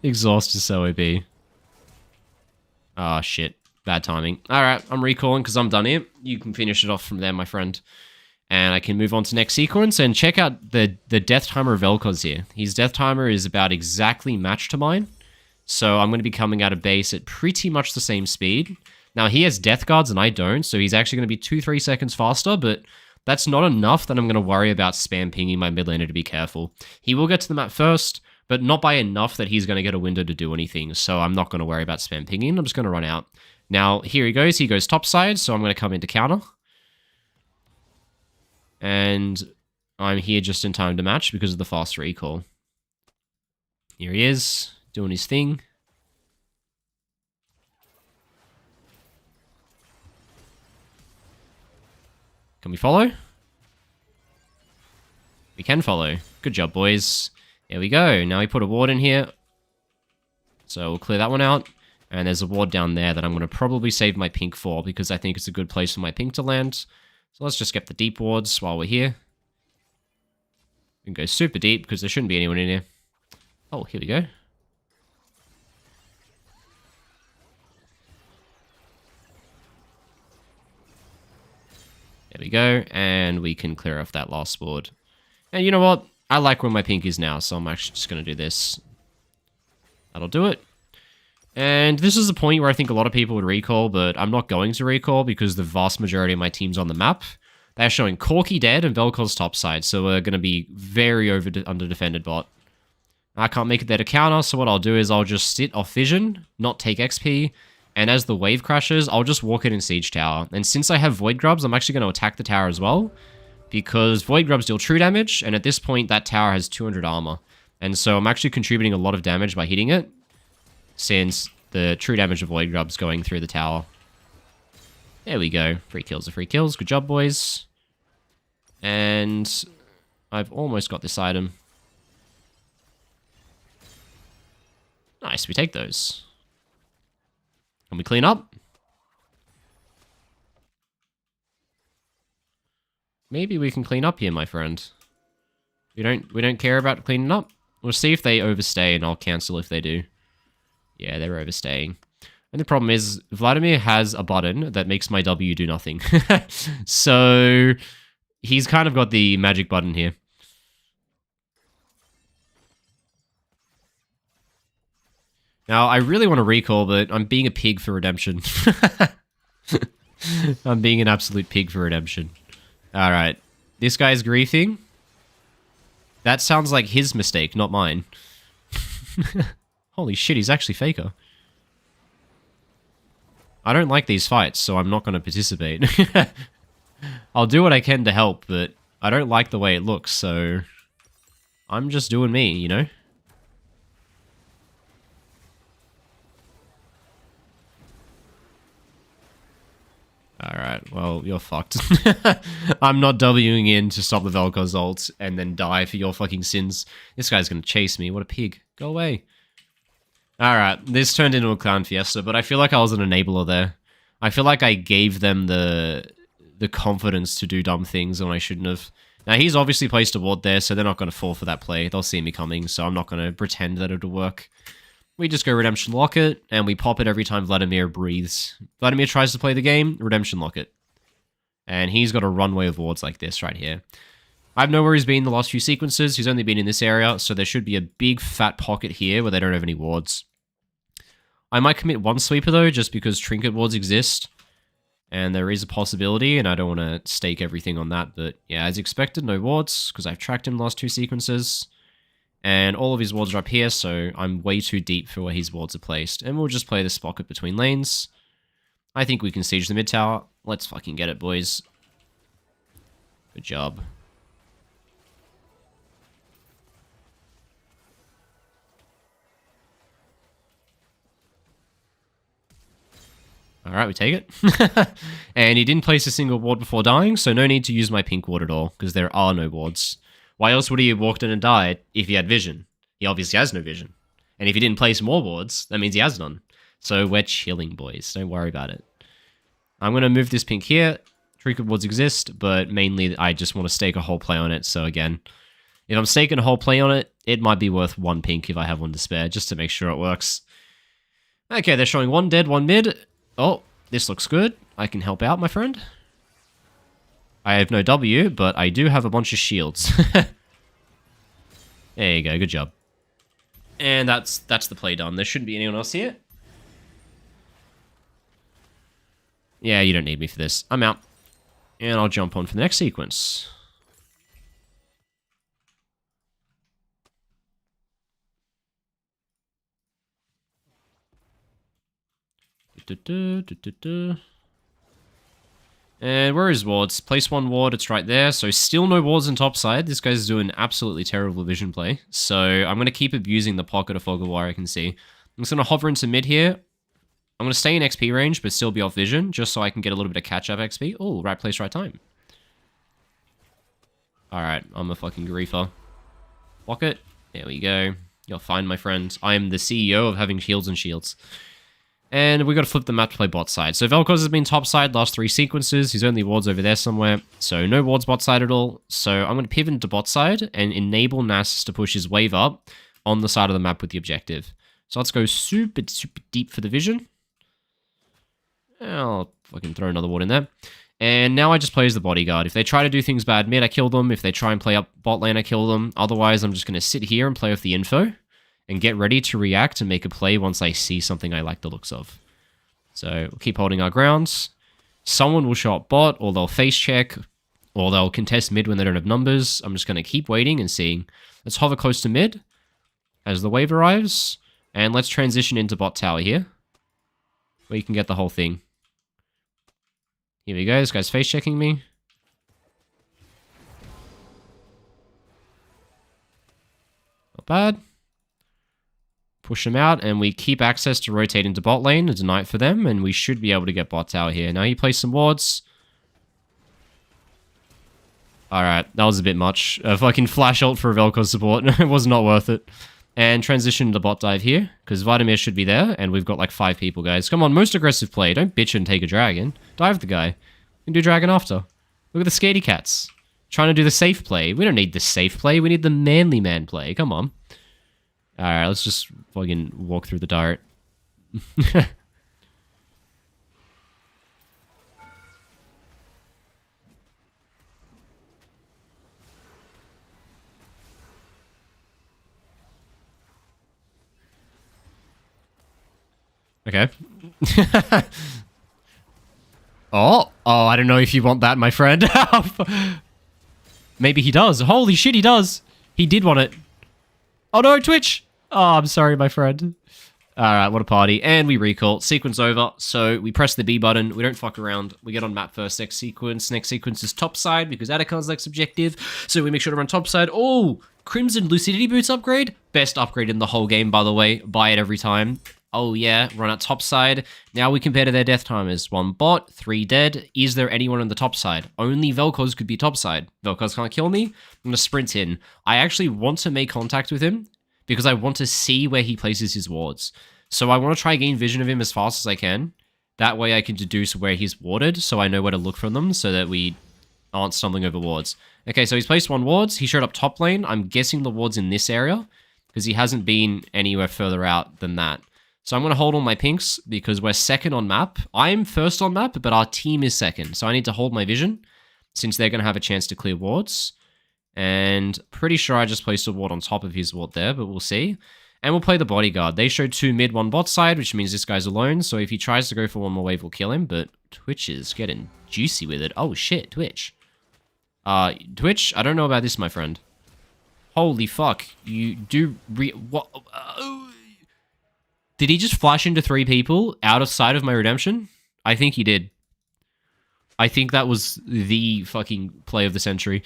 Exhaust is so OP. Ah, shit. Bad timing. Alright, I'm recalling because I'm done here. You can finish it off from there, my friend. And I can move on to next sequence and check out the death timer of Vel'Koz here. His death timer is about exactly matched to mine. So I'm going to be coming out of base at pretty much the same speed. Now, he has death guards and I don't, so he's actually going to be 2-3 seconds faster, but that's not enough that I'm going to worry about spam pinging my mid laner to be careful. He will get to the map first, but not by enough that he's going to get a window to do anything, so I'm not going to worry about spam pinging. I'm just going to run out. Now, here he goes. He goes topside, so I'm going to come into counter. And I'm here just in time to match because of the fast recall. Here he is, doing his thing. Can we follow? We can follow. Good job, boys. There we go. Now we put a ward in here. So we'll clear that one out. And there's a ward down there that I'm going to probably save my pink for because I think it's a good place for my pink to land. So let's just get the deep wards while we're here. We can go super deep because there shouldn't be anyone in here. Oh, here we go. There we go. And we can clear off that last ward. And you know what? I like where my pink is now, so I'm actually just going to do this. That'll do it. And this is the point where I think a lot of people would recall, but I'm not going to recall because the vast majority of my team's on the map. They're showing Corki dead and Vel'Koz topside, so we're going to be very under-defended bot. I can't make it there to counter, so what I'll do is I'll just sit off vision, not take XP, and as the wave crashes, I'll just walk it in Siege Tower. And since I have Void Grubs, I'm actually going to attack the tower as well, because Void Grubs deal true damage, and at this point, that tower has 200 armor. And so I'm actually contributing a lot of damage by hitting it, since the true damage of Void Grub's going through the tower. There we go. Free kills are free kills. Good job, boys. And I've almost got this item. Nice, we take those. Can we clean up? Maybe we can clean up here, my friend. We don't care about cleaning up. We'll see if they overstay, and I'll cancel if they do. Yeah, they're overstaying. And the problem is, Vladimir has a button that makes my W do nothing. So, he's kind of got the magic button here. Now, I really want to recall, but I'm being a pig for redemption. I'm being an absolute pig for redemption. Alright. This guy's griefing. That sounds like his mistake, not mine. Holy shit, he's actually Faker. I don't like these fights, so I'm not going to participate. I'll do what I can to help, but I don't like the way it looks, so I'm just doing me, you know? Alright, well, you're fucked. I'm not Wing in to stop the Vel'Koz ult and then die for your fucking sins. This guy's gonna chase me. What a pig. Go away. Alright, this turned into a clown fiesta, but I feel like I was an enabler there. I feel like I gave them the confidence to do dumb things when I shouldn't have. Now, he's obviously placed a ward there, so they're not going to fall for that play. They'll see me coming, so I'm not going to pretend that it'll work. We just go Redemption Locket, and we pop it every time Vladimir breathes. Vladimir tries to play the game, Redemption Locket. And he's got a runway of wards like this right here. I have know where he's been the last few sequences. He's only been in this area, so there should be a big fat pocket here where they don't have any wards. I might commit one sweeper though, just because trinket wards exist. And there is a possibility, and I don't want to stake everything on that. But yeah, as expected, no wards, because I've tracked him the last two sequences. And all of his wards are up here, so I'm way too deep for where his wards are placed. And we'll just play this pocket between lanes. I think we can siege the mid tower. Let's fucking get it, boys. Good job. Alright, we take it. And he didn't place a single ward before dying, so no need to use my pink ward at all, because there are no wards. Why else would he have walked in and died if he had vision? He obviously has no vision. And if he didn't place more wards, that means he has none. So we're chilling, boys. Don't worry about it. I'm going to move this pink here. Trinket wards exist, but mainly I just want to stake a whole play on it. So again, if I'm staking a whole play on it, it might be worth one pink if I have one to spare, just to make sure it works. Okay, they're showing one dead, one mid. Oh, this looks good. I can help out, my friend. I have no W, but I do have a bunch of shields. There you go, good job. And that's the play done. There shouldn't be anyone else here. Yeah, you don't need me for this. I'm out. And I'll jump on for the next sequence. And where is wards? Place one ward, it's right there. So still no wards on top side. This guy's doing absolutely terrible vision play. So I'm going to keep abusing the pocket of fog of war I can see. I'm just going to hover into mid here. I'm going to stay in XP range, but still be off vision, just so I can get a little bit of catch-up XP. Oh, right place, right time. Alright, I'm a fucking griefer. Pocket. There we go. You're fine, my friend. I am the CEO of having shields and shields. And we got to flip the map to play bot side. So Vel'Koz has been top side last 3 sequences. He's only wards over there somewhere. So no wards bot side at all. So I'm going to pivot into bot side and enable Nasus to push his wave up on the side of the map with the objective. So let's go super deep for the vision. I'll fucking throw another ward in there. And now I just play as the bodyguard. If they try to do things bad mid, I kill them. If they try and play up bot lane, I kill them. Otherwise, I'm just going to sit here and play with the info. And get ready to react and make a play once I see something I like the looks of. So, we'll keep holding our grounds. Someone will show up bot, or they'll face check, or they'll contest mid when they don't have numbers. I'm just going to keep waiting and seeing. Let's hover close to mid as the wave arrives. And let's transition into bot tower here, where you can get the whole thing. Here we go, this guy's face checking me. Not bad. Push them out, and we keep access to rotate into bot lane and deny it for them, and we should be able to get bot tower here. Now he plays some wards. Alright, that was a bit much. A fucking flash ult for a Vel'Koz support. It was not worth it. And transition to bot dive here, because Vladimir should be there, and we've got like 5 people, guys. Come on, most aggressive play. Don't bitch and take a dragon. Dive the guy. You can do dragon after. Look at the scaredy cats. Trying to do the safe play. We don't need the safe play. We need the manly man play. Come on. Alright, let's just fucking walk through the dart. Okay. Oh, I don't know if you want that, my friend. Maybe he does. Holy shit, he does. He did want it. Oh no, Twitch! Oh, I'm sorry, my friend. Alright, what a party. And we recall. Sequence over. So we press the B button. We don't fuck around. We get on map first. Next sequence. Next sequence is top side because Atakan's next objective. So we make sure to run top side. Oh, Crimson Lucidity Boots upgrade. Best upgrade in the whole game, by the way. Buy it every time. Oh yeah, run at top side. Now we compare to their death timers. 1 bot, 3 dead. Is there anyone on the top side? Only Vel'Koz could be top side. Vel'Koz can't kill me. I'm gonna sprint in. I actually want to make contact with him because I want to see where he places his wards. So I want to try gain vision of him as fast as I can. That way I can deduce where he's warded, so I know where to look from them, so that we aren't stumbling over wards. Okay, so he's placed 1 wards. He showed up top lane. I'm guessing the ward's in this area, because he hasn't been anywhere further out than that. So I'm going to hold all my pinks, because we're second on map. I'm first on map, but our team is second. So I need to hold my vision, since they're going to have a chance to clear wards. And pretty sure I just placed a ward on top of his ward there, but we'll see. And we'll play the bodyguard. They showed 2 mid, 1 bot side, which means this guy's alone. So if he tries to go for 1 more wave, we'll kill him. But Twitch is getting juicy with it. Oh shit, Twitch. Twitch, I don't know about this, my friend. Holy fuck. You do what? Did he just flash into 3 people out of sight of my redemption? I think he did. I think that was the fucking play of the century.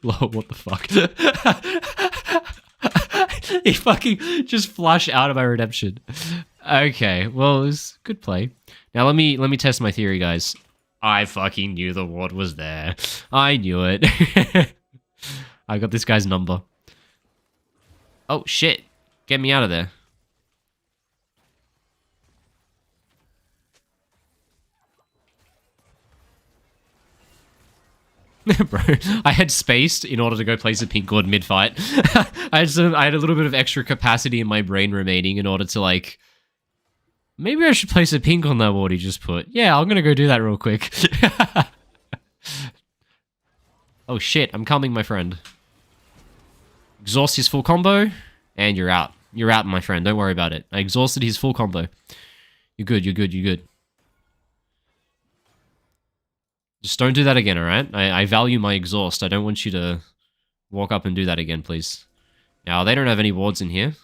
Lol, what the fuck? He fucking just flashed out of my redemption. Okay, well, it was good play. Now let me test my theory, guys. I fucking knew the ward was there. I knew it. I got this guy's number. Oh shit! Get me out of there. Bro, I had spaced in order to go place a pink ward mid-fight. I had a little bit of extra capacity in my brain remaining in order to, like... Maybe I should place a pink on that ward he just put. Yeah, I'm gonna go do that real quick. Oh shit, I'm coming, my friend. Exhaust his full combo, and you're out. You're out, my friend. Don't worry about it. I exhausted his full combo. You're good, you're good, you're good. Just don't do that again, alright? I value my exhaust. I don't want you to walk up and do that again, please. Now, they don't have any wards in here.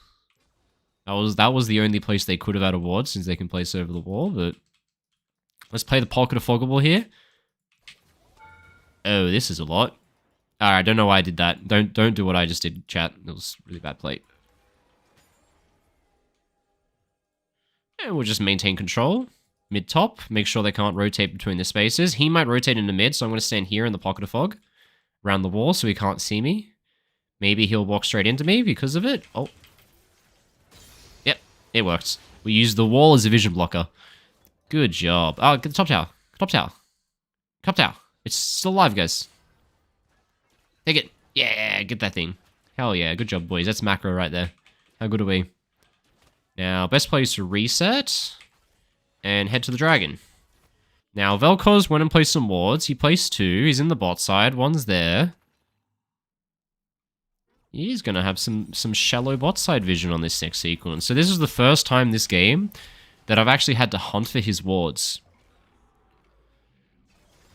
That was the only place they could have had a ward, since they can place over the wall, but... Let's play the Pocket of Foggable here. Oh, this is a lot. Alright, I don't know why I did that. Don't do what I just did, chat. It was really bad play. And we'll just maintain control. Mid-top. Make sure they can't rotate between the spaces. He might rotate into mid, so I'm going to stand here in the Pocket of Fog. Around the wall, so he can't see me. Maybe he'll walk straight into me because of it. Oh. Yep, it worked. We used the wall as a vision blocker. Good job. Oh, get the top tower. Top tower. Top tower. It's still alive, guys. Take it. Yeah, get that thing. Hell yeah, good job, boys. That's macro right there. How good are we? Now, best place to reset and head to the dragon. Now, Vel'Koz went and placed some wards. He placed 2. He's in the bot side. One's there. He's going to have some shallow bot side vision on this next sequence. So this is the first time this game that I've actually had to hunt for his wards.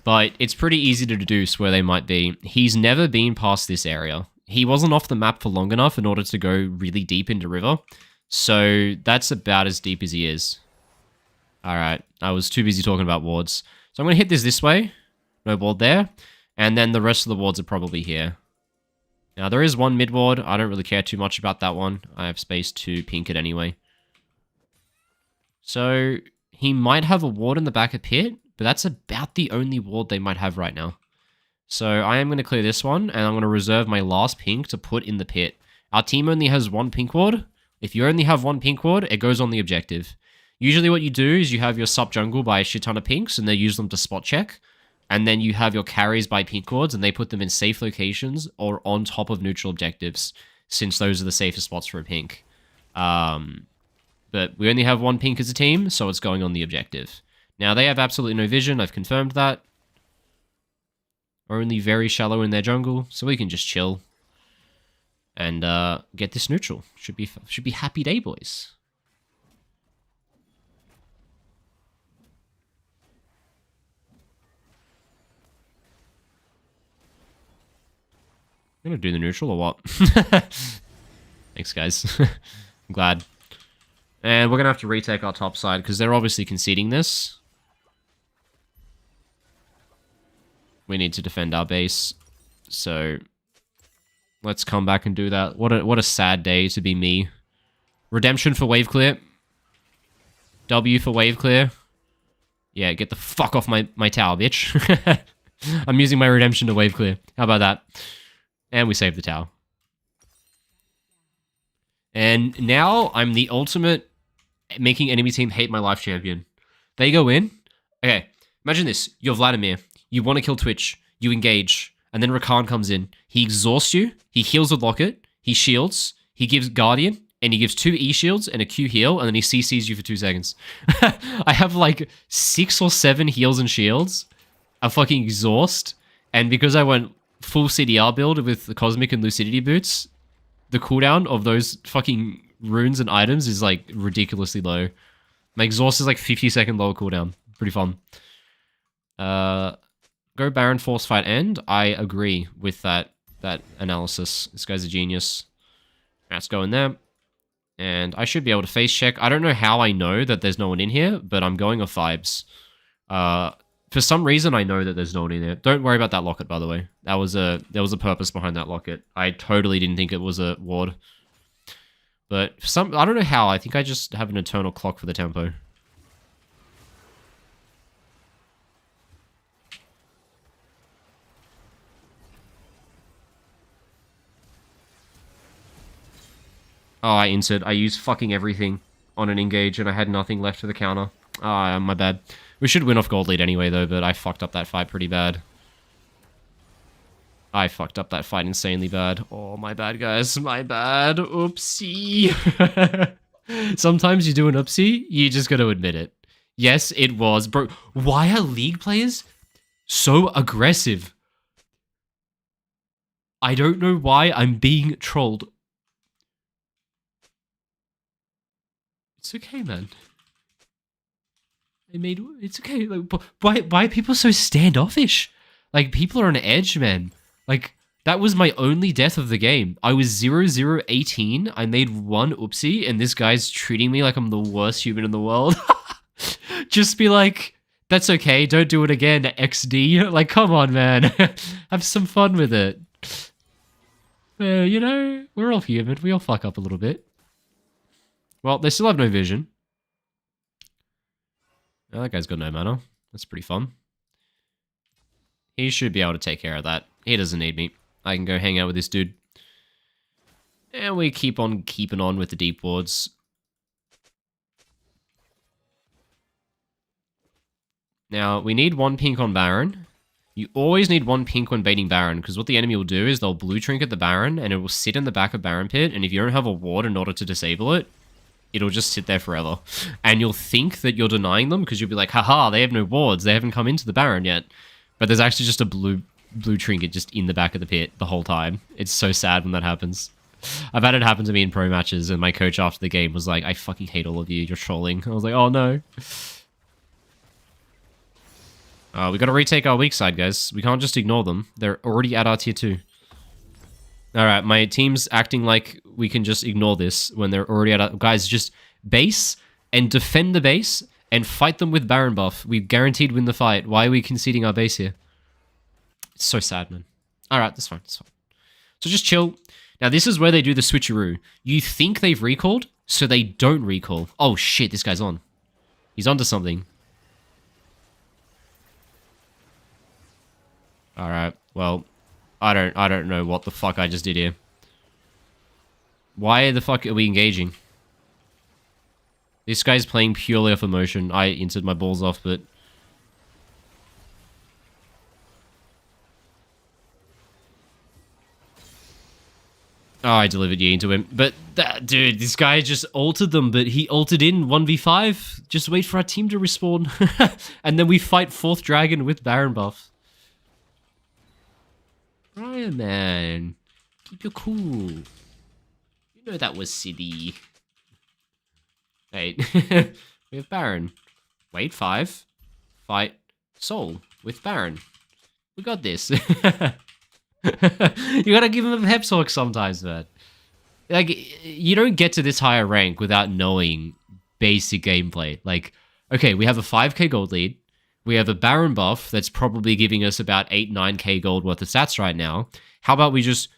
But it's pretty easy to deduce where they might be. He's never been past this area. He wasn't off the map for long enough in order to go really deep into river. So that's about as deep as he is. Alright, I was too busy talking about wards. So I'm going to hit this way. No ward there. And then the rest of the wards are probably here. Now, there is one mid ward. I don't really care too much about that one. I have space to pink it anyway. So, he might have a ward in the back of pit, but that's about the only ward they might have right now. So, I am going to clear this one, and I'm going to reserve my last pink to put in the pit. Our team only has one pink ward. If you only have one pink ward, it goes on the objective. Usually what you do is you have your sub jungle by a shit ton of pinks, and they use them to spot check. And then you have your carries by pink wards, and they put them in safe locations or on top of neutral objectives, since those are the safest spots for a pink. But we only have one pink as a team, so it's going on the objective. Now, they have absolutely no vision. I've confirmed that. Only very shallow in their jungle, so we can just chill and get this neutral. Should be happy day, boys. I'm gonna do the neutral or what? Thanks, guys. I'm glad. And we're gonna have to retake our top side because they're obviously conceding this. We need to defend our base, so let's come back and do that. What a sad day to be me. Redemption for wave clear. W for wave clear. Yeah, get the fuck off my tower, bitch. I'm using my redemption to wave clear. How about that? And we save the tower. And now I'm the ultimate making enemy team hate my life champion. They go in. Okay, imagine this. You're Vladimir. You want to kill Twitch. You engage. And then Rakan comes in. He exhausts you. He heals with Locket. He shields. He gives Guardian. And he gives 2 E shields and a Q heal. And then he CCs you for 2 seconds. I have like 6 or 7 heals and shields. A fucking exhaust. And because I went full CDR build with the Cosmic and Lucidity boots, the cooldown of those fucking runes and items is like ridiculously low. My exhaust is like 50-second lower cooldown. Pretty fun. Go Baron Force Fight End. I agree with that analysis. This guy's a genius. Let's go in there. And I should be able to face check. I don't know how I know that there's no one in here, but I'm going off vibes. For some reason, I know that there's no one in there. Don't worry about that locket, by the way. There was a purpose behind that locket. I totally didn't think it was a ward. But I don't know how. I think I just have an eternal clock for the tempo. Oh, I inserted. I used fucking everything on an engage, and I had nothing left for the counter. Ah, my bad. We should win off gold lead anyway, though, but I fucked up that fight pretty bad. I fucked up that fight insanely bad. Oh, my bad, guys. My bad. Oopsie. Sometimes you do an oopsie, you just gotta admit it. Yes, it was. Bro, why are League players so aggressive? I don't know why I'm being trolled. It's okay, man. It's okay. Like, why are people so standoffish? Like, people are on edge, man. Like, that was my only death of the game. I was 0-0-18. I made one oopsie, and this guy's treating me like I'm the worst human in the world. Just be like, that's okay. Don't do it again, XD. Like, come on, man. Have some fun with it. You know, we're all human. We all fuck up a little bit. Well, they still have no vision. Oh, that guy's got no mana. That's pretty fun. He should be able to take care of that. He doesn't need me. I can go hang out with this dude. And we keep on keeping on with the deep wards. Now, we need one pink on Baron. You always need one pink when baiting Baron, because what the enemy will do is they'll blue trinket the Baron, and it will sit in the back of Baron Pit, and if you don't have a ward in order to disable it, it'll just sit there forever. And you'll think that you're denying them, because you'll be like, haha, they have no wards, they haven't come into the Baron yet. But there's actually just a blue trinket just in the back of the pit the whole time. It's so sad when that happens. I've had it happen to me in pro matches, and my coach after the game was like, I fucking hate all of you, you're trolling. I was like, oh no. We gotta retake our weak side, guys. We can't just ignore them. They're already at our tier 2. Alright, my team's acting like we can just ignore this when they're already at our... Guys, just base and defend the base and fight them with Baron buff. We guaranteed win the fight. Why are we conceding our base here? It's so sad, man. Alright, that's fine, that's fine. So just chill. Now, this is where they do the switcheroo. You think they've recalled, so they don't recall. Oh shit, this guy's on. He's onto something. Alright, well, I don't know what the fuck I just did here. Why the fuck are we engaging? This guy's playing purely off emotion. I inserted my balls off, but... Oh, I delivered Yi into him. But, dude, this guy just ulted them, but he ulted in 1v5. Just wait for our team to respawn. And then we fight 4th dragon with Baron buff. Ryan, man. Keep your cool. You know that was silly. Wait. We have Baron. Wait, 5. Fight Soul with Baron. We got this. You gotta give him a pep talk sometimes, man. Like, you don't get to this higher rank without knowing basic gameplay. Like, okay, we have a 5k gold lead. We have a Baron buff that's probably giving us about 8-9k gold worth of stats right now. How about we just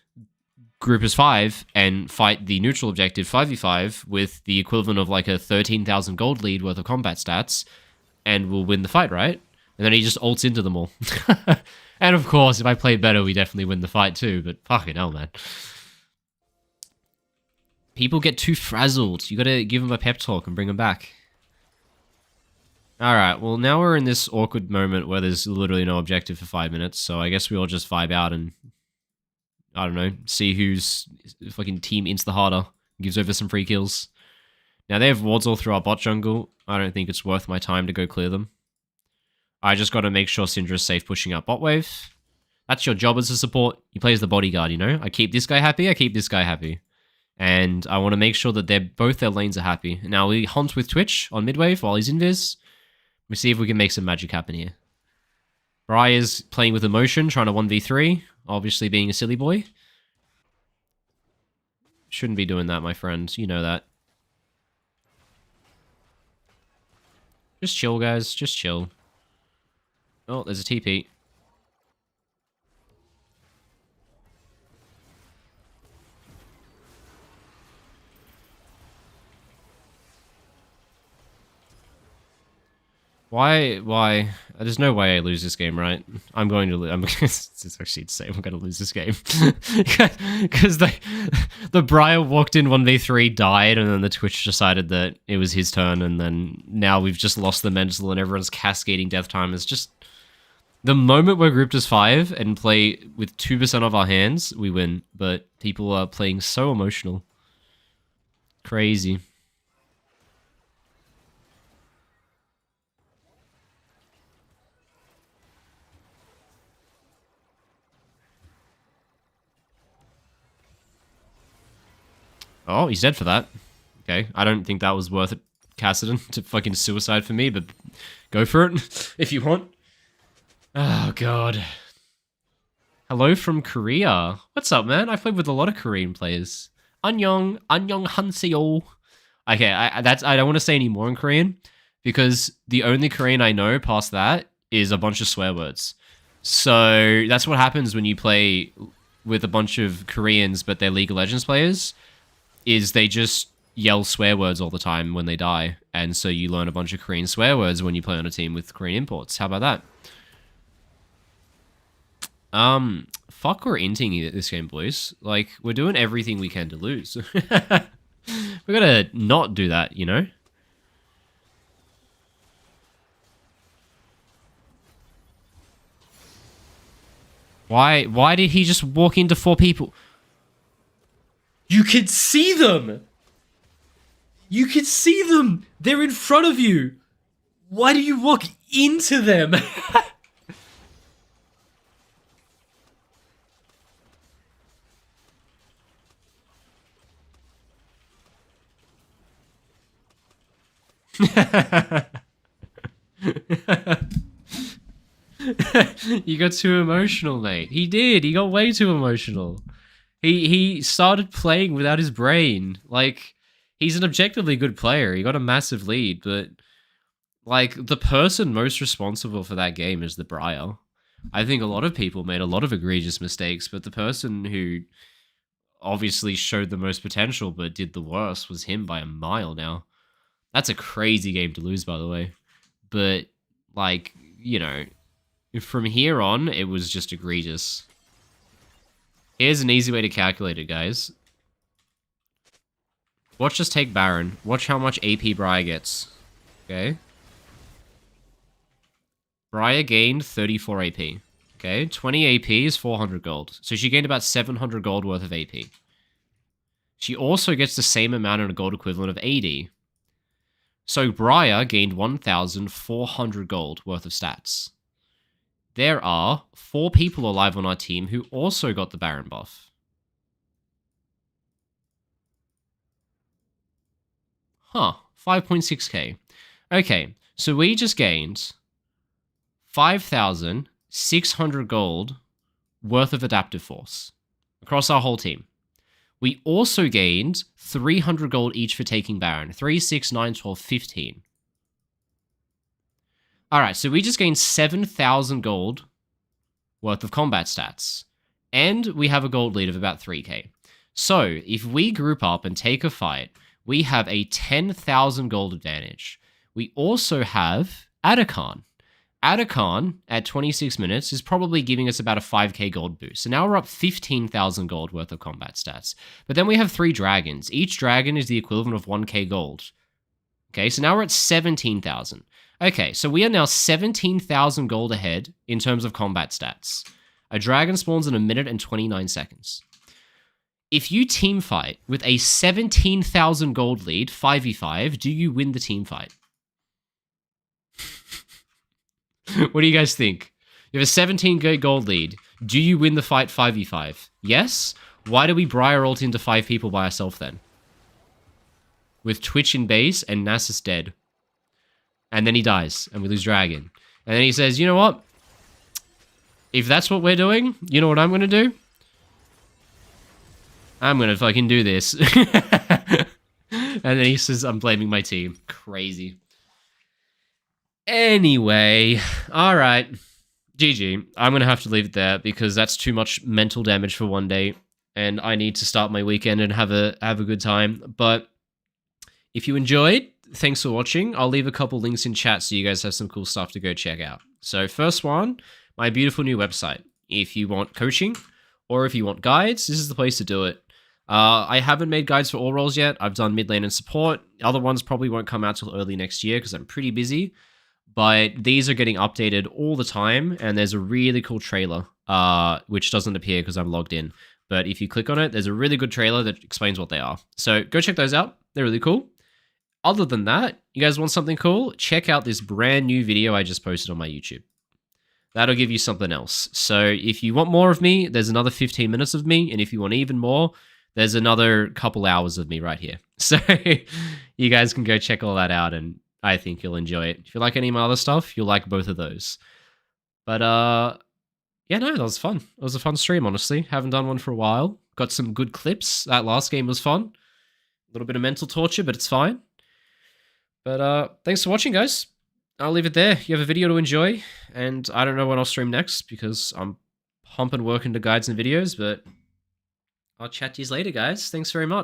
group as 5 and fight the neutral objective 5v5 with the equivalent of like a 13,000 gold lead worth of combat stats, and we'll win the fight, right? And then he just ults into them all. And of course, if I play better, we definitely win the fight too, but fucking hell, man. People get too frazzled. You gotta give them a pep talk and bring them back. Alright, well now we're in this awkward moment where there's literally no objective for 5 minutes, so I guess we all just vibe out and, I don't know, see whose fucking team ints the harder, gives over some free kills. Now they have wards all through our bot jungle. I don't think it's worth my time to go clear them. I just gotta make sure Syndra's safe pushing out bot wave. That's your job as a support. You play as the bodyguard, you know? I keep this guy happy, I keep this guy happy. And I want to make sure that both their lanes are happy. Now we hunt with Twitch on midwave while he's invis. We see if we can make some magic happen here. Briar's playing with emotion, trying to 1v3. Obviously being a silly boy. Shouldn't be doing that, my friend. You know that. Just chill, guys. Just chill. Oh, there's a TP. Why? There's no way I lose this game, right? I'm going to lose. It's actually insane. I'm going to lose this game. Because the Briar walked in 1v3, died, and then the Twitch decided that it was his turn, and then now we've just lost the mental and everyone's cascading death time. It's just... The moment we're grouped as 5 and play with 2% of our hands, we win. But people are playing so emotional. Crazy. Oh, he's dead for that. Okay, I don't think that was worth it, Cassidy, to fucking suicide for me, but go for it if you want. Oh, God. Hello from Korea. What's up, man? I've played with a lot of Korean players. Annyeong hanseo. Okay, I don't want to say any more in Korean, because the only Korean I know past that is a bunch of swear words. So that's what happens when you play with a bunch of Koreans, but they're League of Legends players, is they just yell swear words all the time when they die. And so you learn a bunch of Korean swear words when you play on a team with Korean imports. How about that? Fuck, we're inting this game, boys. Like, we're doing everything we can to lose. We gotta not do that, you know? Why did he just walk into 4 people? You could see them! You could see them! They're in front of you! Why do you walk into them? You got too emotional, mate. He did. He got way too emotional. He started playing without his brain. Like, he's an objectively good player. He got a massive lead, but like, the person most responsible for that game is the Briar. I think a lot of people made a lot of egregious mistakes, but the person who obviously showed the most potential but did the worst was him by a mile now. That's a crazy game to lose, by the way. But, like, you know, from here on, it was just egregious. Here's an easy way to calculate it, guys. Watch us take Baron. Watch how much AP Briar gets. Okay? Briar gained 34 AP. Okay? 20 AP is 400 gold. So she gained about 700 gold worth of AP. She also gets the same amount in a gold equivalent of AD. So Briar gained 1,400 gold worth of stats. There are 4 people alive on our team who also got the Baron buff. Huh, 5.6k. Okay, so we just gained 5,600 gold worth of adaptive force across our whole team. We also gained 300 gold each for taking Baron. 3, 6, 9, 12, 15. Alright, so we just gained 7,000 gold worth of combat stats. And we have a gold lead of about 3k. So, if we group up and take a fight, we have a 10,000 gold advantage. We also have Rakan. Rakan, at 26 minutes, is probably giving us about a 5k gold boost. So now we're up 15,000 gold worth of combat stats. But then we have 3 dragons. Each dragon is the equivalent of 1k gold. Okay, so now we're at 17,000. Okay, so we are now 17,000 gold ahead in terms of combat stats. A dragon spawns in 1 minute and 29 seconds. If you team fight with a 17,000 gold lead, 5v5, do you win the team fight? What do you guys think? You have a 17 gold lead. Do you win the fight 5v5? Yes? Why do we Briar ult into 5 people by ourselves then? With Twitch in base and Nasus dead. And then he dies, and we lose Dragon. And then he says, you know what? If that's what we're doing, you know what I'm going to do? I'm going to fucking do this. And then he says, I'm blaming my team. Crazy. Anyway, alright. GG. I'm going to have to leave it there because that's too much mental damage for one day. And I need to start my weekend and have a good time. But if you enjoyed, thanks for watching. I'll leave a couple links in chat so you guys have some cool stuff to go check out. So first one, my beautiful new website. If you want coaching or if you want guides, this is the place to do it. I haven't made guides for all roles yet. I've done mid lane and support. Other ones probably won't come out till early next year because I'm pretty busy. But these are getting updated all the time, and there's a really cool trailer, which doesn't appear because I'm logged in. But if you click on it, there's a really good trailer that explains what they are. So go check those out. They're really cool. Other than that, you guys want something cool? Check out this brand new video I just posted on my YouTube. That'll give you something else. So if you want more of me, there's another 15 minutes of me. And if you want even more, there's another couple hours of me right here. So you guys can go check all that out, and I think you'll enjoy it. If you like any of my other stuff, you'll like both of those. But yeah, no, that was fun. It was a fun stream, honestly. Haven't done one for a while. Got some good clips. That last game was fun. A little bit of mental torture, but it's fine. But thanks for watching, guys. I'll leave it there. You have a video to enjoy, and I don't know when I'll stream next because I'm pumping work into guides and videos, but I'll chat to you later, guys. Thanks very much.